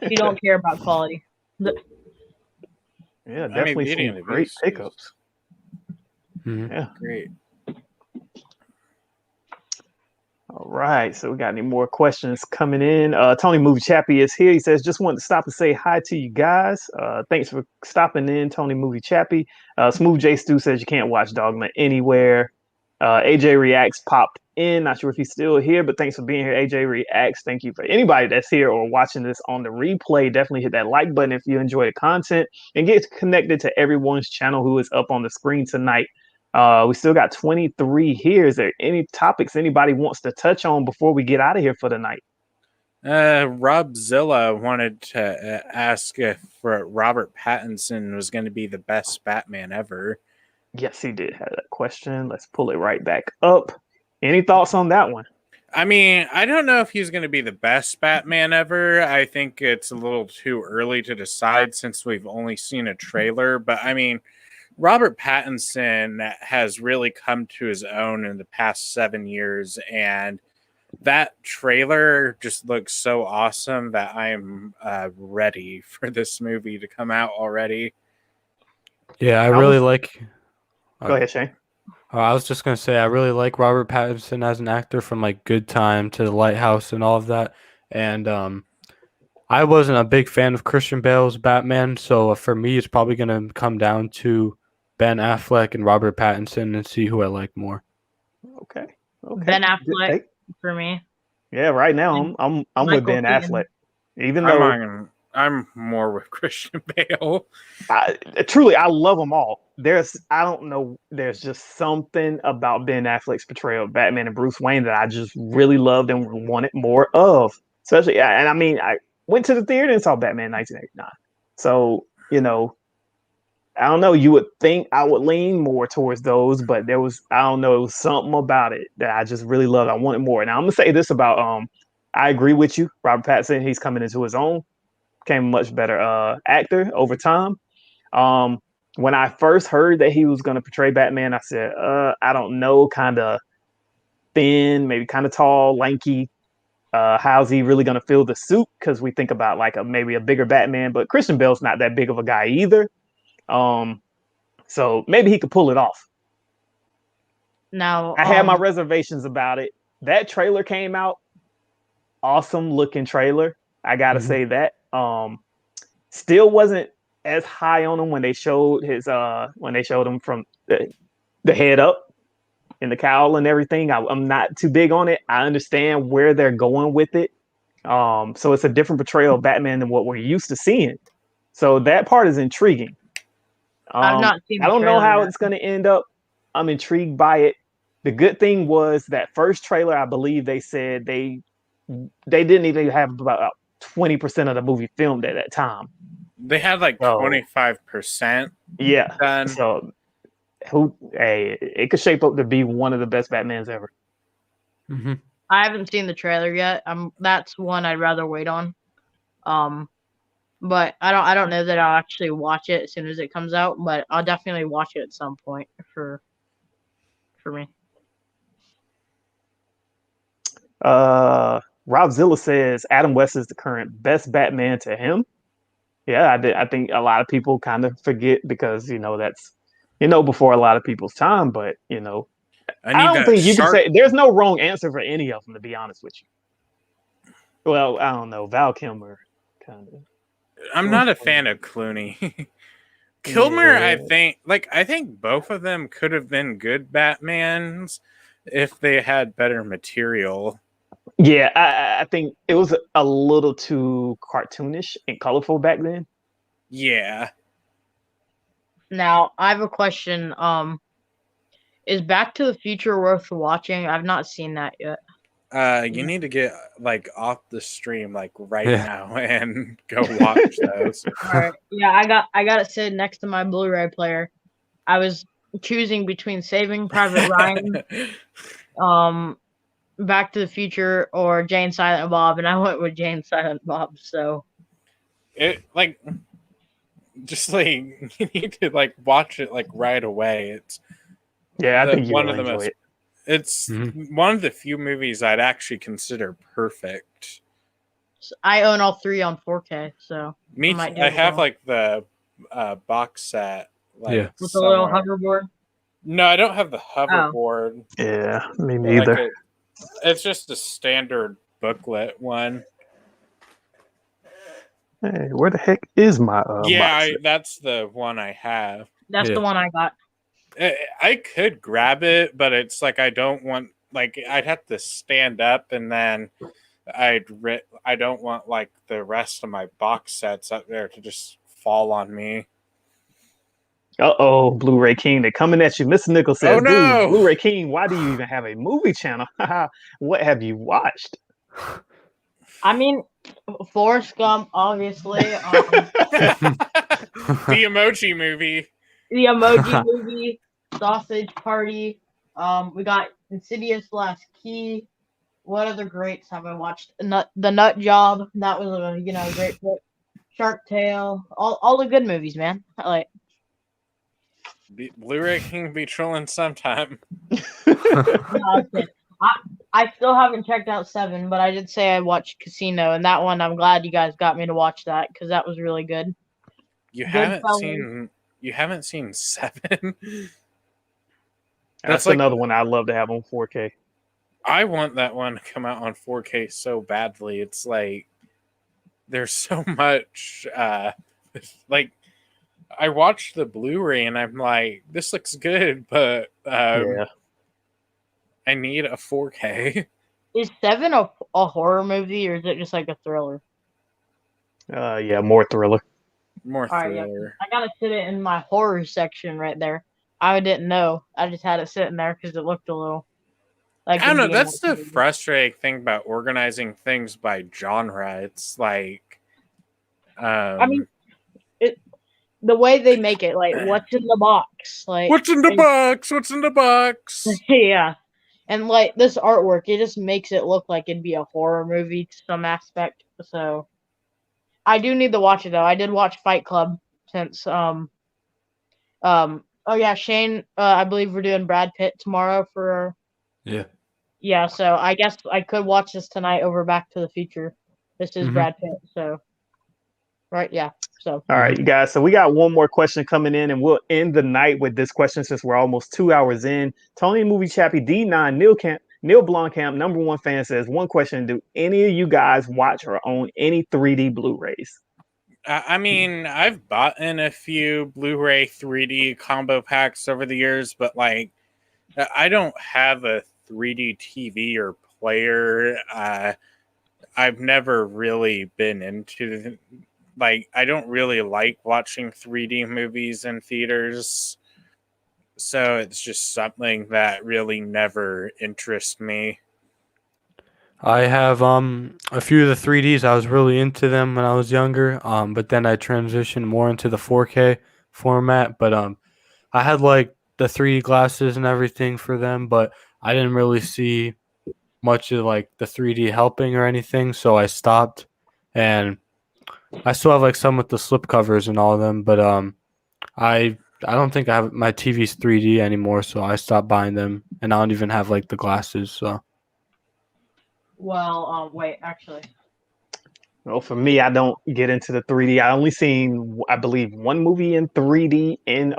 you don't care about quality. Yeah, definitely some great pickups. Yeah, great. All right, so we got any more questions coming in? Tony Movie Chappie is here. He says, just wanted to stop and say hi to you guys. Thanks for stopping in, Tony Movie Chappie. Smooth J Stu says you can't watch Dogma anywhere. AJ Reacts popped in. Not sure if he's still here, but thanks for being here, AJ Reacts. Thank you for anybody that's here or watching this on the replay. Definitely hit that like button if you enjoy the content and get connected to everyone's channel who is up on the screen tonight. We still got 23 here. Is there any topics anybody wants to touch on before we get out of here for the night? Rob Zilla wanted to ask if Robert Pattinson was going to be the best Batman ever. Yes, he did have that question. Let's pull it right back up. Any thoughts on that one? I mean, I don't know if he's going to be the best Batman ever. I think it's a little too early to decide since we've only seen a trailer. But I mean, Robert Pattinson has really come to his own in the past 7 years, and that trailer just looks so awesome that I'm ready for this movie to come out already. Yeah, I really like... Go ahead, Shane. I was just going to say, I really like Robert Pattinson as an actor, from like Good Time to The Lighthouse and all of that. And I wasn't a big fan of Christian Bale's Batman, so for me, it's probably going to come down to Ben Affleck and Robert Pattinson and see who I like more. Okay. Ben Affleck for me. Yeah, right now I'm with Ben Affleck. Even though I'm more with Christian Bale. Truly, I love them all. There's just something about Ben Affleck's portrayal of Batman and Bruce Wayne that I just really loved and wanted more of. Especially, and I mean, I went to the theater and saw Batman in 1989. So, you know, I don't know. You would think I would lean more towards those, but there was, I don't know, it was something about it that I just really loved. I wanted more. Now I'm gonna say this about I agree with you, Robert Pattinson. He's coming into his own, became a much better actor over time. When I first heard that he was gonna portray Batman, I said, I don't know, kind of thin, maybe kind of tall, lanky. How's he really going to fill the suit? Because we think about like maybe a bigger Batman, but Christian Bale's not that big of a guy either. So maybe he could pull it off. Now, I had my reservations about it. That trailer came out, awesome looking trailer. I gotta say that. Still wasn't as high on him when they showed him from the head up in the cowl and everything. I'm not too big on it. I understand where they're going with it. So it's a different portrayal of Batman than what we're used to seeing. So that part is intriguing. I've not seen. I don't know how it's going to end up. I'm intrigued by it. The good thing was that first trailer, I believe they said they didn't even have about 20% of the movie filmed at that time. They had like 25%. Yeah. Done. So it could shape up to be one of the best Batmans ever. Mm-hmm. I haven't seen the trailer yet. That's one I'd rather wait on. But I don't know that I'll actually watch it as soon as it comes out, but I'll definitely watch it at some point for me. Rob Zilla says Adam West is the current best Batman to him. Yeah, I think a lot of people kind of forget because that's before a lot of people's time, but I don't think you can say there's no wrong answer for any of them, to be honest with you. Well, I don't know, Val Kilmer kind of. I'm not a fan of Clooney. Kilmer, yeah. I think both of them could have been good Batmans if they had better material. Yeah, I think it was a little too cartoonish and colorful back then. Yeah. Now, I have a question. Is Back to the Future worth watching? I've not seen that yet. You need to get off the stream right now and go watch those. All right. Yeah, I got it sitting next to my Blu-ray player. I was choosing between Saving Private Ryan, Back to the Future, or Jane Silent Bob, and I went with Jane Silent Bob. So it you need to watch it right away. It's I think you will enjoy it. It's one of the few movies I'd actually consider perfect. I own all three on 4K, so I have the box set with the little hoverboard. No, I don't have the hoverboard. Oh. Yeah, me neither. It's just a standard booklet one. Hey, where the heck is my box set? That's the one I have. That's the one I got. I could grab it, but it's I don't want I'd have to stand up, and then I don't want the rest of my box sets up there to just fall on me. Uh-oh, Blu-ray King, they're coming at you. Mr. Nichols says, "Oh no, dude, Blu-ray King, why do you even have a movie channel? What have you watched?" I mean, Forrest Gump, obviously. The Emoji Movie. The Emoji Movie, Sausage Party. We got Insidious Last Key. What other greats have I watched? The Nut Job. That was a great book. Shark Tale. All the good movies, man. Blu-ray King be trolling sometime. I still haven't checked out 7, but I did say I watched Casino, and that one I'm glad you guys got me to watch that because that was really good. You haven't seen 7? That's another one I'd love to have on 4K. I want that one to come out on 4K so badly. It's there's so much I watched the Blu-ray and I'm this looks good, but I need a 4K. Is 7 a horror movie, or is it just a thriller? More thriller. More thriller. I gotta sit it in my horror section right there. I didn't know. I just had it sitting there because it looked a little. I don't know. That's the frustrating thing about organizing things by genre. It's I mean, the way they make it, what's in the box? What's in the box? What's in the box? Yeah. And this artwork, it just makes it look like it'd be a horror movie to some aspect. So I do need to watch it though. I did watch Fight Club since oh yeah, Shane, I believe we're doing Brad Pitt tomorrow for Yeah, so I guess I could watch this tonight over Back to the Future. This is Mhm. Brad Pitt, so right, yeah. So All right, you guys. So we got one more question coming in, and we'll end the night with this question since we're almost 2 hours in. Tony Movie Chappie D9 Neil Blomkamp, #1 fan, says one question: do any of you guys watch or own any 3D Blu-rays? I mean, I've bought in a few Blu-ray 3D combo packs over the years, but like, I don't have a 3D TV or player. I've never really been into like, I don't really like watching 3D movies in theaters, so it's just something that really never interests me. I have a few of the 3Ds. I was really into them when I was younger. But then I transitioned more into the 4K format. But I had like the 3D glasses and everything for them, but I didn't really see much of like the 3D helping or anything, so I stopped. And I still have like some with the slip covers and all of them, but I I don't think I have my TV's 3D anymore, so I stopped buying them, and I don't even have like the glasses. So well, wait, actually. Well, for me, I don't get into the 3D. I only seen, I believe, one movie in 3D in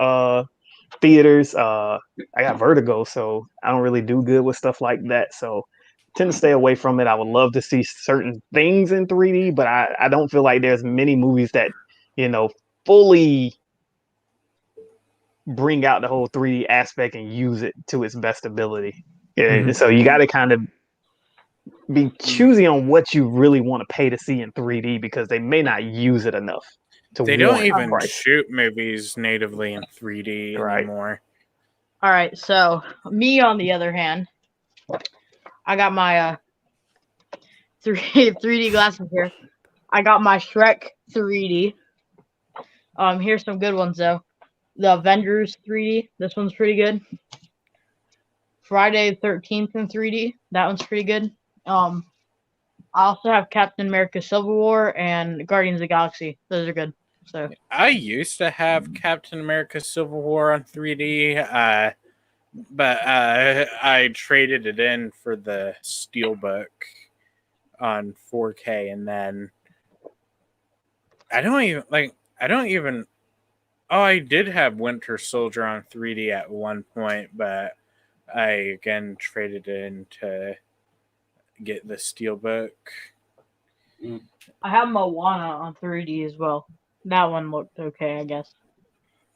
theaters. I got vertigo, so I don't really do good with stuff like that. So tend to stay away from it. I would love to see certain things in 3D, but I don't feel like there's many movies that, you know, fully bring out the whole 3D aspect and use it to its best ability. And so you got to kind of be choosy on what you really want to pay to see in 3D because they may not use it enough to They don't warrant the even price. shoot movies natively in 3D Right. anymore. All right, so me on the other hand, I got my 3D glasses here. I got my Shrek 3D. Here's some good ones though. The Avengers 3D. This one's pretty good. Friday the 13th in 3D. That one's pretty good. I also have Captain America Civil War and Guardians of the Galaxy. Those are good. So I used to have Captain America Civil War on 3D, but I traded it in for the Steelbook on 4K, and then I did have Winter Soldier on 3D at one point, but I again traded it in to get the Steelbook. I have Moana on 3D as well. That one looked okay, I guess.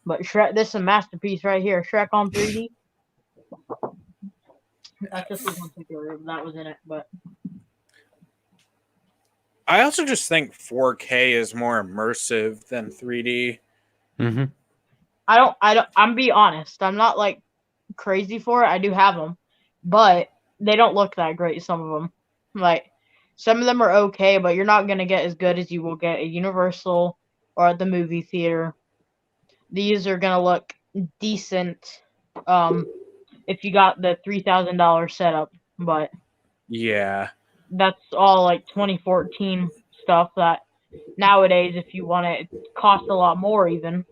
But Shrek, this is a masterpiece right here. Shrek on 3D. That's just one particular that was in it, but I also just think 4K is more immersive than 3D. I'm be honest. I'm not like crazy for it. I do have them, but they don't look that great. Some of them, like some of them are okay, but you're not gonna get as good as you will get at Universal or at the movie theater. These are gonna look decent, if you got the $3,000 setup, but Yeah. that's all like 2014 stuff that nowadays, if you want it, it costs a lot more even,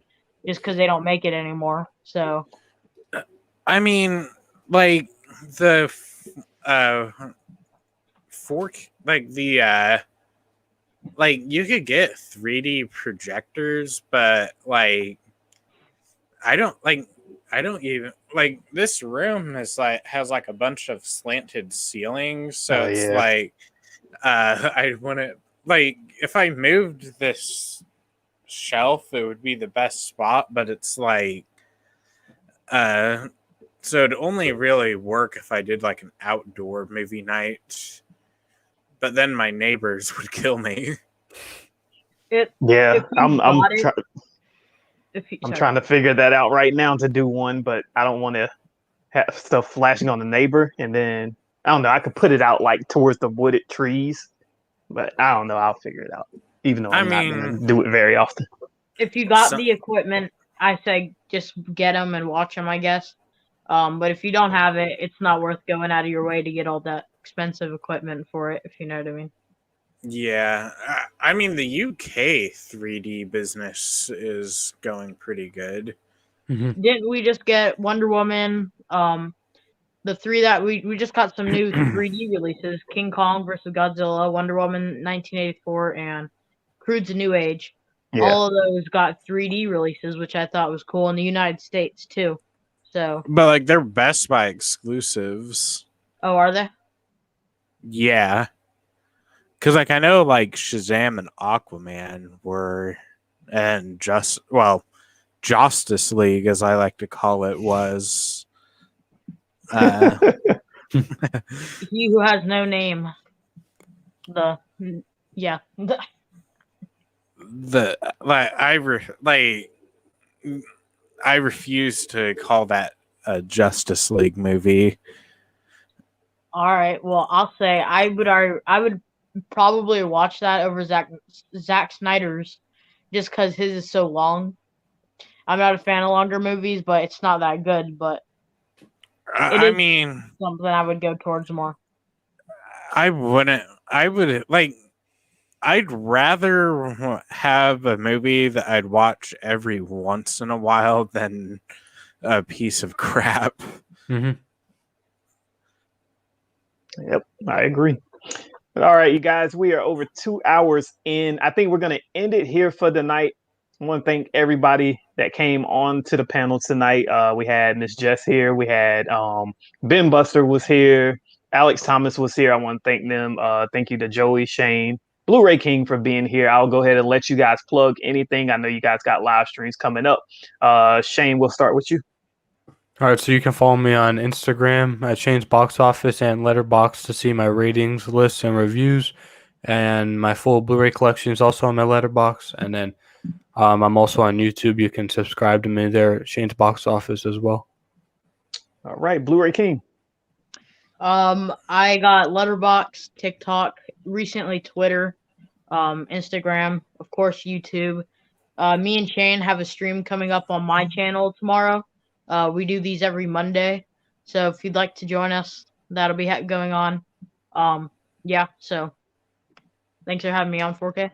just because they don't make it anymore. So I mean, like the fork, like the like you could get 3D projectors, but like I don't even like this room is like has like a bunch of slanted ceilings, so it's like I wouldn't like if I moved this shelf, it would be the best spot, but it's like so it'd only really work if I did like an outdoor movie night. But then my neighbors would kill me. I'm trying to figure that out right now to do one, but I don't want to have stuff flashing on the neighbor, and then I don't know. I could put it out like towards the wooded trees, but I don't know. I'll figure it out, even though I'm not going to do it very often. If you got the equipment, I say just get them and watch them, I guess. But if you don't have it, it's not worth going out of your way to get all that expensive equipment for it, if you know what I mean. Yeah, I mean the UK 3D business is going pretty good. Didn't we just get Wonder Woman, the three that we just got some new 3D releases: King Kong versus Godzilla, Wonder Woman 1984, and Crude's A New Age. Yeah. All of those got 3D releases, which I thought was cool in the United States too. So, But like they're Best Buy exclusives. oh, are they? Yeah. Because like I know like Shazam and Aquaman were, and Justice League, as I like to call it, was He who has no name. Yeah. the I refuse to call that a Justice League movie. All right. Well, I'll say I would probably watch that over Zack Snyder's, just because his is so long. I'm not a fan of longer movies, but it's not that good. But I mean, something I would go towards more. I would like. I'd rather have a movie that I'd watch every once in a while than a piece of crap. Mm-hmm. Yep, I agree. But all right, you guys, we are over 2 hours in. I think we're going to end it here for the night. I want to thank everybody that came on to the panel tonight. We had Miss Jess here. We had Ben Buster was here. Alex Thomas was here. I want to thank them. Thank you to Joey, Shane, Blu-ray King for being here. I'll go ahead and let you guys plug anything. I know you guys got live streams coming up. Shane, we'll start with you. All right, so you can follow me on Instagram at Shane's Box Office and Letterboxd to see my ratings, lists, and reviews. And my full Blu-ray collection is also on my Letterboxd. And then I'm also on YouTube. You can subscribe to me there at Shane's Box Office as well. All right, Blu-ray King. I got Letterboxd, TikTok, recently Twitter, Instagram, of course YouTube. Me and Shane have a stream coming up on my channel tomorrow. We do these every Monday, so if you'd like to join us, that'll be going on. Yeah, so thanks for having me on 4K.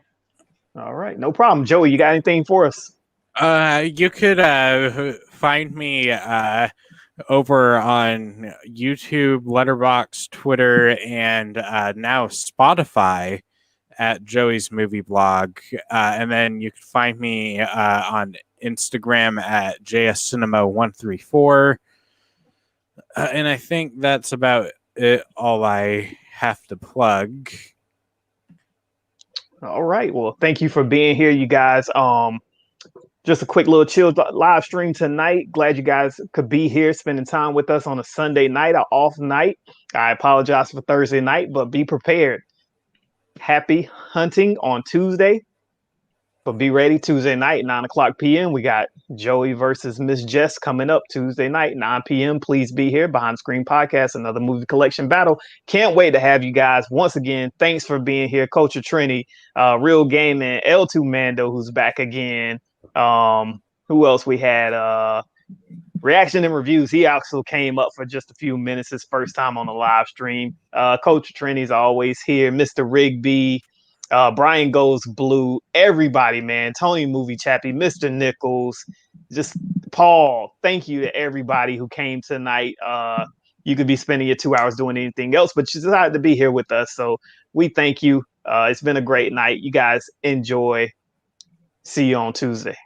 All right, no problem. Joey, you got anything for us? You could find me over on YouTube, Letterboxd, Twitter, and now Spotify at Joey's Movie Blog. And then you can find me on Instagram at JSCinema134. And I think that's about it, all I have to plug. All right. Well, thank you for being here, you guys. Just a quick little chill live stream tonight. Glad you guys could be here spending time with us on a Sunday night, an off night. I apologize for Thursday night, but be prepared. Happy hunting on Tuesday. But be ready Tuesday night, 9:00 p.m. We got Joey versus Miss Jess coming up Tuesday night, 9 p.m. Please be here. Behind the Screen Podcast, another movie collection battle. Can't wait to have you guys. Once again, thanks for being here. Culture Trini, Real Gaming, L2 Mando, who's back again. Who else we had? Reaction and Reviews. He also came up for just a few minutes, his first time on the live stream. Culture Trini's always here. Mr. Rigby. Brian Goes Blue, everybody, man. Tony Movie Chappie, Mr. Nichols, just Paul. Thank you to everybody who came tonight. You could be spending your 2 hours doing anything else, but you decided to be here with us. So we thank you. It's been a great night. You guys enjoy. See you on Tuesday.